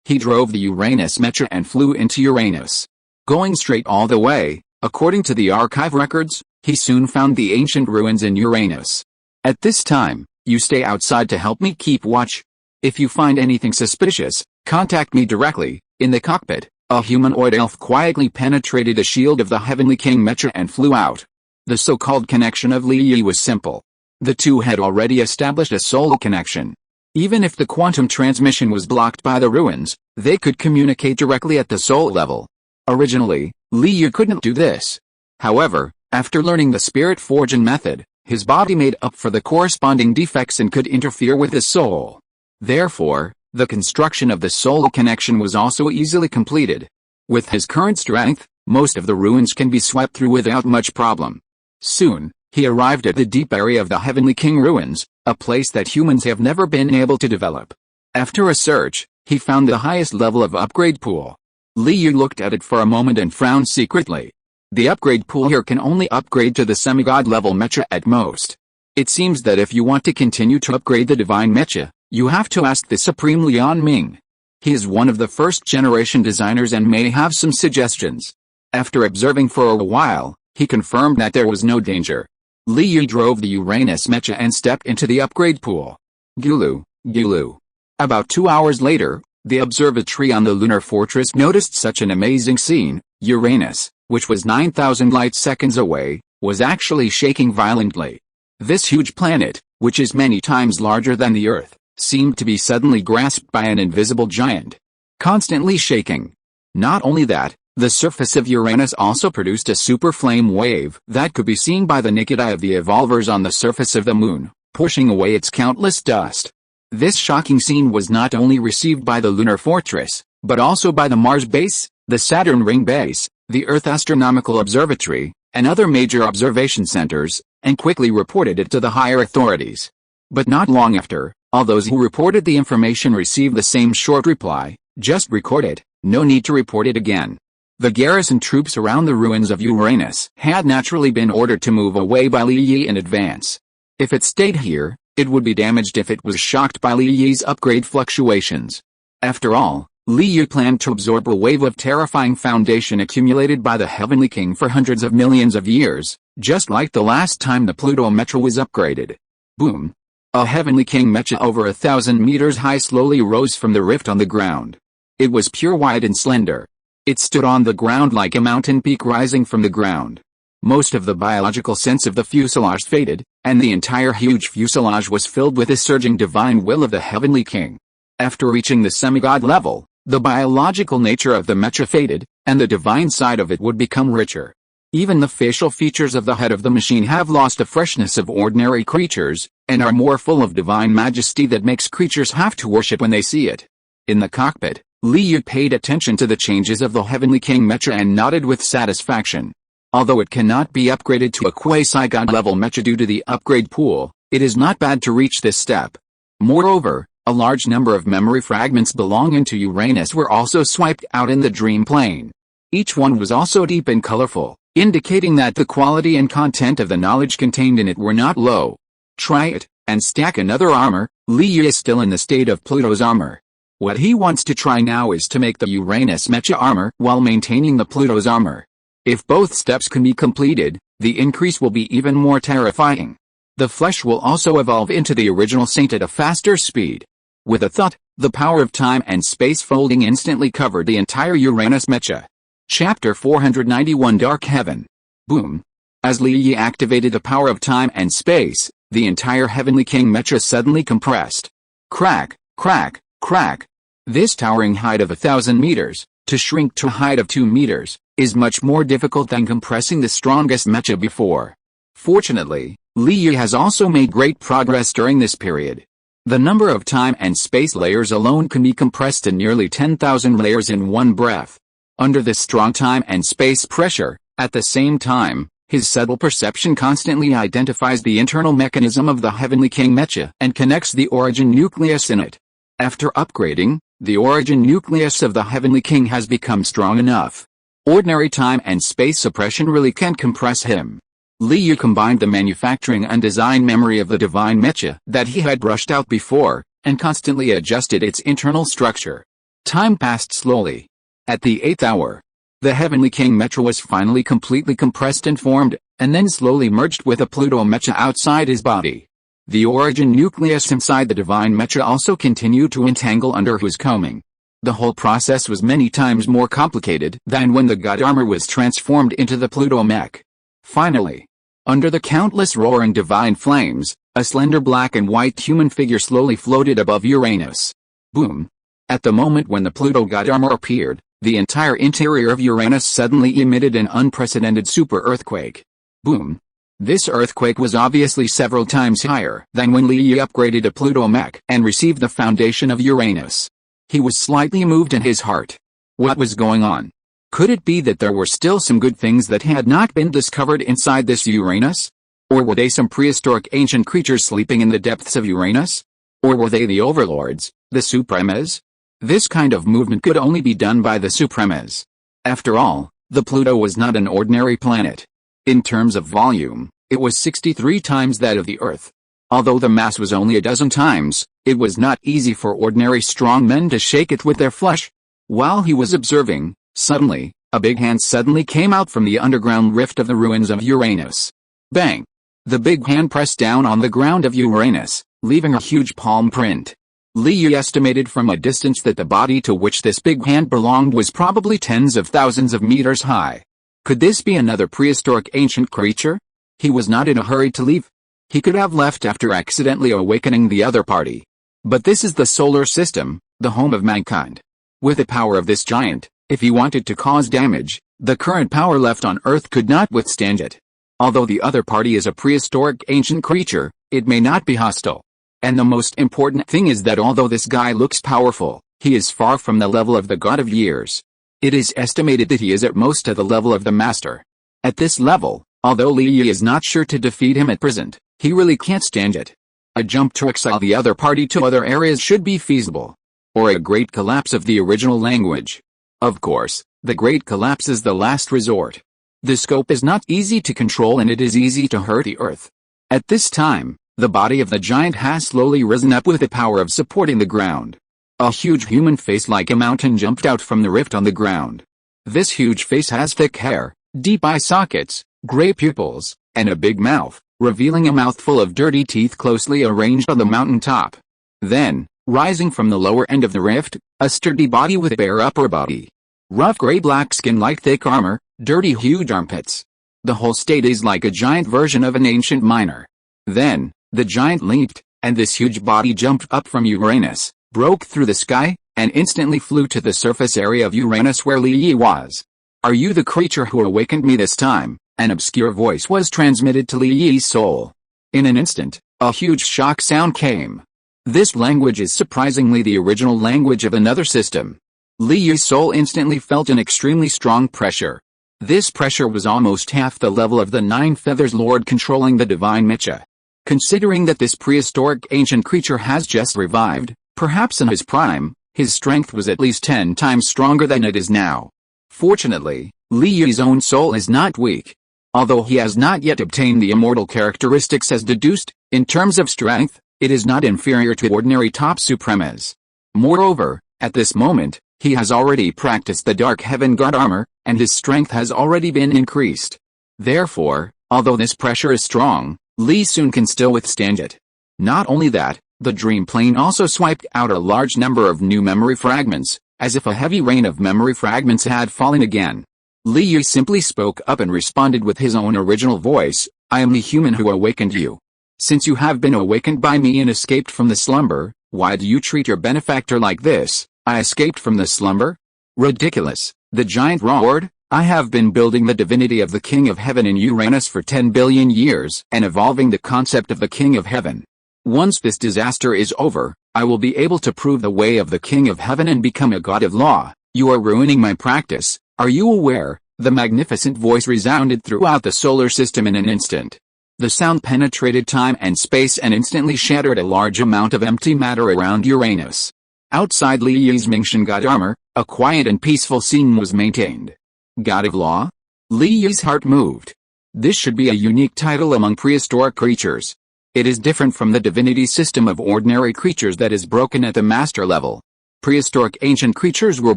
he drove the Uranus mecha and flew into Uranus. Going straight all the way, according to the archive records, he soon found the ancient ruins in Uranus. At this time, you stay outside to help me keep watch. If you find anything suspicious, contact me directly. In the cockpit, a humanoid elf quietly penetrated the shield of the Heavenly King mecha and flew out. The so-called connection of Li Yi was simple. The two had already established a soul connection. Even if the quantum transmission was blocked by the ruins, they could communicate directly at the soul level. Originally, Li Yi couldn't do this. However, after learning the Spirit Forging method, his body made up for the corresponding defects and could interfere with his soul. Therefore, the construction of the soul connection was also easily completed. With his current strength, most of the ruins can be swept through without much problem. Soon, he arrived at the deep area of the Heavenly King ruins, a place that humans have never been able to develop. After a search, He found the highest level of upgrade pool. Li Yu looked at it for a moment and frowned secretly. The upgrade pool here can only upgrade to the semi-god level mecha at most. It seems that if you want to continue to upgrade the divine mecha, you have to ask the Supreme Lian Ming. He is one of the first generation designers and may have some suggestions. After observing for a while, he confirmed that there was no danger. Li Yu drove the Uranus mecha and stepped into the upgrade pool. Gulu, Gulu. About 2 hours later, the observatory on the lunar fortress noticed such an amazing scene. Uranus, which was 9,000 light seconds away, was actually shaking violently. This huge planet, which is many times larger than the Earth, seemed to be suddenly grasped by an invisible giant, constantly shaking. Not only that, the surface of Uranus also produced a super flame wave that could be seen by the naked eye of the evolvers on the surface of the moon, pushing away its countless dust. This shocking scene was not only received by the lunar fortress, but also by the Mars base, the Saturn ring base, the Earth Astronomical Observatory, and other major observation centers, and quickly reported it to the higher authorities. But not long after, all those who reported the information received the same short reply: just record it, no need to report it again. The garrison troops around the ruins of Uranus had naturally been ordered to move away by Li Yi in advance. If it stayed here, it would be damaged if it was shocked by Li Yi's upgrade fluctuations. After all, Li Yi planned to absorb a wave of terrifying foundation accumulated by the Heavenly King for hundreds of millions of years, just like the last time the Pluto mecha was upgraded. Boom! A Heavenly King mecha over 1,000 meters high slowly rose from the rift on the ground. It was pure white and slender. It stood on the ground like a mountain peak rising from the ground. Most of the biological sense of the fuselage faded, and the entire huge fuselage was filled with the surging divine will of the Heavenly King. After reaching the semi-god level, the biological nature of the mecha faded, and the divine side of it would become richer. Even the facial features of the head of the machine have lost the freshness of ordinary creatures, and are more full of divine majesty that makes creatures have to worship when they see it. In the cockpit, Li Yu paid attention to the changes of the Heavenly King mecha and nodded with satisfaction. Although it cannot be upgraded to a quasi-god level mecha due to the upgrade pool, it is not bad to reach this step. Moreover, a large number of memory fragments belonging to Uranus were also swiped out in the dream plane. Each one was also deep and colorful, indicating that the quality and content of the knowledge contained in it were not low. Try it, and stack another armor. Li Yu is still in the state of Pluto's armor. What he wants to try now is to make the Uranus mecha armor while maintaining the Pluto's armor. If both steps can be completed, the increase will be even more terrifying. The flesh will also evolve into the original saint at a faster speed. With a thought, the power of time and space folding instantly covered the entire Uranus mecha. Chapter 491 Dark Heaven. Boom. As Li Yi activated the power of time and space, the entire Heavenly King mecha suddenly compressed. Crack, crack, crack. This towering height of 1,000 meters, to shrink to a height of 2 meters, is much more difficult than compressing the strongest mecha before. Fortunately, Li Yi has also made great progress during this period. The number of time and space layers alone can be compressed to nearly 10,000 layers in one breath. Under this strong time and space pressure, at the same time, his subtle perception constantly identifies the internal mechanism of the Heavenly King mecha and connects the origin nucleus in it. After upgrading, the origin nucleus of the Heavenly King has become strong enough. Ordinary time and space suppression really can't compress him. Li Yu combined the manufacturing and design memory of the divine mecha that he had brushed out before, and constantly adjusted its internal structure. Time passed slowly. At the 8th hour, the Heavenly King mecha was finally completely compressed and formed, and then slowly merged with a Pluto mecha outside his body. The origin nucleus inside the divine mecha also continued to entangle under his combing. The whole process was many times more complicated than when the god armor was transformed into the Pluto mech. Finally, under the countless roaring divine flames, a slender black and white human figure slowly floated above Uranus. Boom! At the moment when the Pluto god armor appeared, the entire interior of Uranus suddenly emitted an unprecedented super earthquake. Boom! This earthquake was obviously several times higher than when Li Yi upgraded a Pluto mech and received the foundation of Uranus. He was slightly moved in his heart. What was going on? Could it be that there were still some good things that had not been discovered inside this Uranus? Or were they some prehistoric ancient creatures sleeping in the depths of Uranus? Or were they the overlords, the supremes? This kind of movement could only be done by the Supremas. After all, the Pluto was not an ordinary planet. In terms of volume, it was 63 times that of the Earth. Although the mass was only a dozen times, it was not easy for ordinary strong men to shake it with their flesh. While he was observing, suddenly, a big hand suddenly came out from the underground rift of the ruins of Uranus. Bang! The big hand pressed down on the ground of Uranus, leaving a huge palm print. Li Yi estimated from a distance that the body to which this big hand belonged was probably tens of thousands of meters high. Could this be another prehistoric ancient creature? He was not in a hurry to leave. He could have left after accidentally awakening the other party. But this is the solar system, the home of mankind. With the power of this giant, if he wanted to cause damage, the current power left on Earth could not withstand it. Although the other party is a prehistoric ancient creature, it may not be hostile. And the most important thing is that although this guy looks powerful, he is far from the level of the God of Years. It is estimated that he is at most at the level of the Master. At this level, although Li Yi is not sure to defeat him at present, he really can't stand it. A jump to exile the other party to other areas should be feasible. Or a great collapse of the original language. Of course, the great collapse is the last resort. The scope is not easy to control and it is easy to hurt the Earth. At this time, the body of the giant has slowly risen up with the power of supporting the ground. A huge human face like a mountain jumped out from the rift on the ground. This huge face has thick hair, deep eye sockets, gray pupils, and a big mouth, revealing a mouthful of dirty teeth closely arranged on the mountain top. Then, rising from the lower end of the rift, a sturdy body with a bare upper body. Rough gray-black skin like thick armor, dirty huge armpits. The whole state is like a giant version of an ancient miner. Then, the giant leaped, and this huge body jumped up from Uranus, broke through the sky, and instantly flew to the surface area of Uranus where Li Yi was. "Are you the creature who awakened me this time?" An obscure voice was transmitted to Li Yi's soul. In an instant, a huge shock sound came. This language is surprisingly the original language of another system. Li Yi's soul instantly felt an extremely strong pressure. This pressure was almost half the level of the Nine Feathers Lord controlling the divine Mecha. Considering that this prehistoric ancient creature has just revived, perhaps in his prime, his strength was at least 10 times stronger than it is now. Fortunately, Li Yi's own soul is not weak. Although he has not yet obtained the immortal characteristics as deduced, in terms of strength, it is not inferior to ordinary top supremas. Moreover, at this moment, he has already practiced the Dark Heaven God armor, and his strength has already been increased. Therefore, although this pressure is strong, Li soon can still withstand it. Not only that, the dream plane also swiped out a large number of new memory fragments, as if a heavy rain of memory fragments had fallen again. Li Yi simply spoke up and responded with his own original voice, "I am the human who awakened you. Since you have been awakened by me and escaped from the slumber, why do you treat your benefactor like this?" "I escaped from the slumber? Ridiculous," the giant roared. "I have been building the divinity of the King of Heaven in Uranus for 10 billion years and evolving the concept of the King of Heaven. Once this disaster is over, I will be able to prove the way of the King of Heaven and become a god of law. You are ruining my practice. Are you aware?" The magnificent voice resounded throughout the solar system in an instant. The sound penetrated time and space and instantly shattered a large amount of empty matter around Uranus. Outside Li Yi's Mingxian god armor, a quiet and peaceful scene was maintained. God of Law? Li Yi's heart moved. This should be a unique title among prehistoric creatures. It is different from the divinity system of ordinary creatures that is broken at the master level. Prehistoric ancient creatures were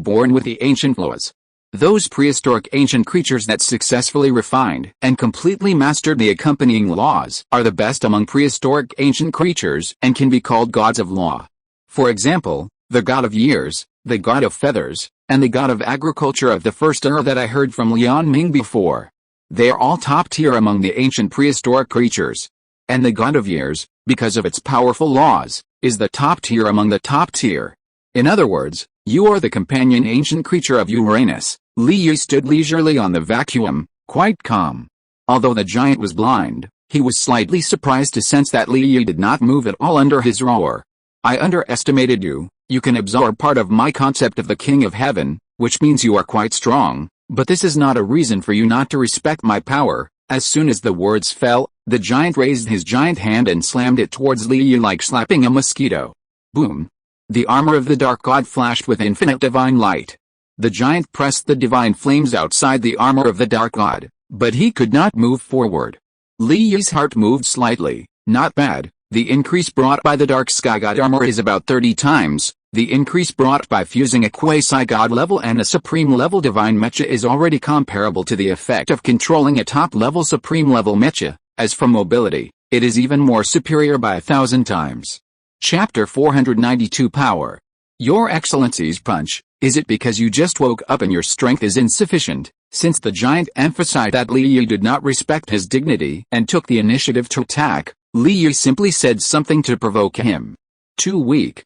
born with the ancient laws. Those prehistoric ancient creatures that successfully refined and completely mastered the accompanying laws are the best among prehistoric ancient creatures and can be called gods of law. For example, the god of years, the god of feathers, and the god of agriculture of the first era that I heard from Lian Ming before. They are all top tier among the ancient prehistoric creatures. And the god of years, because of its powerful laws, is the top tier among the top tier. In other words, you are the companion ancient creature of Uranus. Li Yi stood leisurely on the vacuum, quite calm. Although the giant was blind, he was slightly surprised to sense that Li Yi did not move at all under his roar. "I underestimated you. You can absorb part of my concept of the King of Heaven, which means you are quite strong, but this is not a reason for you not to respect my power." As soon as the words fell, the giant raised his giant hand and slammed it towards Li Yi like slapping a mosquito. Boom! The armor of the Dark God flashed with infinite divine light. The giant pressed the divine flames outside the armor of the Dark God, but he could not move forward. Li Yi's heart moved slightly. Not bad. The increase brought by the Dark Sky God armor is about 30 times. The increase brought by fusing a quasi-god level and a supreme level divine mecha is already comparable to the effect of controlling a top-level supreme level mecha. As for mobility, it is even more superior by 1,000 times. Chapter 492 Power. Your Excellency's punch. Is it because you just woke up and your strength is insufficient? Since the giant emphasized that Li Yi did not respect his dignity and took the initiative to attack, Li Yi simply said something to provoke him. Too weak,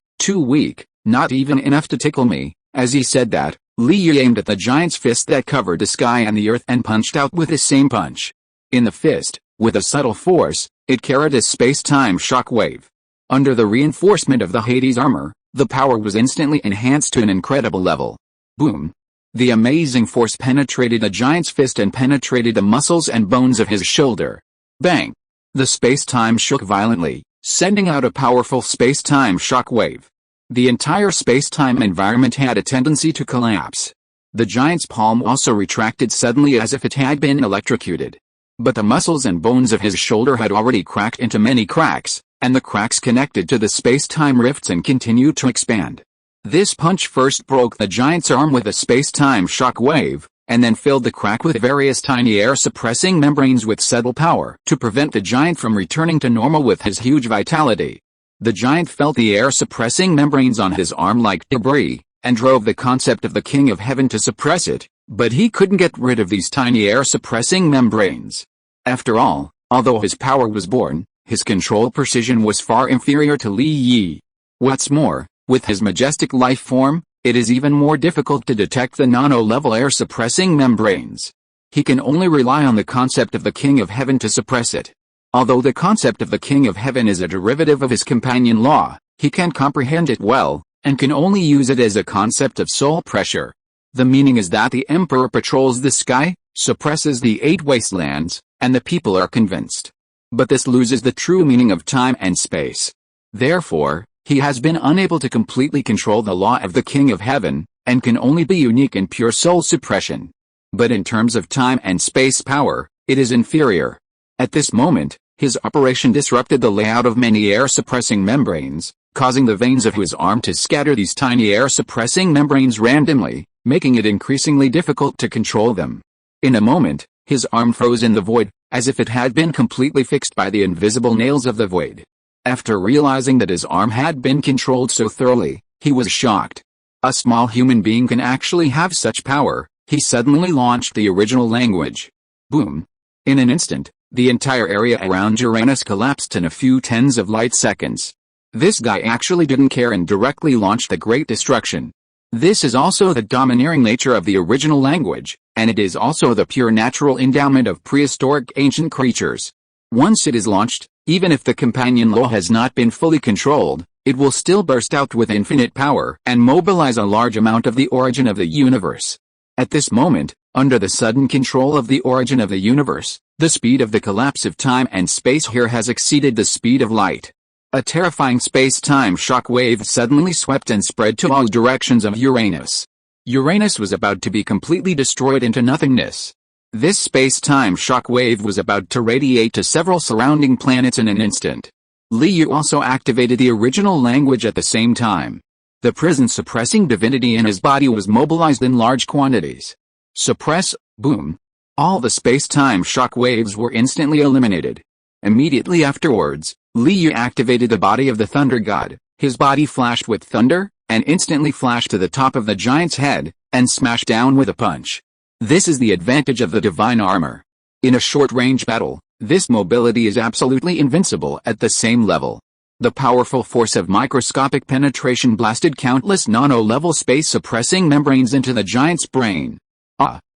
not even enough to tickle me. As he said that, Li Yi aimed at the giant's fist that covered the sky and the earth and punched out with the same punch. In the fist, with a subtle force, it carried a space-time shockwave. Under the reinforcement of the Hades armor, the power was instantly enhanced to an incredible level. Boom! The amazing force penetrated the giant's fist and penetrated the muscles and bones of his shoulder. Bang! The space-time shook violently, sending out a powerful space-time shockwave. The entire space-time environment had a tendency to collapse. The giant's palm also retracted suddenly as if it had been electrocuted. But the muscles and bones of his shoulder had already cracked into many cracks, and the cracks connected to the space-time rifts and continued to expand. This punch first broke the giant's arm with a space-time shockwave, and then filled the crack with various tiny air-suppressing membranes with subtle power to prevent the giant from returning to normal with his huge vitality. The giant felt the air-suppressing membranes on his arm like debris, and drove the concept of the King of Heaven to suppress it, but he couldn't get rid of these tiny air-suppressing membranes. After all, although his power was born, his control precision was far inferior to Li Yi. What's more, with his majestic life form, it is even more difficult to detect the nano-level air-suppressing membranes. He can only rely on the concept of the King of Heaven to suppress it. Although the concept of the King of Heaven is a derivative of his companion law, he can comprehend it well, and can only use it as a concept of soul pressure. The meaning is that the Emperor patrols the sky, suppresses the 8 wastelands, and the people are convinced. But this loses the true meaning of time and space. Therefore, he has been unable to completely control the law of the King of Heaven, and can only be unique in pure soul suppression. But in terms of time and space power, it is inferior. At this moment, his operation disrupted the layout of many air-suppressing membranes, causing the veins of his arm to scatter these tiny air-suppressing membranes randomly, making it increasingly difficult to control them. In a moment, his arm froze in the void, as if it had been completely fixed by the invisible nails of the void. After realizing that his arm had been controlled so thoroughly, he was shocked. A small human being can actually have such power. He suddenly launched the original language. Boom! In an instant, the entire area around Uranus collapsed in a few tens of light seconds. This guy actually didn't care and directly launched the Great Destruction. This is also the domineering nature of the original language, and it is also the pure natural endowment of prehistoric ancient creatures. Once it is launched, even if the companion law has not been fully controlled, it will still burst out with infinite power and mobilize a large amount of the origin of the universe. At this moment, under the sudden control of the origin of the universe, the speed of the collapse of time and space here has exceeded the speed of light. A terrifying space-time shockwave suddenly swept and spread to all directions of Uranus. Uranus was about to be completely destroyed into nothingness. This space-time shockwave was about to radiate to several surrounding planets in an instant. Li Yu also activated the original language at the same time. The prison-suppressing divinity in his body was mobilized in large quantities. Suppress, boom. All the space-time shockwaves were instantly eliminated. Immediately afterwards, Li Yu activated the body of the Thunder God. His body flashed with thunder, and instantly flashed to the top of the giant's head, and smashed down with a punch. This is the advantage of the divine armor. In a short-range battle, this mobility is absolutely invincible at the same level. The powerful force of microscopic penetration blasted countless nano-level space-suppressing membranes into the giant's brain.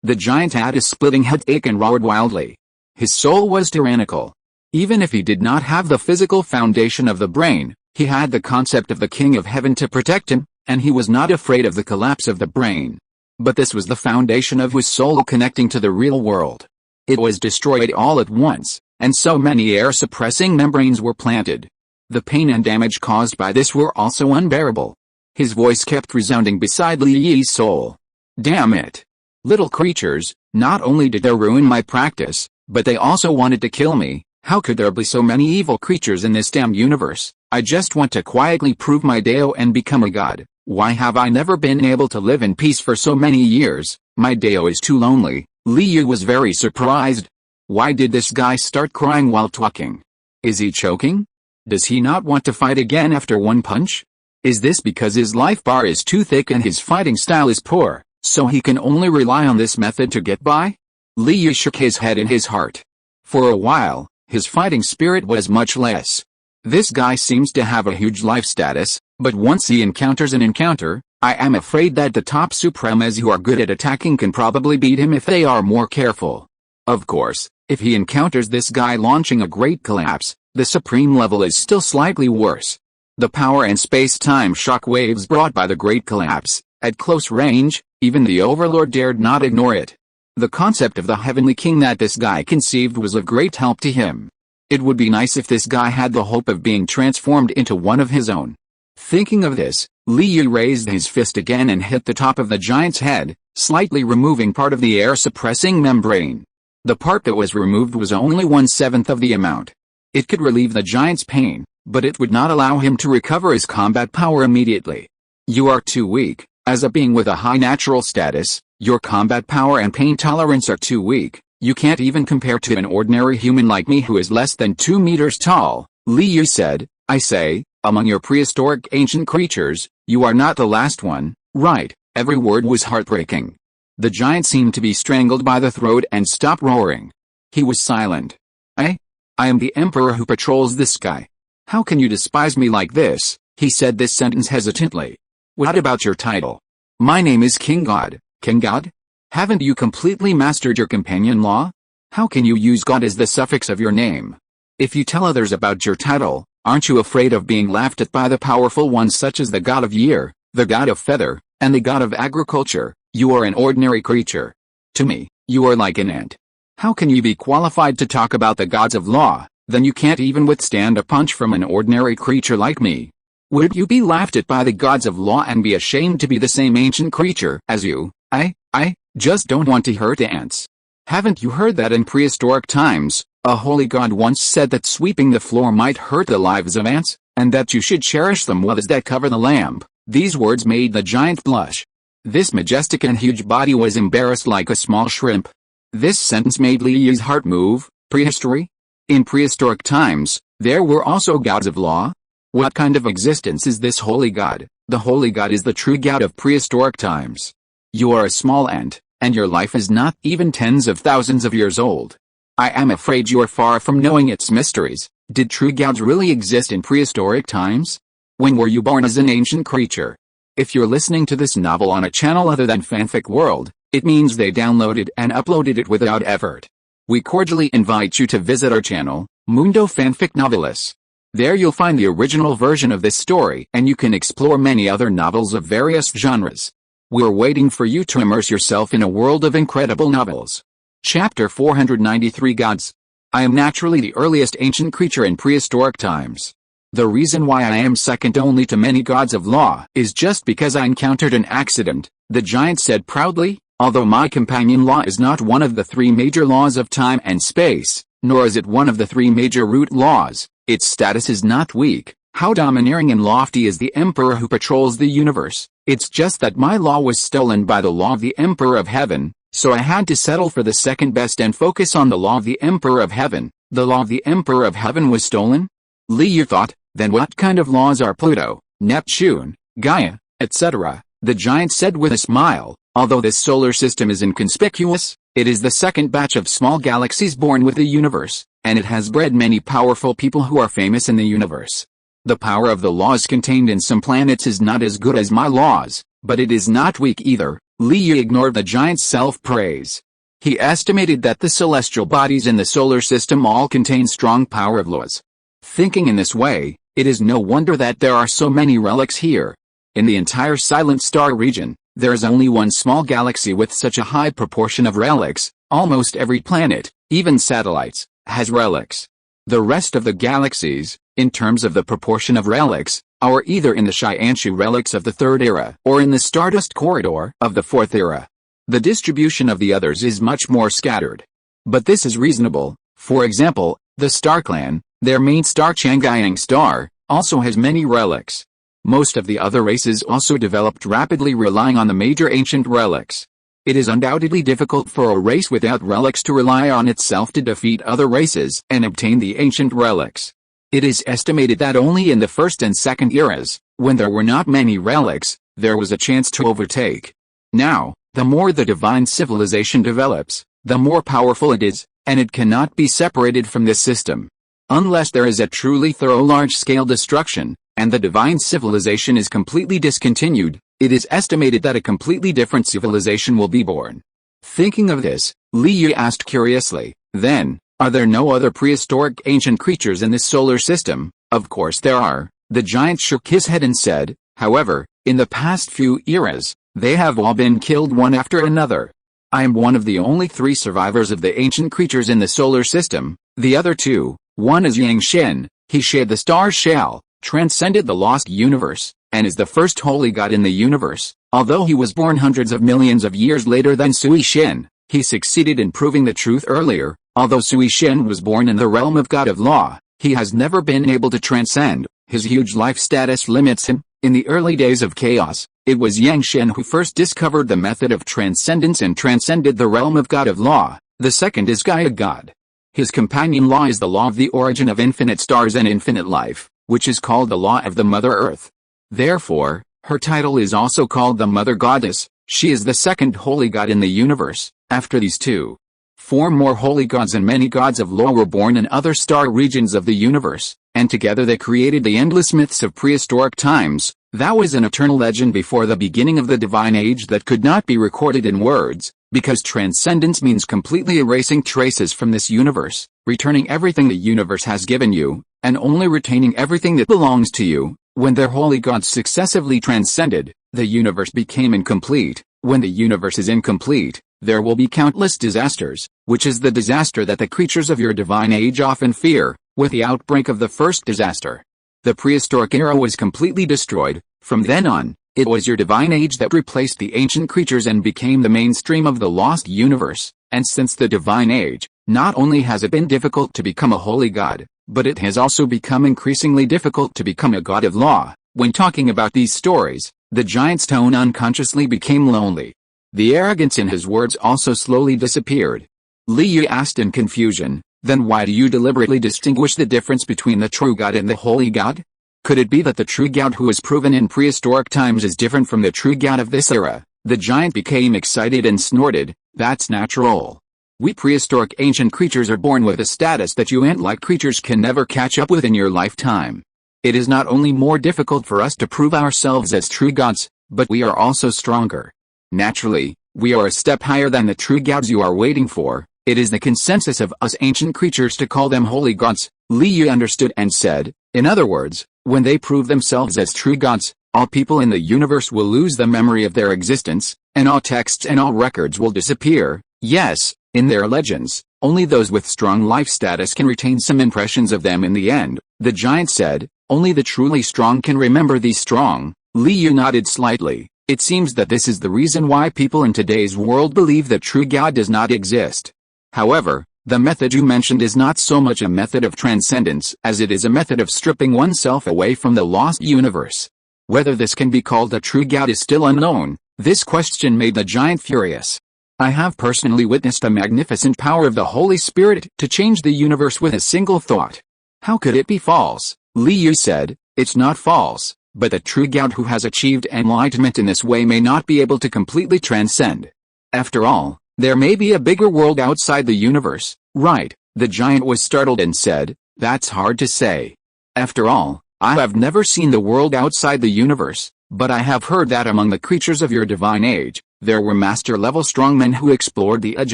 The giant had a splitting headache and roared wildly. His soul was tyrannical. Even if he did not have the physical foundation of the brain, he had the concept of the King of Heaven to protect him, and he was not afraid of the collapse of the brain. But this was the foundation of his soul connecting to the real world. It was destroyed all at once, and so many air-suppressing membranes were planted. The pain and damage caused by this were also unbearable. His voice kept resounding beside Li Yi's soul. Damn it. Little creatures, not only did they ruin my practice, but they also wanted to kill me. How could there be so many evil creatures in this damn universe? I just want to quietly prove my Dao and become a god. Why have I never been able to live in peace for so many years? My Dao is too lonely. Li Yi was very surprised. Why did this guy start crying while talking? Is he choking? Does he not want to fight again after one punch? Is this because his life bar is too thick and his fighting style is poor, so he can only rely on this method to get by? Li Yi shook his head in his heart. For a while, his fighting spirit was much less. This guy seems to have a huge life status, but once he encounters an encounter, I am afraid that the top supremes who are good at attacking can probably beat him if they are more careful. Of course, if he encounters this guy launching a great collapse, the supreme level is still slightly worse. The power and space-time shock waves brought by the great collapse, at close range, even the Overlord dared not ignore it. The concept of the Heavenly King that this guy conceived was of great help to him. It would be nice if this guy had the hope of being transformed into one of his own. Thinking of this, Li Yi raised his fist again and hit the top of the giant's head, slightly removing part of the air-suppressing membrane. The part that was removed was only 1/7 of the amount. It could relieve the giant's pain, but it would not allow him to recover his combat power immediately. You are too weak. As a being with a high natural status, your combat power and pain tolerance are too weak. You can't even compare to an ordinary human like me who is less than 2 meters tall, Li Yi said. I say, among your prehistoric ancient creatures, you are not the last one, right? Every word was heartbreaking. The giant seemed to be strangled by the throat and stopped roaring. He was silent. I am the emperor who patrols the sky. How can you despise me like this? He said this sentence hesitantly. What about your title? My name is King God. King God? Haven't you completely mastered your companion law? How can you use God as the suffix of your name? If you tell others about your title, aren't you afraid of being laughed at by the powerful ones such as the God of Year, the God of Feather, and the God of Agriculture? You are an ordinary creature. To me, you are like an ant. How can you be qualified to talk about the gods of law? Then you can't even withstand a punch from an ordinary creature like me. Would you be laughed at by the gods of law and be ashamed to be the same ancient creature as you? I just don't want to hurt ants. Haven't you heard that in prehistoric times, a holy god once said that sweeping the floor might hurt the lives of ants, and that you should cherish them well as they cover the lamp? These words made the giant blush. This majestic and huge body was embarrassed like a small shrimp. This sentence made Li Yi's heart move. Prehistory? In prehistoric times, there were also gods of law? What kind of existence is this holy god? The holy god is the true god of prehistoric times. You are a small ant, and your life is not even tens of thousands of years old. I am afraid you are far from knowing its mysteries. Did true gods really exist in prehistoric times? When were you born as an ancient creature? If you're listening to this novel on a channel other than Fanfic World, it means they downloaded and uploaded it without effort. We cordially invite you to visit our channel, Mundo Fanfic Novelis. There you'll find the original version of this story and you can explore many other novels of various genres. We're waiting for you to immerse yourself in a world of incredible novels. Chapter 493 Gods. I am naturally the earliest ancient creature in prehistoric times. The reason why I am second only to many gods of law is just because I encountered an accident, the giant said proudly. Although my companion law is not one of the 3 major laws of time and space, nor is it one of the 3 major root laws, its status is not weak. How domineering and lofty is the emperor who patrols the universe. It's just that my law was stolen by the law of the Emperor of Heaven, so I had to settle for the second best and focus on the law of the Emperor of Heaven. The law of the Emperor of Heaven was stolen? Li Yi thought, then what kind of laws are Pluto, Neptune, Gaia, etc.? The giant said with a smile, although this solar system is inconspicuous, it is the second batch of small galaxies born with the universe, and it has bred many powerful people who are famous in the universe. The power of the laws contained in some planets is not as good as my laws, but it is not weak either. Li Yi ignored the giant's self-praise. He estimated that the celestial bodies in the solar system all contain strong power of laws. Thinking in this way, it is no wonder that there are so many relics here. In the entire Silent Star region, there is only one small galaxy with such a high proportion of relics. Almost every planet, even satellites, has relics. The rest of the galaxies, in terms of the proportion of relics, are either in the Xianshu relics of the Third Era or in the Stardust Corridor of the Fourth Era. The distribution of the others is much more scattered. But this is reasonable. For example, the Star Clan, their main star Chang'an Star, also has many relics. Most of the other races also developed rapidly relying on the major ancient relics. It is undoubtedly difficult for a race without relics to rely on itself to defeat other races and obtain the ancient relics. It is estimated that only in the first and second eras, when there were not many relics, there was a chance to overtake. Now, the more the divine civilization develops, the more powerful it is, and it cannot be separated from this system. Unless there is a truly thorough large-scale destruction, and the divine civilization is completely discontinued, it is estimated that a completely different civilization will be born. Thinking of this, Li Yu asked curiously, then, are there no other prehistoric ancient creatures in this solar system? Of course there are. The giant shook his head and said, however, in the past few eras, they have all been killed one after another. I am one of the only 3 survivors of the ancient creatures in the solar system. The other 2, one is Yang Shen, he shed the star shell, transcended the lost universe, and is the first holy god in the universe. Although he was born hundreds of millions of years later than Sui Shen, he succeeded in proving the truth earlier. Although Sui Shen was born in the realm of God of Law, he has never been able to transcend. His huge life status limits him. In the early days of chaos, it was Yang Shen who first discovered the method of transcendence and transcended the realm of God of Law. The second is Gaia God. His companion law is the law of the origin of infinite stars and infinite life, which is called the law of the Mother Earth. Therefore, her title is also called the Mother Goddess. She is the second holy god in the universe. After these 2, 4 more holy gods and many gods of law were born in other star regions of the universe, and together they created the endless myths of prehistoric times. That was an eternal legend before the beginning of the divine age that could not be recorded in words, because transcendence means completely erasing traces from this universe, returning everything the universe has given you, and only retaining everything that belongs to you. When their holy gods successively transcended, the universe became incomplete. When the universe is incomplete, there will be countless disasters, which is the disaster that the creatures of your divine age often fear. With the outbreak of the first disaster, the prehistoric era was completely destroyed. From then on, it was your divine age that replaced the ancient creatures and became the mainstream of the lost universe. And since the divine age, not only has it been difficult to become a holy god, but it has also become increasingly difficult to become a god of law. When talking about these stories, the giant's tone unconsciously became lonely. The arrogance in his words also slowly disappeared. Li Yu asked in confusion, then why do you deliberately distinguish the difference between the true god and the holy god? Could it be that the true god who is proven in prehistoric times is different from the true god of this era? The giant became excited and snorted, that's natural. We prehistoric ancient creatures are born with a status that you ant-like creatures can never catch up with in your lifetime. It is not only more difficult for us to prove ourselves as true gods, but we are also stronger. Naturally, we are a step higher than the true gods you are waiting for. It is the consensus of us ancient creatures to call them holy gods. Li Yu understood and said, in other words, when they prove themselves as true gods, all people in the universe will lose the memory of their existence, and all texts and all records will disappear. Yes, in their legends, only those with strong life status can retain some impressions of them in the end. The giant said, only the truly strong can remember these strong. Li Yu nodded slightly. It seems that this is the reason why people in today's world believe that true God does not exist. However, the method you mentioned is not so much a method of transcendence as it is a method of stripping oneself away from the lost universe. Whether this can be called a true God is still unknown. This question made the giant furious. I have personally witnessed the magnificent power of the Holy Spirit to change the universe with a single thought. How could it be false? Li Yu said, it's not false, but the true God who has achieved enlightenment in this way may not be able to completely transcend. After all, there may be a bigger world outside the universe, right? The giant was startled and said, that's hard to say. After all, I have never seen the world outside the universe, but I have heard that among the creatures of your divine age, there were master-level strongmen who explored the edge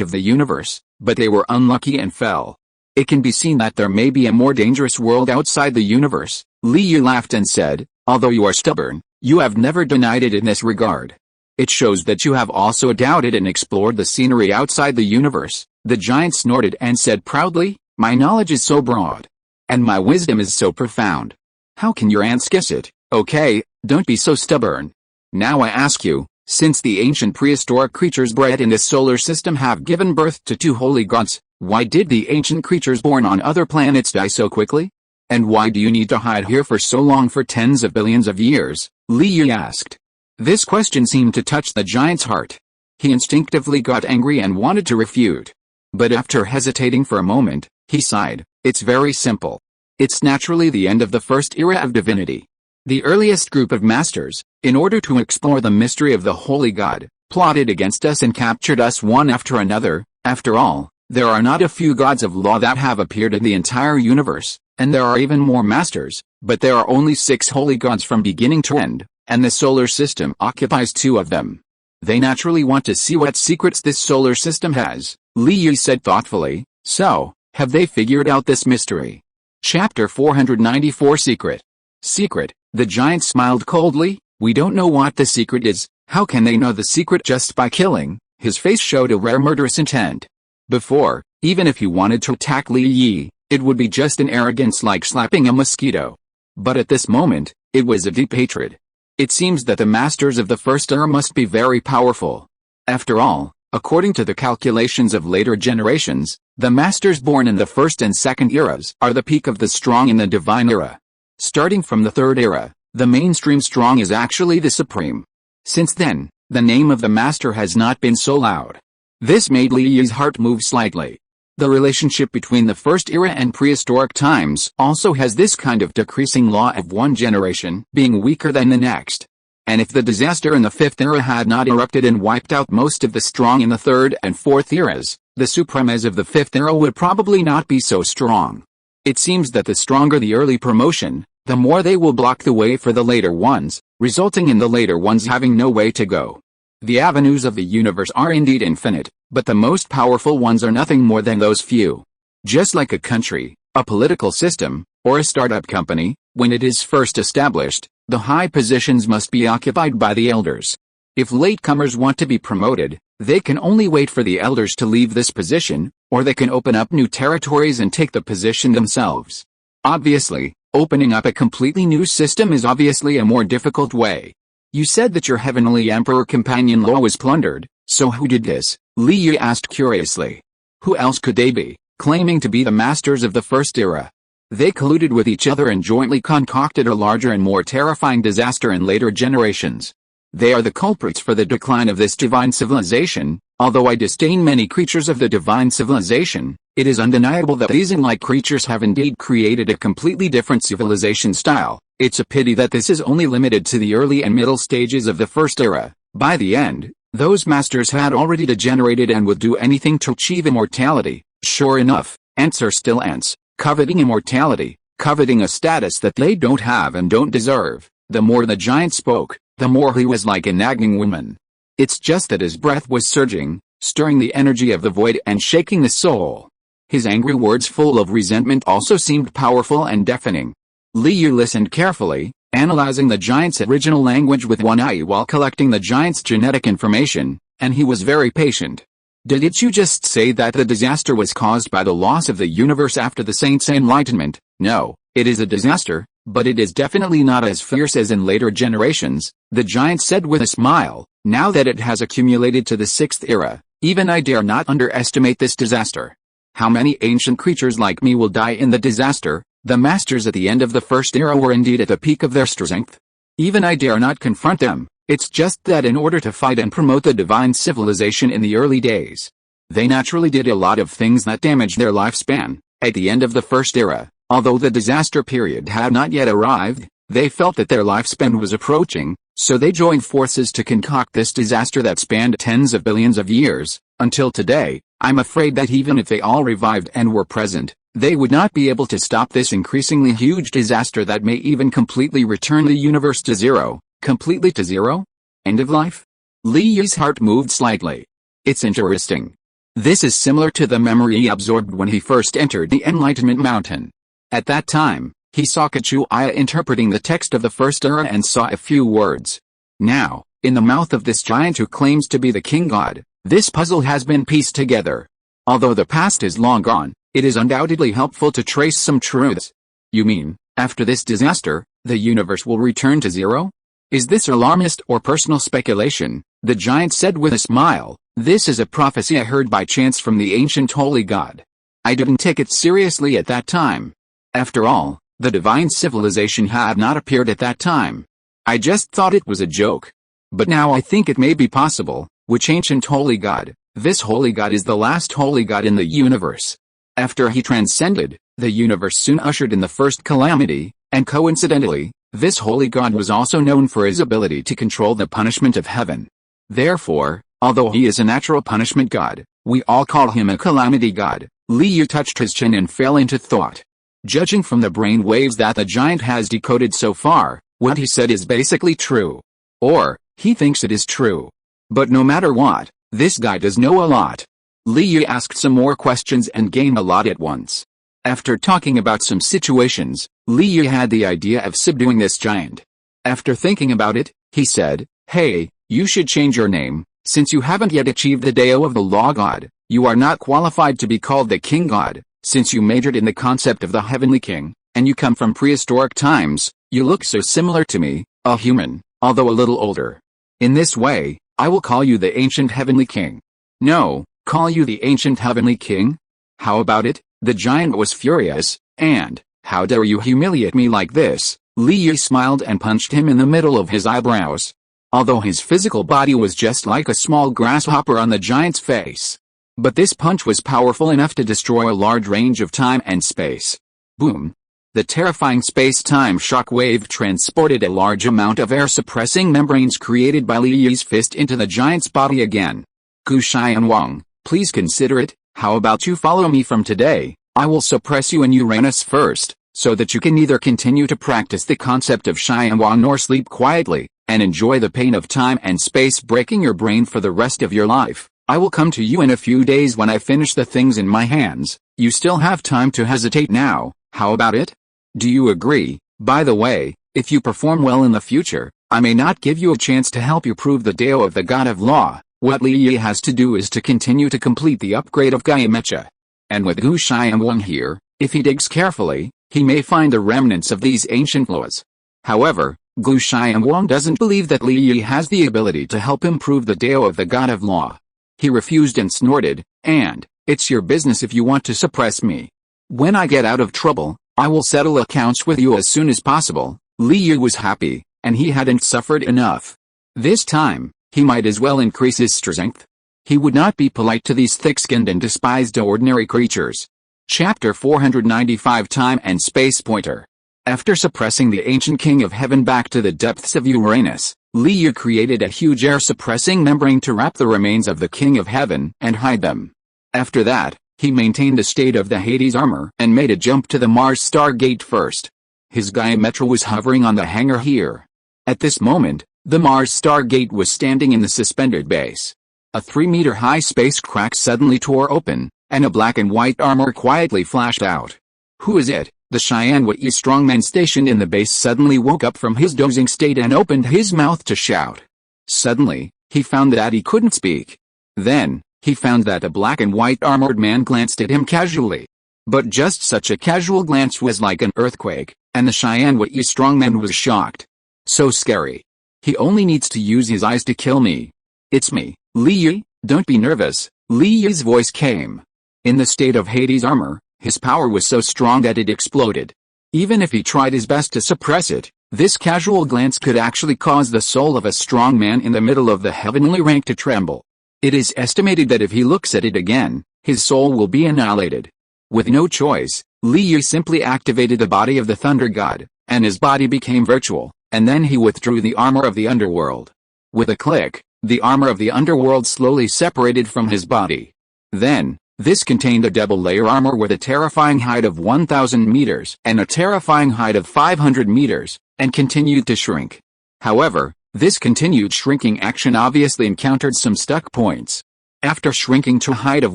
of the universe, but they were unlucky and fell. It can be seen that there may be a more dangerous world outside the universe. Li Yu laughed and said, although you are stubborn, you have never denied it in this regard. It shows that you have also doubted and explored the scenery outside the universe. The giant snorted and said proudly, my knowledge is so broad. And my wisdom is so profound. How can your ants guess it? Okay, don't be so stubborn. Now I ask you, since the ancient prehistoric creatures bred in this solar system have given birth to two holy gods, why did the ancient creatures born on other planets die so quickly? And why do you need to hide here for so long, for tens of billions of years? Li Yi asked. This question seemed to touch the giant's heart. He instinctively got angry and wanted to refute. But after hesitating for a moment, he sighed. It's very simple. It's naturally the end of the first era of divinity. The earliest group of masters, in order to explore the mystery of the holy god, plotted against us and captured us one after another. After all, there are not a few gods of law that have appeared in the entire universe, and there are even more masters, but there are only 6 holy gods from beginning to end, and the solar system occupies 2 of them. They naturally want to see what secrets this solar system has, Li Yi said thoughtfully. So, have they figured out this mystery? Chapter 494 Secret. Secret, the giant smiled coldly. We don't know what the secret is. How can they know the secret just by killing? His face showed a rare murderous intent. Before, even if he wanted to attack Li Yi, it would be just an arrogance like slapping a mosquito. But at this moment, it was a deep hatred. It seems that the masters of the first era must be very powerful. After all, according to the calculations of later generations, the masters born in the first and second eras are the peak of the strong in the divine era. Starting from the third era, the mainstream strong is actually the supreme. Since then, the name of the master has not been so loud. This made Li Yi's heart move slightly. The relationship between the first era and prehistoric times also has this kind of decreasing law of one generation being weaker than the next. And if the disaster in the fifth era had not erupted and wiped out most of the strong in the third and fourth eras, the supremas of the fifth era would probably not be so strong. It seems that the stronger the early promotion, the more they will block the way for the later ones, resulting in the later ones having no way to go. The avenues of the universe are indeed infinite, but the most powerful ones are nothing more than those few. Just like a country, a political system, or a startup company, when it is first established, the high positions must be occupied by the elders. If latecomers want to be promoted, they can only wait for the elders to leave this position, or they can open up new territories and take the position themselves. Obviously, opening up a completely new system is obviously a more difficult way. You said that your heavenly emperor companion Lo was plundered, so who did this? Li Yi asked curiously. Who else could they be, claiming to be the masters of the first era? They colluded with each other and jointly concocted a larger and more terrifying disaster in later generations. They are the culprits for the decline of this divine civilization. Although I disdain many creatures of the divine civilization, it is undeniable that these like creatures have indeed created a completely different civilization style. It's a pity that this is only limited to the early and middle stages of the first era. By the end, those masters had already degenerated and would do anything to achieve immortality. Sure enough, ants are still ants, coveting immortality, coveting a status that they don't have and don't deserve. The more the giant spoke, the more he was like a nagging woman. It's just that his breath was surging, stirring the energy of the void and shaking the soul. His angry words full of resentment also seemed powerful and deafening. Li Yi listened carefully, analyzing the giant's original language with one eye while collecting the giant's genetic information, and he was very patient. Didn't you just say that the disaster was caused by the loss of the universe after the saints' enlightenment? No, it is a disaster, but it is definitely not as fierce as in later generations, the giant said with a smile. Now that it has accumulated to the sixth era, even I dare not underestimate this disaster. How many ancient creatures like me will die in the disaster? The masters at the end of the first era were indeed at the peak of their strength. Even I dare not confront them. It's just that in order to fight and promote the divine civilization in the early days, they naturally did a lot of things that damaged their lifespan. At the end of the first era, although the disaster period had not yet arrived, they felt that their lifespan was approaching, so they joined forces to concoct this disaster that spanned tens of billions of years. Until today, I'm afraid that even if they all revived and were present, they would not be able to stop this increasingly huge disaster that may even completely return the universe to zero. Completely to zero? End of life? Li Yi's heart moved slightly. It's interesting. This is similar to the memory he absorbed when he first entered the Enlightenment Mountain. At that time, he saw Kechuaya interpreting the text of the first era and saw a few words. Now, in the mouth of this giant who claims to be the king god, this puzzle has been pieced together. Although the past is long gone, it is undoubtedly helpful to trace some truths. You mean, after this disaster, The universe will return to zero? Is this alarmist or personal speculation? The giant said with a smile. This is a prophecy I heard by chance from the ancient holy god. I didn't take it seriously at that time. After all, the divine civilization had not appeared at that time. I just thought it was a joke. But now I think it may be possible. Which ancient holy god? This holy god is the last holy god in the universe. After he transcended, the universe soon ushered in the first calamity, and coincidentally, this holy god was also known for his ability to control the punishment of heaven. Therefore, although he is a natural punishment god, we all call him a calamity god. Li Yu touched his chin and fell into thought. Judging from the brain waves that the giant has decoded so far, what he said is basically true. Or, he thinks it is true. But no matter what, this guy does know a lot. Li Yu asked some more questions and gained a lot at once. After talking about some situations, Li Yu had the idea of subduing this giant. After thinking about it, he said, "Hey, you should change your name, since you haven't yet achieved the Dao of the Law God. You are not qualified to be called the King God, since you majored in the concept of the Heavenly King, and you come from prehistoric times. You look so similar to me, a human, although a little older. In this way, I will call you the Ancient Heavenly King." "No, call you the Ancient Heavenly King? How about it?" The giant was furious, and, "How dare you humiliate me like this?" Li Yu smiled and punched him in the middle of his eyebrows. Although his physical body was just like a small grasshopper on the giant's face. But this punch was powerful enough to destroy a large range of time and space. Boom! The terrifying space-time shockwave transported a large amount of air-suppressing membranes created by Li Yu's fist into the giant's body again. "Gu Xianwang, please consider it. How about you follow me from today? I will suppress you in Uranus first, so that you can neither continue to practice the concept of Xianwang nor sleep quietly, and enjoy the pain of time and space breaking your brain for the rest of your life. I will come to you in a few days when I finish the things in my hands. You still have time to hesitate now. How about it? Do you agree? By the way, if you perform well in the future, I may not give you a chance to help you prove the Dao of the God of Law. What Li Yi has to do is to continue to complete the upgrade of Gaia Mecha. And with Gu Xianwang here, if he digs carefully, he may find the remnants of these ancient laws. However, Gu Xianwang doesn't believe that Li Yi has the ability to help him prove the Dao of the God of Law. He refused and snorted, "And, it's your business if you want to suppress me. When I get out of trouble, I will settle accounts with you as soon as possible." Li Yi was happy, and he hadn't suffered enough. This time, he might as well increase his strength. He would not be polite to these thick-skinned and despised ordinary creatures. Chapter 495 Time and Space Pointer. After suppressing the ancient king of heaven back to the depths of Uranus, Li Yi created a huge air-suppressing membrane to wrap the remains of the king of heaven and hide them. After that, he maintained a state of the Hades armor and made a jump to the Mars Stargate first. His Gaia Metra was hovering on the hangar here. At this moment, the Mars Stargate was standing in the suspended base. A 3-meter-high space crack suddenly tore open, and a black and white armor quietly flashed out. "Who is it?" The Xianwei strongman stationed in the base suddenly woke up from his dozing state and opened his mouth to shout. Suddenly, he found that he couldn't speak. Then, he found that a black and white armored man glanced at him casually. But just such a casual glance was like an earthquake, and the Xianwei strongman was shocked. "So scary. He only needs to use his eyes to kill me. It's me, Li Yi, don't be nervous." Li Yi's voice came. In the state of Hades armor, his power was so strong that it exploded. Even if he tried his best to suppress it, this casual glance could actually cause the soul of a strong man in the middle of the heavenly rank to tremble. It is estimated that if he looks at it again, his soul will be annihilated. With no choice, Li Yi simply activated the body of the Thunder God, and his body became virtual, and then he withdrew the armor of the underworld. With a click, the armor of the underworld slowly separated from his body. Then, this contained a double-layer armor with a terrifying height of 1,000 meters and a terrifying height of 500 meters, and continued to shrink. However, this continued shrinking action obviously encountered some stuck points. After shrinking to a height of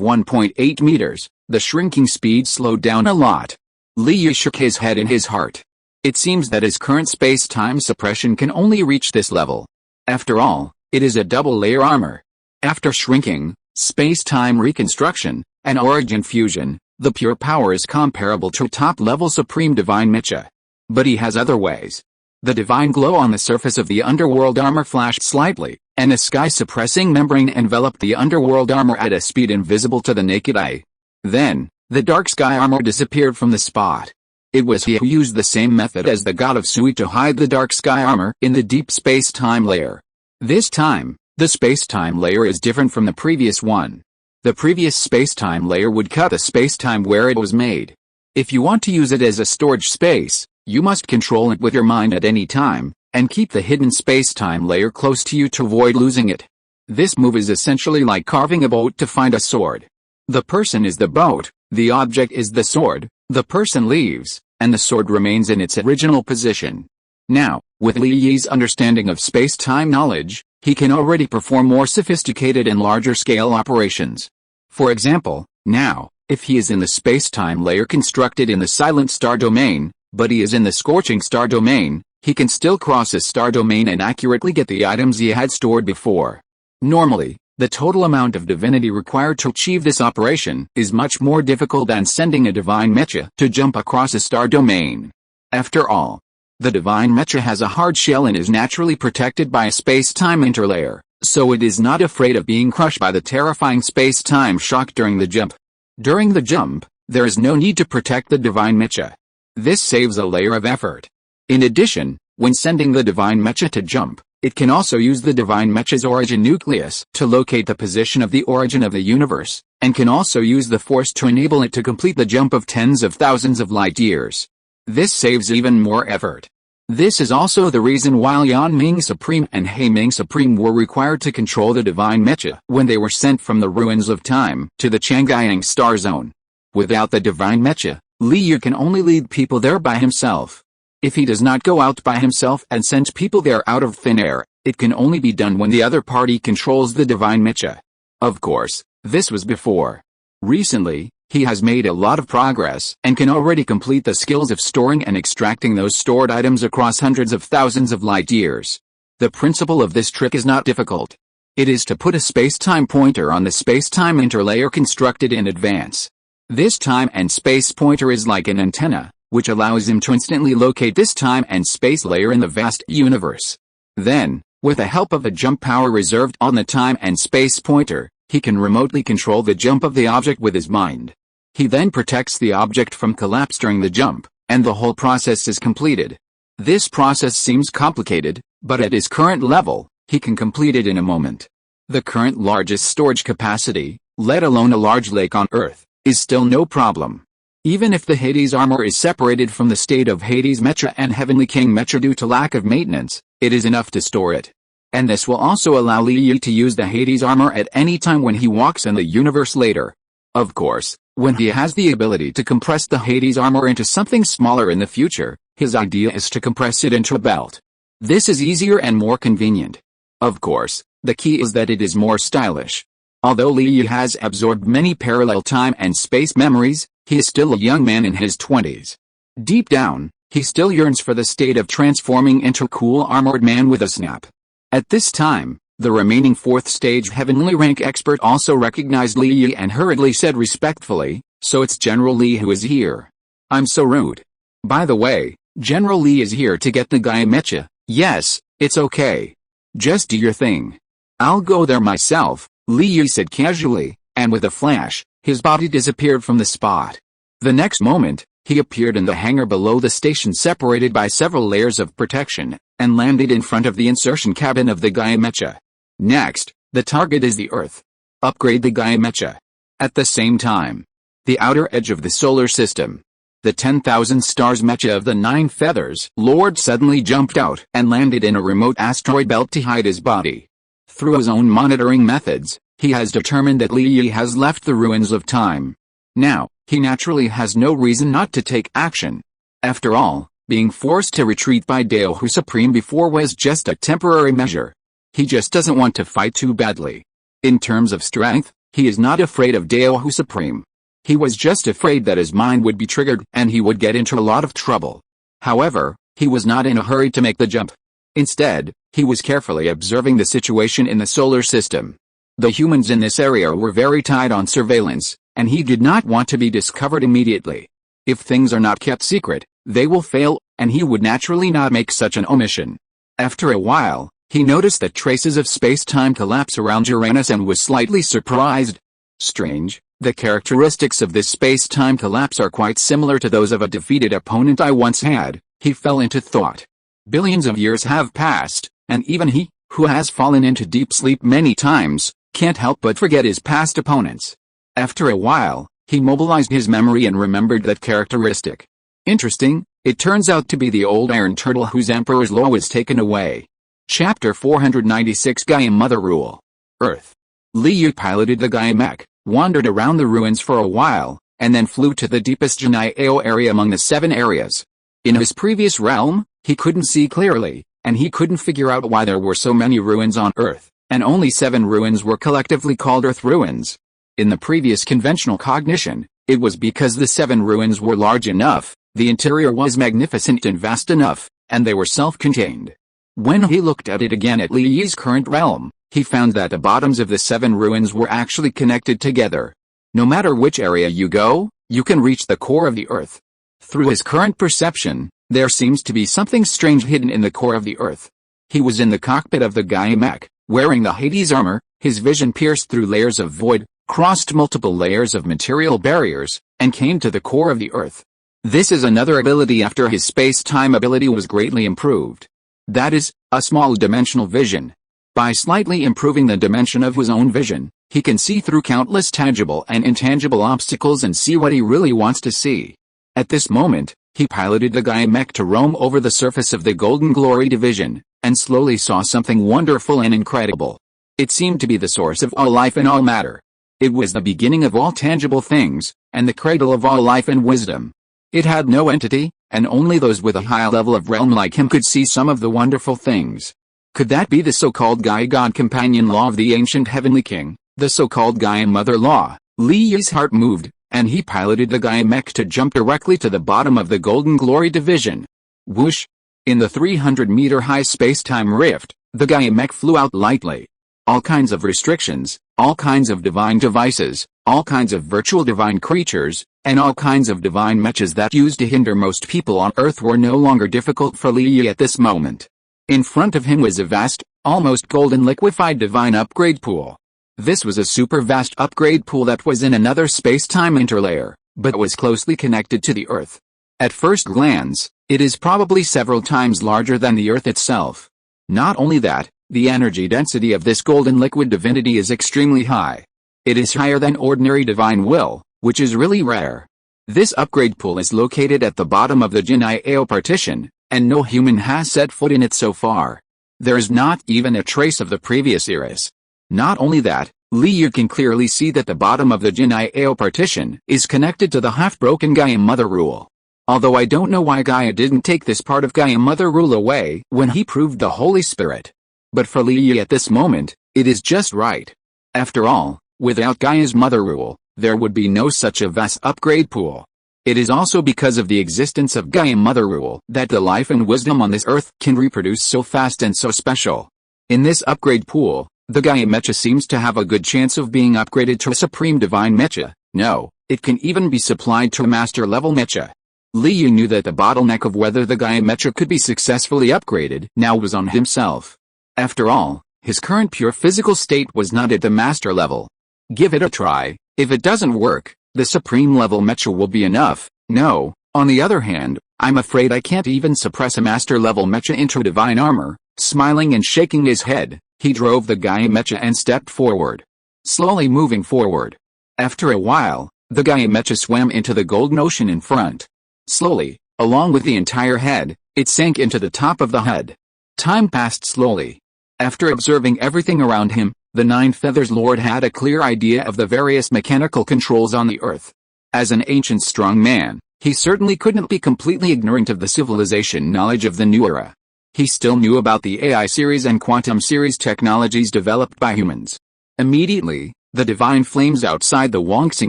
1.8 meters, the shrinking speed slowed down a lot. Li Yi shook his head in his heart. It seems that his current space-time suppression can only reach this level. After all, it is a double-layer armor. After shrinking, space-time reconstruction, and origin fusion, the pure power is comparable to top-level Supreme Divine Mecha. But he has other ways. The divine glow on the surface of the underworld armor flashed slightly, and a sky-suppressing membrane enveloped the underworld armor at a speed invisible to the naked eye. Then, the dark sky armor disappeared from the spot. It was he who used the same method as the god of Sui to hide the dark sky armor in the deep space-time layer. This time, the space-time layer is different from the previous one. The previous space-time layer would cut the space-time where it was made. If you want to use it as a storage space, you must control it with your mind at any time, and keep the hidden space-time layer close to you to avoid losing it. This move is essentially like carving a boat to find a sword. The person is the boat, the object is the sword, the person leaves, and the sword remains in its original position. Now, with Li Yi's understanding of space-time knowledge, he can already perform more sophisticated and larger-scale operations. For example, now, if he is in the space-time layer constructed in the Silent Star domain, but he is in the Scorching Star domain, he can still cross his star domain and accurately get the items he had stored before. Normally, the total amount of divinity required to achieve this operation is much more difficult than sending a divine mecha to jump across a star domain. After all, the divine mecha has a hard shell and is naturally protected by a space-time interlayer, so it is not afraid of being crushed by the terrifying space-time shock during the jump. During the jump, there is no need to protect the divine mecha. This saves a layer of effort. In addition, when sending the divine mecha to jump, it can also use the divine mecha's origin nucleus to locate the position of the origin of the universe, and can also use the force to enable it to complete the jump of tens of thousands of light years. This saves even more effort. This is also the reason why Yan Ming Supreme and He Ming Supreme were required to control the divine mecha when they were sent from the ruins of time to the Chang'an star zone. Without the divine mecha, Li Yi can only lead people there by himself. If he does not go out by himself and send people there out of thin air, it can only be done when the other party controls the divine mecha. Of course, this was before. Recently, he has made a lot of progress and can already complete the skills of storing and extracting those stored items across hundreds of thousands of light years. The principle of this trick is not difficult. It is to put a space-time pointer on the space-time interlayer constructed in advance. This time and space pointer is like an antenna, which allows him to instantly locate this time and space layer in the vast universe. Then, with the help of a jump power reserved on the time and space pointer, he can remotely control the jump of the object with his mind. He then protects the object from collapse during the jump, and the whole process is completed. This process seems complicated, but at his current level, he can complete it in a moment. The current largest storage capacity, let alone a large lake on Earth, is still no problem. Even if the Hades armor is separated from the state of Hades Mecha and Heavenly King Mecha due to lack of maintenance, it is enough to store it. And this will also allow Li Yi to use the Hades armor at any time when he walks in the universe later. Of course, when he has the ability to compress the Hades armor into something smaller in the future, his idea is to compress it into a belt. This is easier and more convenient. Of course, the key is that it is more stylish. Although Li Yi has absorbed many parallel time and space memories, he is still a young man in his 20s. Deep down, he still yearns for the state of transforming into a cool armored man with a snap. At this time, the remaining 4th stage heavenly rank expert also recognized Li Yi and hurriedly said respectfully, "So it's General Li who is here. I'm so rude. By the way, General Li is here to get the Gaia Mecha. Yes, it's okay. Just do your thing. I'll go there myself," Li Yi said casually, and with a flash, his body disappeared from the spot. The next moment, he appeared in the hangar below the station separated by several layers of protection, and landed in front of the insertion cabin of the Gaia Mecha. Next, the target is the Earth. Upgrade the Gaia Mecha. At the same time, the outer edge of the solar system, the 10,000 stars Mecha of the 9 feathers Lord suddenly jumped out and landed in a remote asteroid belt to hide his body. Through his own monitoring methods, he has determined that Li Yi has left the ruins of time. Now, he naturally has no reason not to take action. After all, being forced to retreat by Daohu Supreme before was just a temporary measure. He just doesn't want to fight too badly. In terms of strength, he is not afraid of Daohu Supreme. He was just afraid that his mind would be triggered and he would get into a lot of trouble. However, he was not in a hurry to make the jump. Instead, he was carefully observing the situation in the solar system. The humans in this area were very tight on surveillance, and he did not want to be discovered immediately. If things are not kept secret, they will fail, and he would naturally not make such an omission. After a while, he noticed that traces of space-time collapse around Uranus and was slightly surprised. Strange, the characteristics of this space-time collapse are quite similar to those of a defeated opponent I once had, he fell into thought. Billions of years have passed, and even he, who has fallen into deep sleep many times, can't help but forget his past opponents. After a while, he mobilized his memory and remembered that characteristic. Interesting, it turns out to be the old iron turtle whose Emperor's Law was taken away. Chapter 496 Gaia Mother Rule. Earth. Li Yu piloted the Gaia mech, wandered around the ruins for a while, and then flew to the deepest Jinai-ao area among the 7 areas. In his previous realm, he couldn't see clearly, and he couldn't figure out why there were so many ruins on Earth, and only 7 ruins were collectively called Earth ruins. In the previous conventional cognition, it was because the 7 ruins were large enough, the interior was magnificent and vast enough, and they were self-contained. When he looked at it again at Li Yi's current realm, he found that the bottoms of the 7 ruins were actually connected together. No matter which area you go, you can reach the core of the Earth. Through his current perception, there seems to be something strange hidden in the core of the Earth. He was in the cockpit of the Gaia mech, wearing the Hades armor, his vision pierced through layers of void, crossed multiple layers of material barriers, and came to the core of the Earth. This is another ability after his space-time ability was greatly improved. That is, a small dimensional vision. By slightly improving the dimension of his own vision, he can see through countless tangible and intangible obstacles and see what he really wants to see. At this moment, he piloted the Gaia mech to roam over the surface of the Golden Glory division, and slowly saw something wonderful and incredible. It seemed to be the source of all life and all matter. It was the beginning of all tangible things, and the cradle of all life and wisdom. It had no entity, and only those with a high level of realm like him could see some of the wonderful things. Could that be the so-called Gaia God Companion Law of the ancient Heavenly King, the so-called Gaia Mother Law? Li Yi's heart moved, and he piloted the Gaia mech to jump directly to the bottom of the Golden Glory division. Whoosh! In the 300-meter-high space-time rift, the Gaia mech flew out lightly. All kinds of restrictions, all kinds of divine devices, all kinds of virtual divine creatures, and all kinds of divine mechas that used to hinder most people on Earth were no longer difficult for Li Yi at this moment. In front of him was a vast, almost golden liquefied divine upgrade pool. This was a super vast upgrade pool that was in another space-time interlayer, but was closely connected to the Earth. At first glance, it is probably several times larger than the Earth itself. Not only that, the energy density of this golden liquid divinity is extremely high. It is higher than ordinary divine will, which is really rare. This upgrade pool is located at the bottom of the Jinai-ao partition, and no human has set foot in it so far. There is not even a trace of the previous eras. Not only that, Li Yu can clearly see that the bottom of the Jinai-ao partition is connected to the half-broken Gaia Mother Rule. Although I don't know why Gaia didn't take this part of Gaia Mother Rule away when he proved the Holy Spirit. But for Li Yu at this moment, it is just right. After all, without Gaia's Mother Rule, there would be no such a vast upgrade pool. It is also because of the existence of Gaia Mother Rule that the life and wisdom on this Earth can reproduce so fast and so special. In this upgrade pool, the Gaia Mecha seems to have a good chance of being upgraded to a Supreme Divine Mecha. No, it can even be supplied to a Master Level Mecha. Li Yu knew that the bottleneck of whether the Gaia Mecha could be successfully upgraded now was on himself. After all, his current pure physical state was not at the Master Level. Give it a try. If it doesn't work, the Supreme Level Mecha will be enough. No, on the other hand, I'm afraid I can't even suppress a Master Level Mecha into divine armor. Smiling and shaking his head, he drove the Gaia Mecha and stepped forward. Slowly moving forward. After a while, the Gaia Mecha swam into the golden ocean in front. Slowly, along with the entire head, it sank into the top of the HUD. Time passed slowly. After observing everything around him, the Nine Feathers Lord had a clear idea of the various mechanical controls on the Earth. As an ancient strong man, he certainly couldn't be completely ignorant of the civilization knowledge of the new era. He still knew about the AI series and quantum series technologies developed by humans. Immediately, the divine flames outside the Wongsing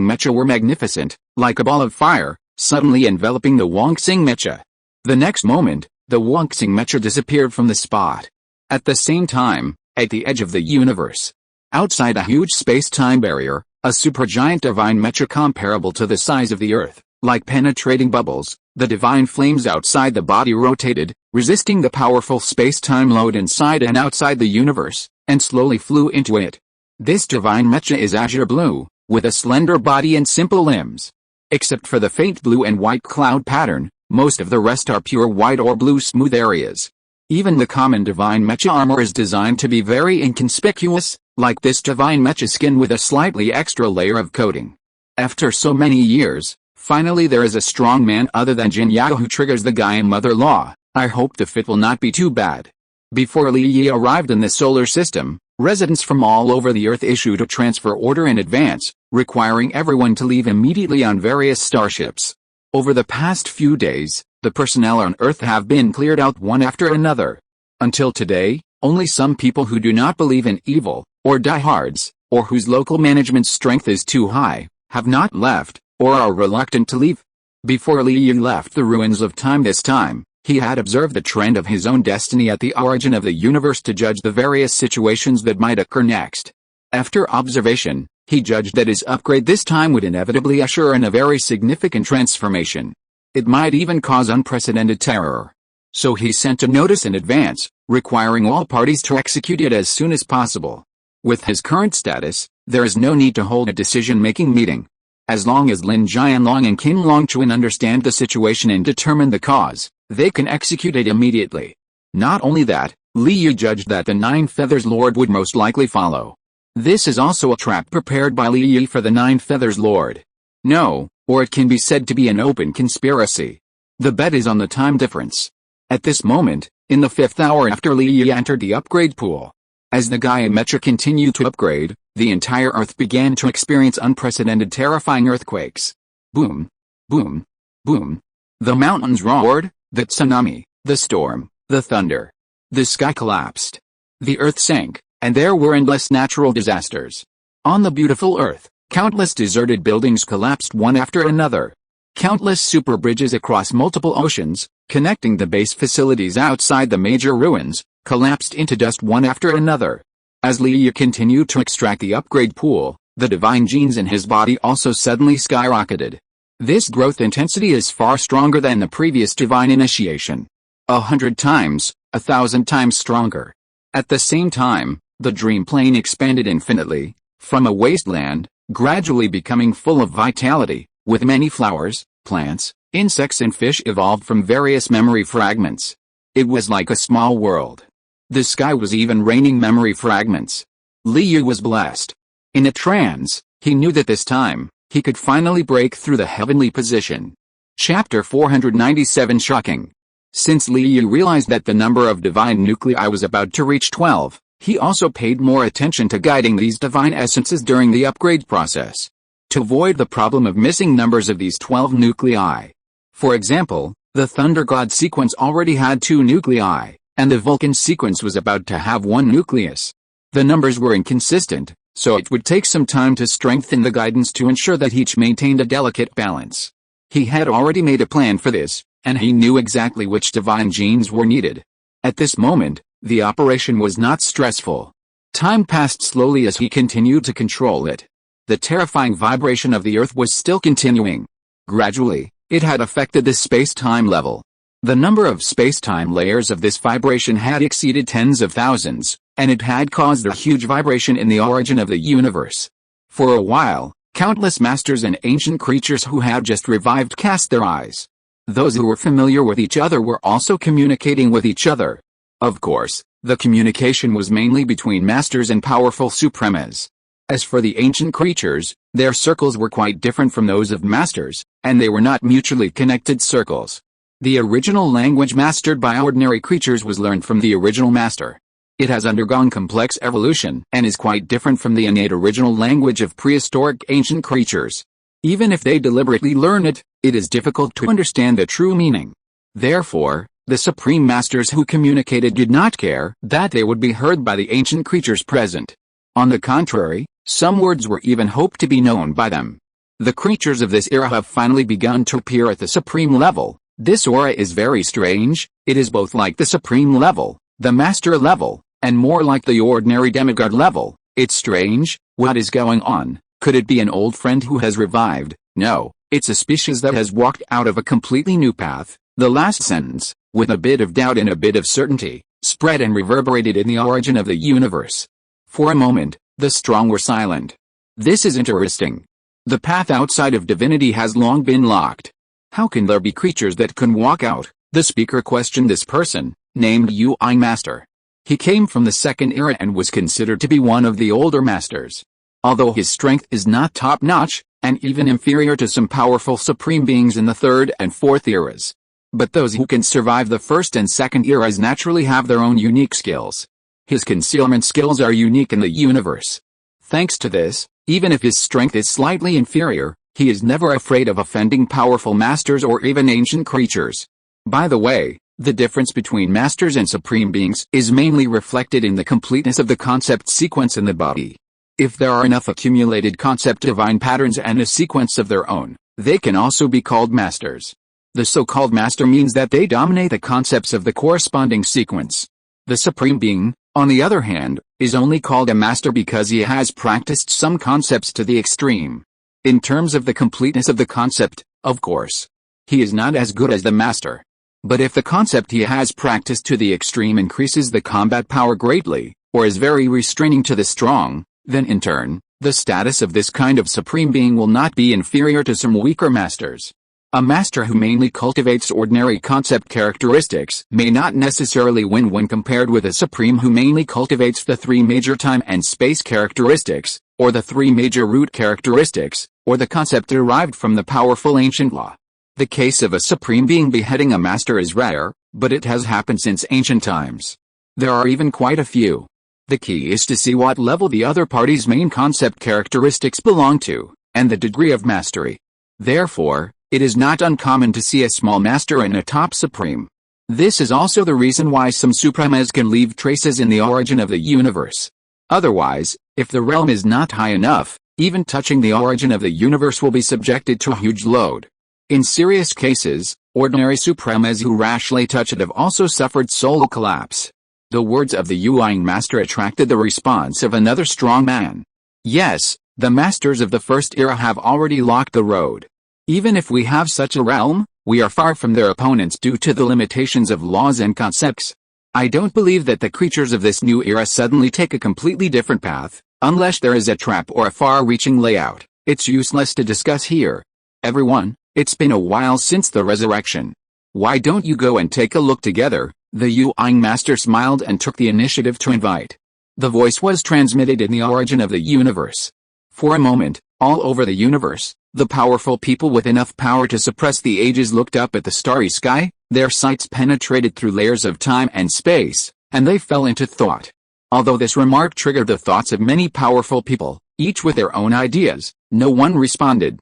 Mecha were magnificent, like a ball of fire, suddenly enveloping the Wongsing Mecha. The next moment, the Wongsing Mecha disappeared from the spot. At the same time, at the edge of the universe, outside a huge space-time barrier, a supergiant divine Mecha comparable to the size of the Earth, Like penetrating bubbles, the divine flames outside the body rotated, resisting the powerful space-time load inside and outside the universe, and slowly flew into it. This divine mecha is azure blue, with a slender body and simple limbs. Except for the faint blue and white cloud pattern, most of the rest are pure white or blue smooth areas. Even the common divine mecha armor is designed to be very inconspicuous, like this divine mecha skin with a slightly extra layer of coating. After so many years, finally there is a strong man other than Jin Yao who triggers the Gaia Mother Law. I hope the fit will not be too bad. Before Li Yi arrived in the solar system, residents from all over the Earth issued a transfer order in advance, requiring everyone to leave immediately on various starships. Over the past few days, the personnel on Earth have been cleared out one after another. Until today, only some people who do not believe in evil, or diehards, or whose local management's strength is too high, have not left, or are reluctant to leave. Before Li Yi left the ruins of time this time, he had observed the trend of his own destiny at the origin of the universe to judge the various situations that might occur next. After observation, he judged that his upgrade this time would inevitably usher in a very significant transformation. It might even cause unprecedented terror. So he sent a notice in advance, requiring all parties to execute it as soon as possible. With his current status, there is no need to hold a decision-making meeting. As long as Lin Jianlong and Qin Longchuan understand the situation and determine the cause, they can execute it immediately. Not only that, Li Yi judged that the Nine Feathers Lord would most likely follow. This is also a trap prepared by Li Yi for the Nine Feathers Lord. No, or it can be said to be an open conspiracy. The bet is on the time difference. At this moment, in the 5th hour after Li Yi entered the upgrade pool, as the Gaia Mecha continued to upgrade, the entire Earth began to experience unprecedented terrifying earthquakes. Boom, boom, boom. The mountains roared, the tsunami, the storm, the thunder. The sky collapsed. The Earth sank, and there were endless natural disasters. On the beautiful Earth, countless deserted buildings collapsed one after another. Countless super bridges across multiple oceans, connecting the base facilities outside the major ruins, collapsed into dust one after another. As Li Yi continued to extract the upgrade pool, the divine genes in his body also suddenly skyrocketed. This growth intensity is far stronger than the previous divine initiation. 100 times, 1,000 times stronger. At the same time, the dream plane expanded infinitely, from a wasteland, gradually becoming full of vitality, with many flowers, plants, insects and fish evolved from various memory fragments. It was like a small world. The sky was even raining memory fragments. Li Yi was blessed. In a trance, he knew that this time, he could finally break through the heavenly position. Chapter 497 Shocking. Since Li Yi realized that the number of divine nuclei was about to reach 12, he also paid more attention to guiding these divine essences during the upgrade process. To avoid the problem of missing numbers of these 12 nuclei. For example, the Thunder God sequence already had 2 nuclei, and the Vulcan sequence was about to have 1 nucleus. The numbers were inconsistent, so it would take some time to strengthen the guidance to ensure that each maintained a delicate balance. He had already made a plan for this, and he knew exactly which divine genes were needed. At this moment, the operation was not stressful. Time passed slowly as he continued to control it. The terrifying vibration of the Earth was still continuing. Gradually, it had affected the space-time level. The number of space-time layers of this vibration had exceeded tens of thousands, and it had caused a huge vibration in the origin of the universe. For a while, countless masters and ancient creatures who had just revived cast their eyes. Those who were familiar with each other were also communicating with each other. Of course, the communication was mainly between masters and powerful supremas. As for the ancient creatures, their circles were quite different from those of masters, and they were not mutually connected circles. The original language mastered by ordinary creatures was learned from the original master. It has undergone complex evolution and is quite different from the innate original language of prehistoric ancient creatures. Even if they deliberately learn it, it is difficult to understand the true meaning. Therefore, the supreme masters who communicated did not care that they would be heard by the ancient creatures present. On the contrary, some words were even hoped to be known by them. The creatures of this era have finally begun to appear at the supreme level. This aura is very strange. It is both like the supreme level, the master level, and more like the ordinary demigod level. It's strange. What is going on? Could it be an old friend who has revived? No, It's a species that has walked out of a completely new path. The last sentence, with a bit of doubt and a bit of certainty, spread and reverberated in the origin of the universe. For a moment, the strong were silent. This is interesting. The path outside of divinity has long been locked. How can there be creatures that can walk out? The speaker questioned this person, named Yu Master. He came from the second era and was considered to be one of the older masters. Although his strength is not top-notch, and even inferior to some powerful supreme beings in the third and fourth eras. But those who can survive the first and second eras naturally have their own unique skills. His concealment skills are unique in the universe. Thanks to this, even if his strength is slightly inferior, he is never afraid of offending powerful masters or even ancient creatures. By the way, the difference between masters and supreme beings is mainly reflected in the completeness of the concept sequence in the body. If there are enough accumulated concept divine patterns and a sequence of their own, they can also be called masters. The so-called master means that they dominate the concepts of the corresponding sequence. The supreme being, on the other hand, is only called a master because he has practiced some concepts to the extreme. In terms of the completeness of the concept, of course, he is not as good as the master. But if the concept he has practiced to the extreme increases the combat power greatly, or is very restraining to the strong, then in turn, the status of this kind of supreme being will not be inferior to some weaker masters. A master who mainly cultivates ordinary concept characteristics may not necessarily win when compared with a supreme who mainly cultivates the three major time and space characteristics, or the three major root characteristics, or the concept derived from the powerful ancient law. The case of a supreme being beheading a master is rare, but it has happened since ancient times. There are even quite a few. The key is to see what level the other party's main concept characteristics belong to, and the degree of mastery. Therefore, it is not uncommon to see a small master and a top supreme. This is also the reason why some supremes can leave traces in the origin of the universe. Otherwise, if the realm is not high enough, even touching the origin of the universe will be subjected to a huge load. In serious cases, ordinary supremes who rashly touch it have also suffered soul collapse. The words of the Yuan master attracted the response of another strong man. Yes, the masters of the first era have already locked the road. Even if we have such a realm, we are far from their opponents due to the limitations of laws and concepts. I don't believe that the creatures of this new era suddenly take a completely different path, unless there is a trap or a far-reaching layout. It's useless to discuss here. Everyone, it's been a while since the resurrection. Why don't you go and take a look together? The Yuan master smiled and took the initiative to invite. The voice was transmitted in the origin of the universe. For a moment, all over the universe, the powerful people with enough power to suppress the ages looked up at the starry sky, their sights penetrated through layers of time and space, and they fell into thought. Although this remark triggered the thoughts of many powerful people, each with their own ideas, no one responded.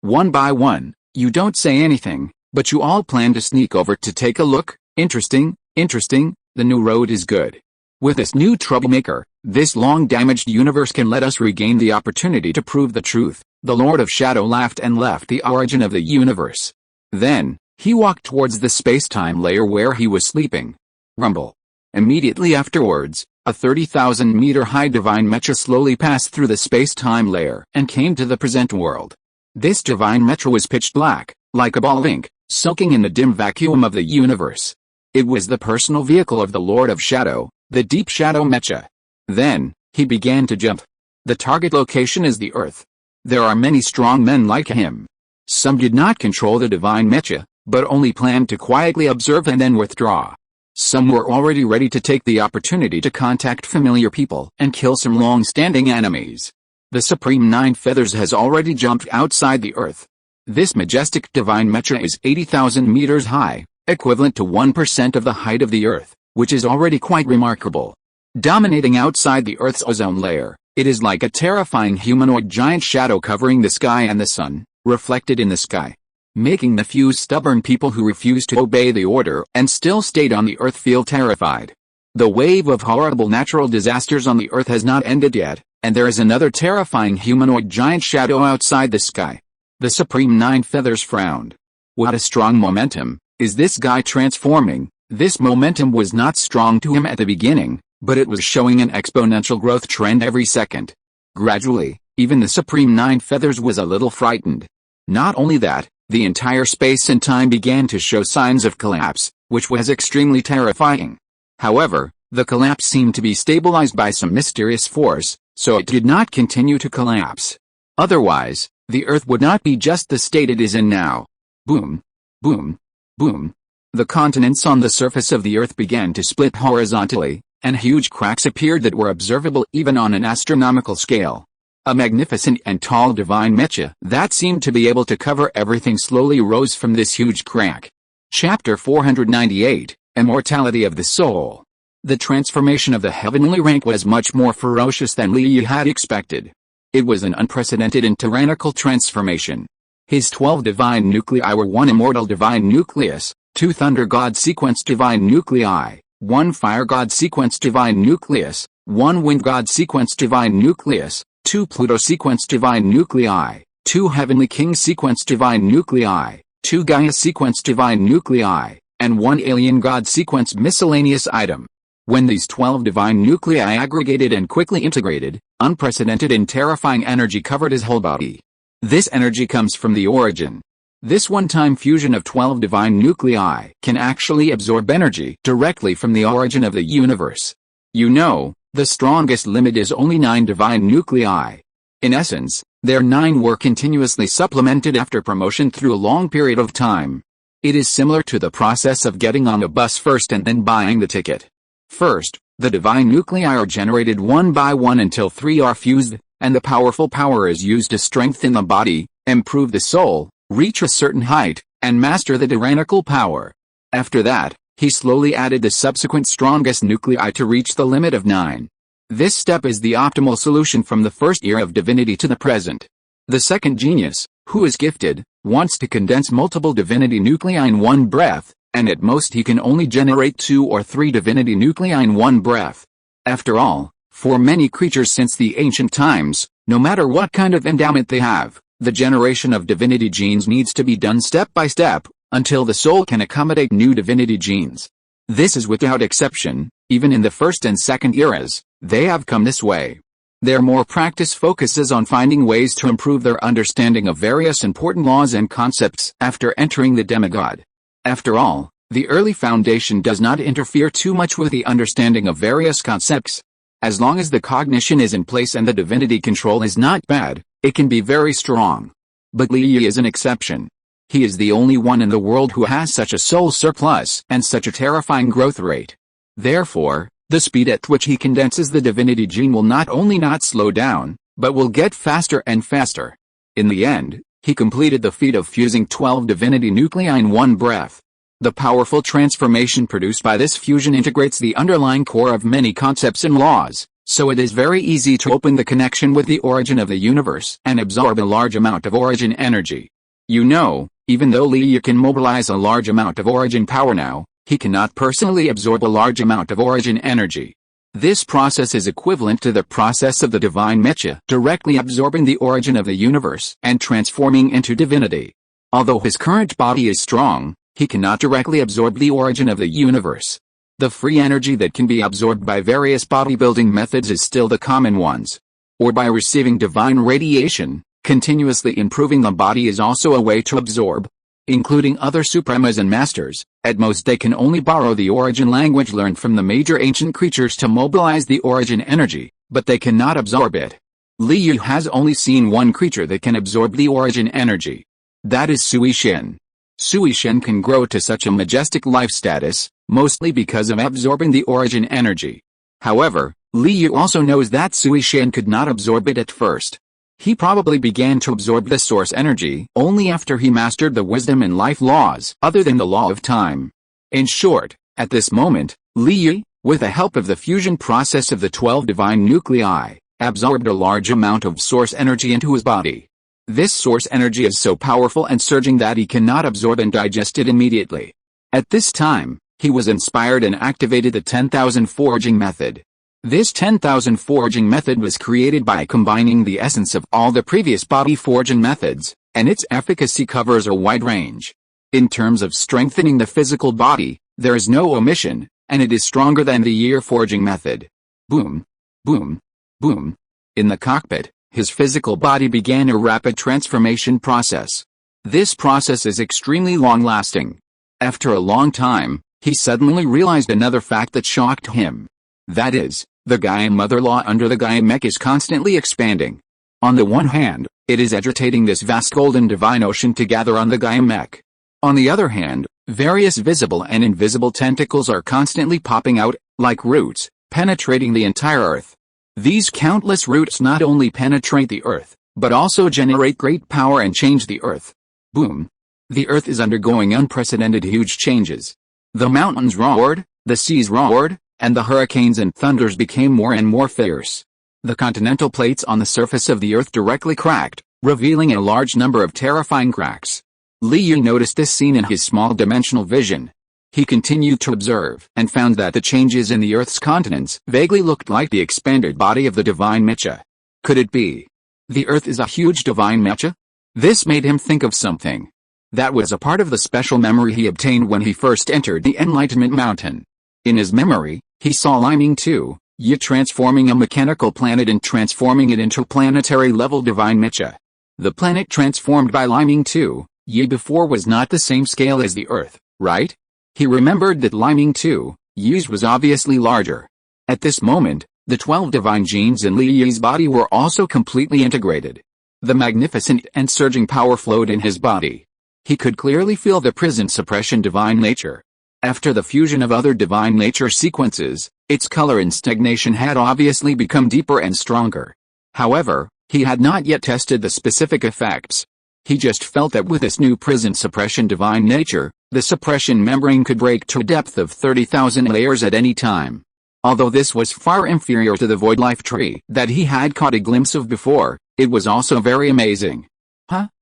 One by one, you don't say anything, but you all plan to sneak over to take a look. Interesting, the new road is good. With this new troublemaker, this long-damaged universe can let us regain the opportunity to prove the truth. The Lord of Shadow laughed and left the origin of the universe. Then, he walked towards the space-time layer where he was sleeping. Rumble. Immediately afterwards, a 30,000-meter-high divine mecha slowly passed through the space-time layer and came to the present world. This divine mecha was pitch black, like a ball of ink, soaking in the dim vacuum of the universe. It was the personal vehicle of the Lord of Shadow, the Deep Shadow Mecha. Then, he began to jump. The target location is the Earth. There are many strong men like him. Some did not control the divine mecha, but only planned to quietly observe and then withdraw. Some were already ready to take the opportunity to contact familiar people and kill some long-standing enemies. The Supreme Nine Feathers has already jumped outside the Earth. This majestic divine mecha is 80,000 meters high, equivalent to 1% of the height of the Earth, which is already quite remarkable. Dominating outside the Earth's ozone layer, it is like a terrifying humanoid giant shadow covering the sky and the sun, reflected in the sky, making the few stubborn people who refuse to obey the order and still stayed on the Earth feel terrified. The wave of horrible natural disasters on the Earth has not ended yet, and there is another terrifying humanoid giant shadow outside the sky. The Supreme Nine Feathers frowned. What a strong momentum is this guy transforming. This momentum was not strong to him at the beginning, but it was showing an exponential growth trend every second. Gradually, even the Supreme Nine Feathers was a little frightened. Not only that, the entire space and time began to show signs of collapse, which was extremely terrifying. However, the collapse seemed to be stabilized by some mysterious force, so it did not continue to collapse. Otherwise, the Earth would not be just the state it is in now. Boom, boom, boom. The continents on the surface of the Earth began to split horizontally, and huge cracks appeared that were observable even on an astronomical scale. A magnificent and tall divine mecha that seemed to be able to cover everything slowly rose from this huge crack. Chapter 498, Immortality of the Soul. The transformation of the heavenly rank was much more ferocious than Li Yi had expected. It was an unprecedented and tyrannical transformation. His 12 divine nuclei were 1 immortal divine nucleus, 2 thunder god sequence divine nuclei, 1 fire god sequence divine nucleus, 1 wind god sequence divine nucleus, 2 Pluto sequence divine nuclei, 2 heavenly king sequence divine nuclei, 2 Gaia sequence divine nuclei, and 1 alien god sequence miscellaneous item. When these 12 divine nuclei aggregated and quickly integrated, unprecedented and terrifying energy covered his whole body. This energy comes from the origin. This one-time fusion of 12 divine nuclei can actually absorb energy directly from the origin of the universe. You know, the strongest limit is only 9 divine nuclei. In essence, their 9 were continuously supplemented after promotion through a long period of time. It is similar to the process of getting on a bus first and then buying the ticket. First, the divine nuclei are generated one by one until 3 are fused, and the powerful power is used to strengthen the body, improve the soul, reach a certain height, and master the tyrannical power. After that, he slowly added the subsequent strongest nuclei to reach the limit of 9. This step is the optimal solution from the first year of divinity to the present. The second genius, who is gifted, wants to condense multiple divinity nuclei in one breath, and at most he can only generate 2 or 3 divinity nuclei in one breath. After all, for many creatures since the ancient times, no matter what kind of endowment they have, the generation of divinity genes needs to be done step by step, until the soul can accommodate new divinity genes. This is without exception, even in the first and second eras, they have come this way. Their more practice focuses on finding ways to improve their understanding of various important laws and concepts after entering the demigod. After all, the early foundation does not interfere too much with the understanding of various concepts. As long as the cognition is in place and the divinity control is not bad, it can be very strong. But Li Yi is an exception. He is the only one in the world who has such a soul surplus and such a terrifying growth rate. Therefore, the speed at which he condenses the divinity gene will not only not slow down, but will get faster and faster. In the end, he completed the feat of fusing 12 divinity nuclei in one breath. The powerful transformation produced by this fusion integrates the underlying core of many concepts and laws, so it is very easy to open the connection with the origin of the universe and absorb a large amount of origin energy. You know, even though Li Yi can mobilize a large amount of origin power now, he cannot personally absorb a large amount of origin energy. This process is equivalent to the process of the divine mecha directly absorbing the origin of the universe and transforming into divinity. Although his current body is strong, he cannot directly absorb the origin of the universe. The free energy that can be absorbed by various bodybuilding methods is still the common ones. Or by receiving divine radiation, continuously improving the body is also a way to absorb. Including other supremas and masters, at most they can only borrow the origin language learned from the major ancient creatures to mobilize the origin energy, but they cannot absorb it. Li Yi has only seen one creature that can absorb the origin energy. That is Sui Shen. Sui Shen can grow to such a majestic life status, mostly because of absorbing the origin energy. However, Li Yi also knows that Sui Shen could not absorb it at first. He probably began to absorb the source energy only after he mastered the wisdom and life laws other than the law of time. In short, at this moment, Li Yi, with the help of the fusion process of the 12 divine nuclei, absorbed a large amount of source energy into his body. This source energy is so powerful and surging that he cannot absorb and digest it immediately. At this time, he was inspired and activated the 10,000 forging method. This 10,000 forging method was created by combining the essence of all the previous body forging methods, and its efficacy covers a wide range. In terms of strengthening the physical body, there is no omission, and it is stronger than the year forging method. Boom, boom, boom. In the cockpit, his physical body began a rapid transformation process. This process is extremely long-lasting. After a long time, he suddenly realized another fact that shocked him. That is, the Gaia Mother Law under the Gaia Mech is constantly expanding. On the one hand, it is agitating this vast golden divine ocean to gather on the Gaia Mech. On the other hand, various visible and invisible tentacles are constantly popping out, like roots, penetrating the entire Earth. These countless roots not only penetrate the Earth, but also generate great power and change the Earth. Boom! The Earth is undergoing unprecedented huge changes. The mountains roared, the seas roared, and the hurricanes and thunders became more and more fierce. The continental plates on the surface of the Earth directly cracked, revealing a large number of terrifying cracks. Li Yu noticed this scene in his small-dimensional vision. He continued to observe and found that the changes in the Earth's continents vaguely looked like the expanded body of the divine Mecha. Could it be? The Earth is a huge divine Mecha? This made him think of something. That was a part of the special memory he obtained when he first entered the Enlightenment Mountain. In his memory, he saw Liming 2, Yi transforming a mechanical planet and transforming it into planetary-level divine Mecha. The planet transformed by Liming 2, Yi before was not the same scale as the Earth, right? He remembered that Liming 2, Yi's was obviously larger. At this moment, the 12 divine genes in Li Yi's body were also completely integrated. The magnificent and surging power flowed in his body. He could clearly feel the prison suppression divine nature. After the fusion of other divine nature sequences, its color and stagnation had obviously become deeper and stronger. However, he had not yet tested the specific effects. He just felt that with this new prison suppression divine nature, the suppression membrane could break to a depth of 30,000 layers at any time. Although this was far inferior to the void life tree that he had caught a glimpse of before, it was also very amazing.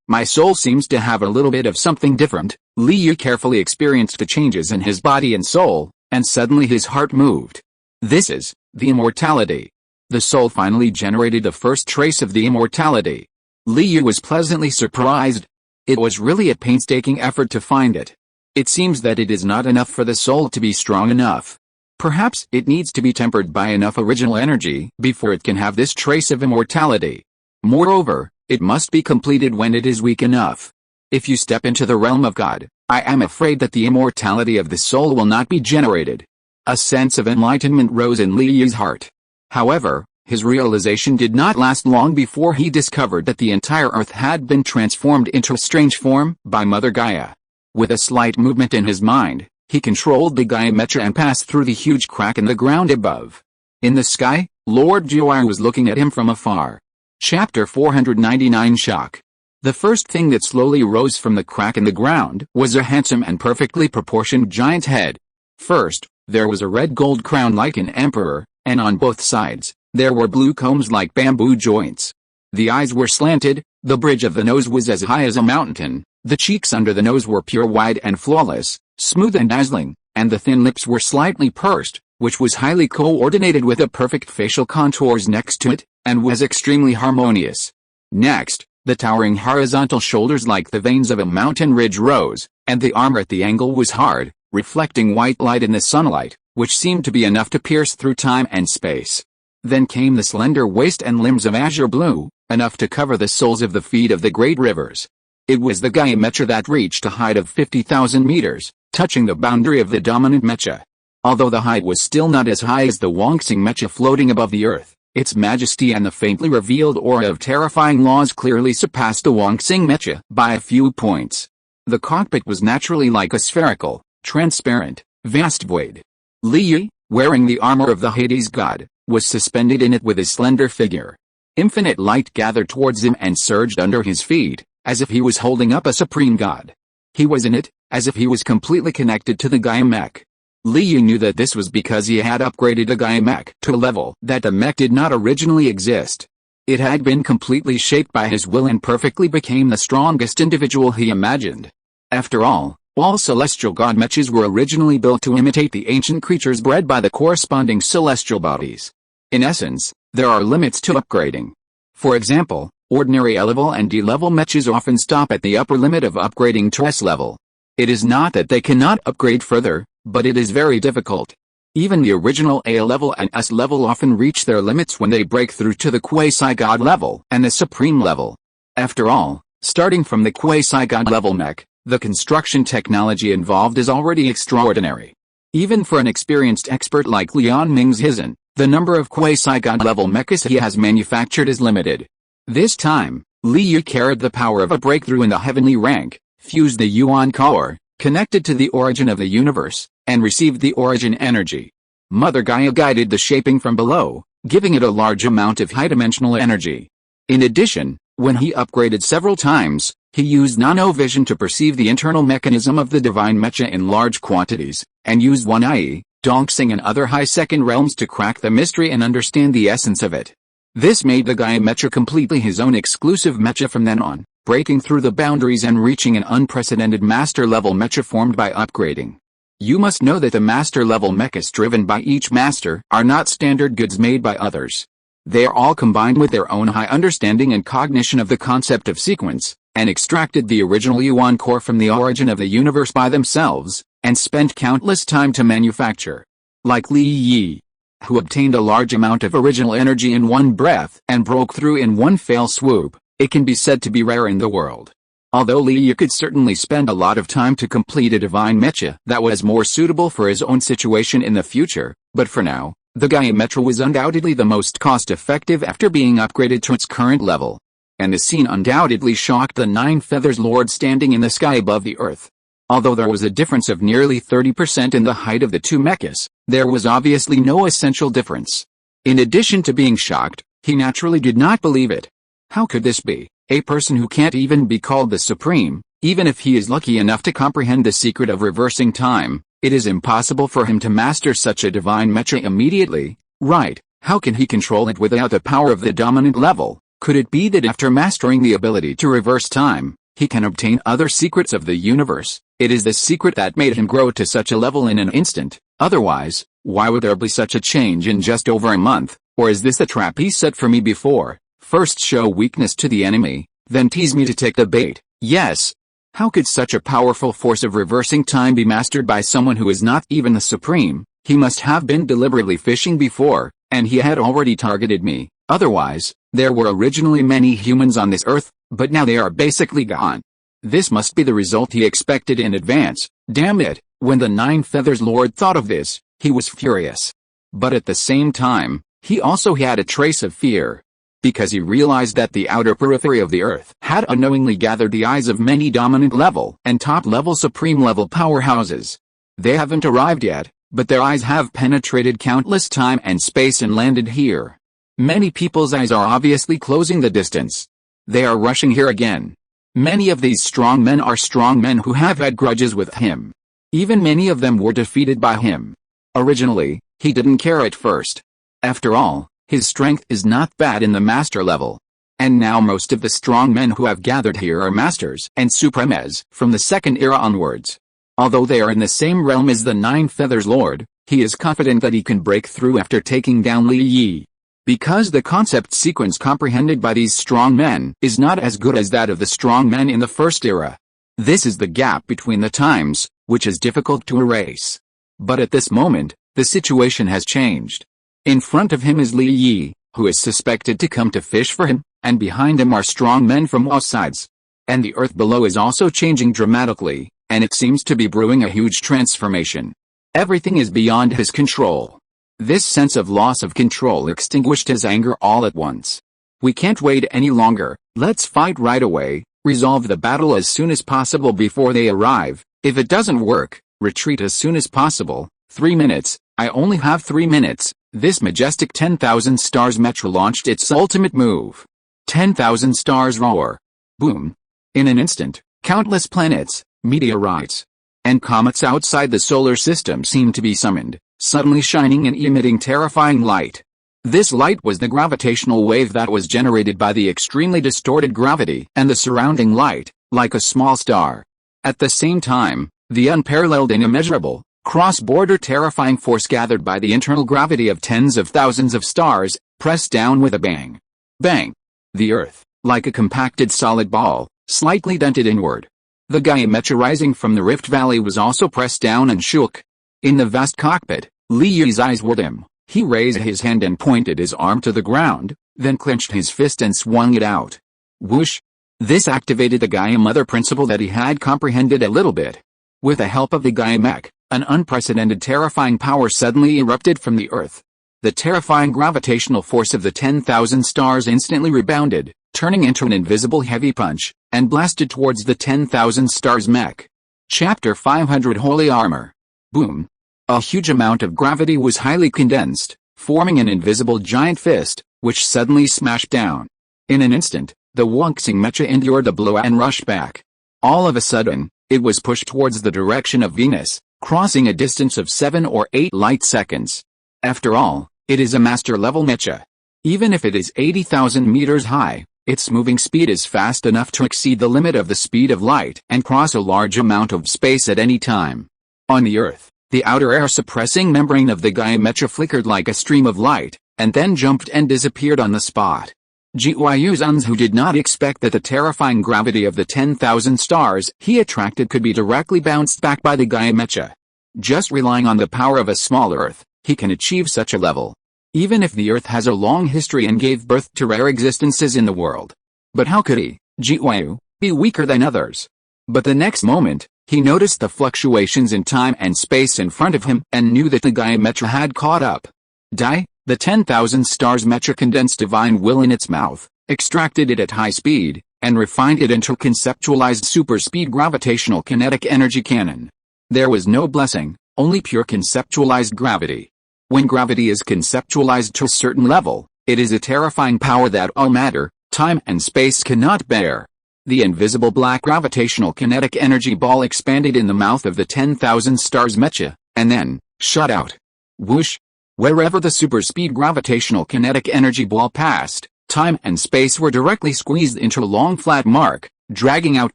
My soul seems to have a little bit of something different. Li Yu carefully experienced the changes in his body and soul, and suddenly his heart moved. This is the immortality. The soul finally generated the first trace of the immortality. Li Yu was pleasantly surprised. It was really a painstaking effort to find it. It seems that it is not enough for the soul to be strong enough. Perhaps it needs to be tempered by enough original energy before it can have this trace of immortality. Moreover, it must be completed when it is weak enough. If you step into the realm of God, I am afraid that the immortality of the soul will not be generated. A sense of enlightenment rose in Li Yu's heart. However, his realization did not last long before he discovered that the entire Earth had been transformed into a strange form by Mother Gaia. With a slight movement in his mind, he controlled the Gaia Mecha and passed through the huge crack in the ground above. In the sky, Lord Jiu'ai was looking at him from afar. Chapter 499 Shock. The first thing that slowly rose from the crack in the ground was a handsome and perfectly proportioned giant head. First, there was a red gold crown like an emperor, and on both sides, there were blue combs like bamboo joints. The eyes were slanted, the bridge of the nose was as high as a mountain, the cheeks under the nose were pure white and flawless, smooth and dazzling, and the thin lips were slightly pursed, which was highly coordinated with the perfect facial contours next to it, and was extremely harmonious. Next, the towering horizontal shoulders like the veins of a mountain ridge rose, and the armor at the angle was hard, reflecting white light in the sunlight, which seemed to be enough to pierce through time and space. Then came the slender waist and limbs of azure blue, enough to cover the soles of the feet of the great rivers. It was the Gaia Mecha that reached a height of 50,000 meters, touching the boundary of the dominant Mecha. Although the height was still not as high as the Wongsing Mecha floating above the earth, its majesty and the faintly revealed aura of terrifying laws clearly surpassed the Wongsing Mecha by a few points. The cockpit was naturally like a spherical, transparent, vast void. Li Yu, wearing the armor of the Hades god, was suspended in it with his slender figure. Infinite light gathered towards him and surged under his feet, as if he was holding up a supreme god. He was in it, as if he was completely connected to the Gaia Mech. Li Yu knew that this was because he had upgraded the Gaia Mech to a level that the Mech did not originally exist. It had been completely shaped by his will and perfectly became the strongest individual he imagined. After all celestial god mechas were originally built to imitate the ancient creatures bred by the corresponding celestial bodies. In essence, there are limits to upgrading. For example, ordinary A-level and D-level mechas often stop at the upper limit of upgrading to S-level. It is not that they cannot upgrade further, but it is very difficult. Even the original A-level and S-level often reach their limits when they break through to the quasi-god level and the supreme level. After all, Starting from the quasi-god level mech, the construction technology involved is already extraordinary. Even for an experienced expert like Lian Ming's Hizan, the number of quasi-god level mechas he has manufactured is limited. This time, Li Yu carried the power of a breakthrough in the heavenly rank, fused the Yuan core, connected to the origin of the universe, and received the origin energy. Mother Gaia guided the shaping from below, giving it a large amount of high-dimensional energy. In addition, when he upgraded several times, he used nano-vision to perceive the internal mechanism of the divine mecha in large quantities, and used one eye, Dongsing and other high-second realms to crack the mystery and understand the essence of it. This made the Gaia mecha completely his own exclusive mecha from then on, breaking through the boundaries and reaching an unprecedented master-level mecha formed by upgrading. You must know that the master-level mechas driven by each master are not standard goods made by others. They are all combined with their own high understanding and cognition of the concept of sequence, and extracted the original Yuan core from the origin of the universe by themselves, and spent countless time to manufacture. Like Li Yi, who obtained a large amount of original energy in one breath and broke through in one fell swoop, it can be said to be rare in the world. Although Li Yu could certainly spend a lot of time to complete a divine mecha that was more suitable for his own situation in the future, but for now, the Gaia mecha was undoubtedly the most cost-effective after being upgraded to its current level. And the scene undoubtedly shocked the Nine Feathers Lord standing in the sky above the earth. Although there was a difference of nearly 30% in the height of the two mechas, there was obviously no essential difference. In addition to being shocked, he naturally did not believe it. How could this be? A person who can't even be called the Supreme, even if he is lucky enough to comprehend the secret of reversing time, it is impossible for him to master such a divine mecha immediately, right? How can he control it without the power of the dominant level? Could it be that after mastering the ability to reverse time, he can obtain other secrets of the universe? It is this secret that made him grow to such a level in an instant. Otherwise, why would there be such a change in just over a month? Or is this a trap he set for me before? First show weakness to the enemy, then tease me to take the bait. Yes. How could such a powerful force of reversing time be mastered by someone who is not even the Supreme? He must have been deliberately fishing before, and he had already targeted me. Otherwise, there were originally many humans on this earth, but now they are basically gone. This must be the result he expected in advance. Damn it, when the Nine Feathers Lord thought of this, he was furious. But at the same time, he also had a trace of fear. Because he realized that the outer periphery of the earth had unknowingly gathered the eyes of many dominant level and top level supreme level powerhouses. They haven't arrived yet, but their eyes have penetrated countless time and space and landed here. Many people's eyes are obviously closing the distance. They are rushing here again. Many of these strong men are strong men who have had grudges with him. Even many of them were defeated by him. Originally, he didn't care at first. After all, his strength is not bad in the master level. And now most of the strong men who have gathered here are masters and supremes from the second era onwards. Although they are in the same realm as the Nine Feathers Lord, he is confident that he can break through after taking down Li Yi. Because the concept sequence comprehended by these strong men is not as good as that of the strong men in the first era. This is the gap between the times, which is difficult to erase. But at this moment, the situation has changed. In front of him is Li Yi, who is suspected to come to fish for him, and behind him are strong men from all sides. And the earth below is also changing dramatically, and it seems to be brewing a huge transformation. Everything is beyond his control. This sense of loss of control extinguished his anger all at once. We can't wait any longer, let's fight right away, resolve the battle as soon as possible before they arrive. If it doesn't work, retreat as soon as possible. 3 minutes, I only have 3 minutes. This majestic 10,000 stars mecha launched its ultimate move. 10,000 stars roar. Boom. In an instant, countless planets, meteorites, and comets outside the solar system seemed to be summoned, suddenly shining and emitting terrifying light. This light was the gravitational wave that was generated by the extremely distorted gravity and the surrounding light, like a small star. At the same time, the unparalleled and immeasurable, cross-border terrifying force gathered by the internal gravity of tens of thousands of stars, pressed down with a bang. Bang! The earth, like a compacted solid ball, slightly dented inward. The Gaia mecha rising from the Rift Valley was also pressed down and shook. In the vast cockpit, Li Yu's eyes were dim. He raised his hand and pointed his arm to the ground, then clenched his fist and swung it out. Whoosh! This activated the Gaia Mother principle that he had comprehended a little bit. With the help of the Gaia Mech, an unprecedented terrifying power suddenly erupted from the earth. The terrifying gravitational force of the 10,000 stars instantly rebounded, turning into an invisible heavy punch, and blasted towards the 10,000 stars mech. Chapter 500 Holy Armor. Boom. A huge amount of gravity was highly condensed, forming an invisible giant fist, which suddenly smashed down. In an instant, the Wuxing Mecha endured the blow and rushed back. All of a sudden, it was pushed towards the direction of Venus, crossing a distance of 7 or 8 light seconds. After all, it is a master-level mecha. Even if it is 80,000 meters high, its moving speed is fast enough to exceed the limit of the speed of light and cross a large amount of space at any time. On the Earth, the outer air-suppressing membrane of the Gaia Mecha flickered like a stream of light, and then jumped and disappeared on the spot. Jiuyu Zunzu did not expect that the terrifying gravity of the 10,000 stars he attracted could be directly bounced back by the Gaia Mecha. Just relying on the power of a small Earth, he can achieve such a level. Even if the Earth has a long history and gave birth to rare existences in the world. But how could he, Jiuyu, be weaker than others? But the next moment, he noticed the fluctuations in time and space in front of him and knew that the Gaia Mecha had caught up. Dai, the 10,000 stars Mecha condensed divine will in its mouth, extracted it at high speed, and refined it into a conceptualized super-speed gravitational kinetic energy cannon. There was no blessing, only pure conceptualized gravity. When gravity is conceptualized to a certain level, it is a terrifying power that all matter, time and space cannot bear. The invisible black gravitational kinetic energy ball expanded in the mouth of the 10,000 stars Mecha, and then, shot out. Whoosh! Wherever the super-speed gravitational kinetic energy ball passed, time and space were directly squeezed into a long flat mark, dragging out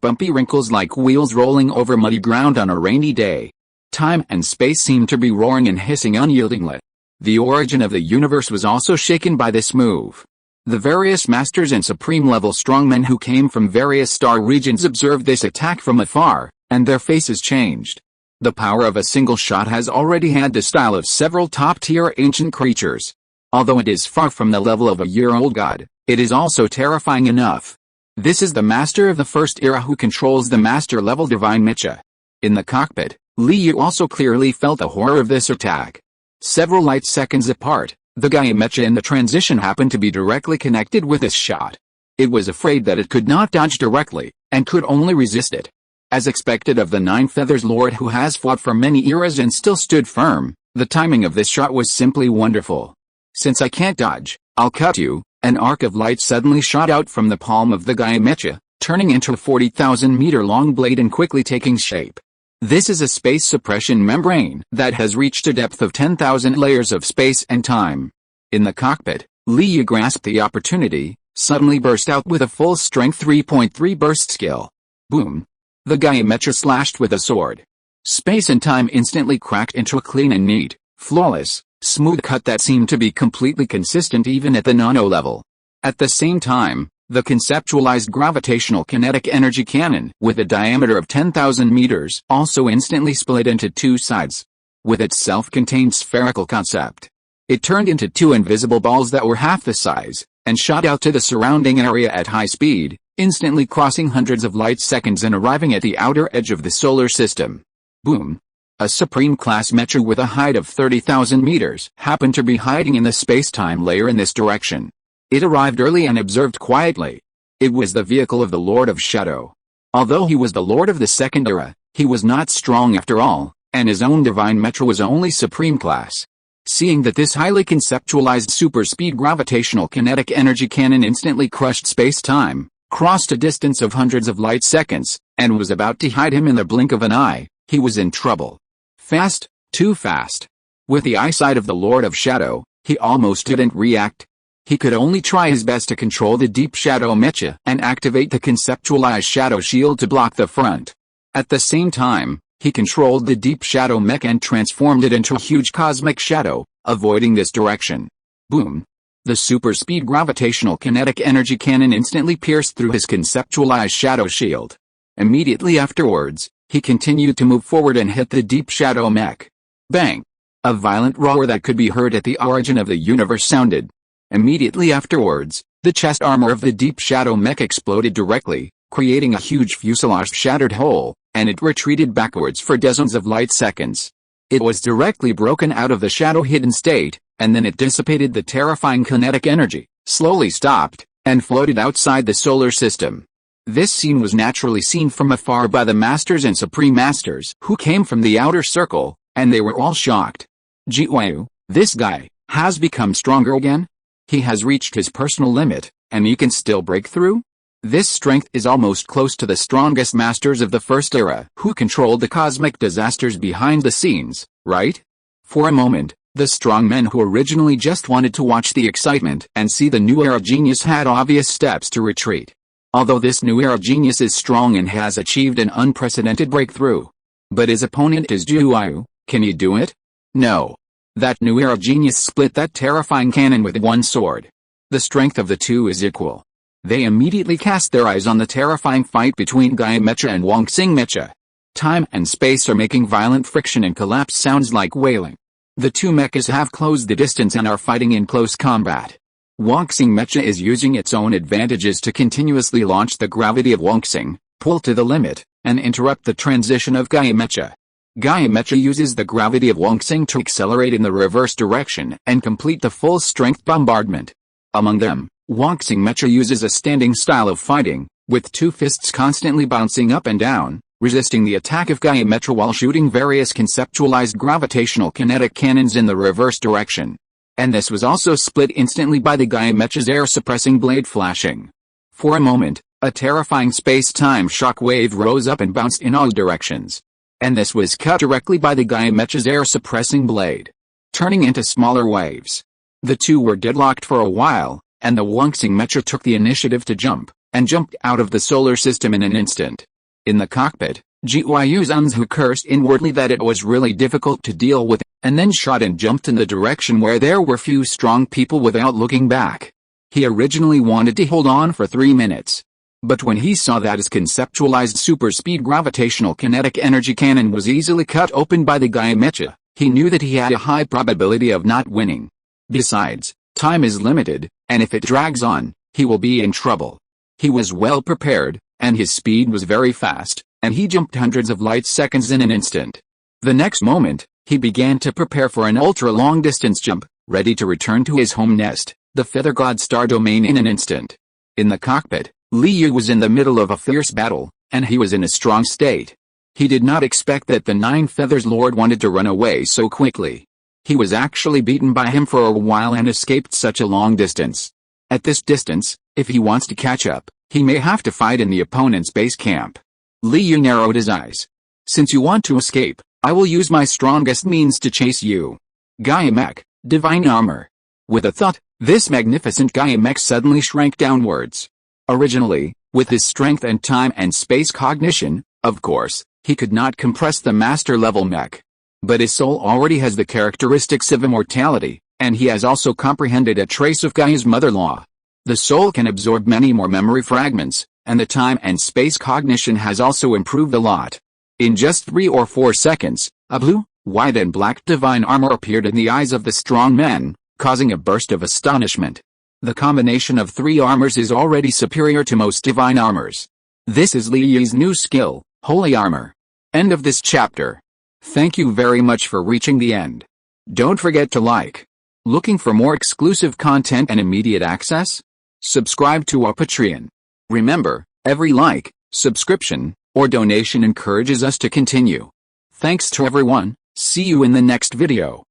bumpy wrinkles like wheels rolling over muddy ground on a rainy day. Time and space seemed to be roaring and hissing unyieldingly. The origin of the universe was also shaken by this move. The various masters and supreme-level strongmen who came from various star regions observed this attack from afar, and their faces changed. The power of a single shot has already had the style of several top-tier ancient creatures. Although it is far from the level of a year-old god, it is also terrifying enough. This is the master of the first era who controls the master-level divine Mecha. In the cockpit, Liu also clearly felt the horror of this attack. Several light seconds apart, the Gaia Mecha in the transition happened to be directly connected with this shot. It was afraid that it could not dodge directly, and could only resist it. As expected of the Nine Feathers Lord who has fought for many eras and still stood firm, the timing of this shot was simply wonderful. Since I can't dodge, I'll cut you. An arc of light suddenly shot out from the palm of the Gaia Mecha, turning into a 40,000-meter-long blade and quickly taking shape. This is a space suppression membrane that has reached a depth of 10,000 layers of space and time. In the cockpit, Liu grasped the opportunity, suddenly burst out with a full-strength 3.3 burst skill. Boom! The Gaia Mecha slashed with a sword. Space and time instantly cracked into a clean and neat, flawless, smooth cut that seemed to be completely consistent even at the nano level. At the same time, the conceptualized gravitational kinetic energy cannon, with a diameter of 10,000 meters, also instantly split into two sides. With its self-contained spherical concept, it turned into two invisible balls that were half the size, and shot out to the surrounding area at high speed, instantly crossing hundreds of light seconds and arriving at the outer edge of the solar system. Boom! A supreme-class Mecha with a height of 30,000 meters happened to be hiding in the space-time layer in this direction. It arrived early and observed quietly. It was the vehicle of the Lord of Shadow. Although he was the Lord of the Second Era, he was not strong after all, and his own divine Mecha was only supreme class. Seeing that this highly conceptualized super-speed gravitational kinetic energy cannon instantly crushed space-time, crossed a distance of hundreds of light seconds, and was about to hide him in the blink of an eye, he was in trouble. Fast, too fast. With the eyesight of the Lord of Shadow, he almost didn't react. He could only try his best to control the Deep Shadow Mecha and activate the conceptualized Shadow Shield to block the front. At the same time, he controlled the Deep Shadow Mech and transformed it into a huge cosmic shadow, avoiding this direction. Boom! The super-speed gravitational kinetic energy cannon instantly pierced through his conceptualized Shadow Shield. Immediately afterwards, he continued to move forward and hit the Deep Shadow Mech. Bang! A violent roar that could be heard at the origin of the universe sounded. Immediately afterwards, The chest armor of the Deep Shadow mech exploded directly, creating a huge fuselage-shattered hole, and it retreated backwards for dozens of light seconds. It was directly broken out of the shadow-hidden state, and then it dissipated the terrifying kinetic energy, slowly stopped, and floated outside the solar system. This scene was naturally seen from afar by the Masters and Supreme Masters who came from the outer circle, and they were all shocked. Guotao, this guy, has become stronger again? He has reached his personal limit, and he can still break through? This strength is almost close to the strongest masters of the First Era who controlled the cosmic disasters behind the scenes, right? For a moment, the strong men who originally just wanted to watch the excitement and see the new era genius had obvious steps to retreat. Although this new era genius is strong and has achieved an unprecedented breakthrough. But his opponent is Guotao. Can he do it? No. That new era genius split that terrifying cannon with one sword. The strength of the two is equal. They immediately cast their eyes on the terrifying fight between Gaia Mecha and Wongsing Mecha. Time and space are making violent friction and collapse sounds like wailing. The two mechas have closed the distance and are fighting in close combat. Wongsing Mecha is using its own advantages to continuously launch the gravity of Wongsing, pull to the limit, and interrupt the transition of Gaia Mecha. Gaia Mecha uses the gravity of Wongsing to accelerate in the reverse direction and complete the full-strength bombardment. Among them, Wongsing Mecha uses a standing style of fighting, with two fists constantly bouncing up and down, resisting the attack of Gaia Mecha while shooting various conceptualized gravitational kinetic cannons in the reverse direction. And this was also split instantly by the Gaia Mecha's air-suppressing blade flashing. For a moment, a terrifying space-time shock wave rose up and bounced in all directions. And this was cut directly by the Gaia Mecha's air-suppressing blade, turning into smaller waves. The two were deadlocked for a while, and the Wongsing Mecha took the initiative to jump, and jumped out of the solar system in an instant. In the cockpit, Guotao Zunzu cursed inwardly that it was really difficult to deal with, and then shot and jumped in the direction where there were few strong people without looking back. He originally wanted to hold on for 3 minutes. But when he saw that his conceptualized super-speed gravitational kinetic energy cannon was easily cut open by the Gaia Mecha, he knew that he had a high probability of not winning. Besides, time is limited, and if it drags on, he will be in trouble. He was well prepared, and his speed was very fast, and he jumped hundreds of light seconds in an instant. The next moment, he began to prepare for an ultra-long distance jump, ready to return to his home nest, the Feather God Star Domain in an instant. In the cockpit, Liu was in the middle of a fierce battle, and he was in a strong state. He did not expect that the Nine Feathers Lord wanted to run away so quickly. He was actually beaten by him for a while and escaped such a long distance. At this distance, if he wants to catch up, he may have to fight in the opponent's base camp. Liu narrowed his eyes. Since you want to escape, I will use my strongest means to chase you. Gaia Mech, Divine Armor. With a thought, this magnificent Gaia Mech suddenly shrank downwards. Originally, with his strength and time and space cognition, of course, he could not compress the master-level mech. But his soul already has the characteristics of immortality, and he has also comprehended a trace of Gaia's mother law. The soul can absorb many more memory fragments, and the time and space cognition has also improved a lot. In just 3 or 4 seconds, a blue, white and black divine armor appeared in the eyes of the strong men, causing a burst of astonishment. The combination of 3 armors is already superior to most divine armors. This is Liu's new skill, Holy Armor. End of this chapter. Thank you very much for reaching the end. Don't forget to like. Looking for more exclusive content and immediate access? Subscribe to our Patreon. Remember, every like, subscription, or donation encourages us to continue. Thanks to everyone, see you in the next video.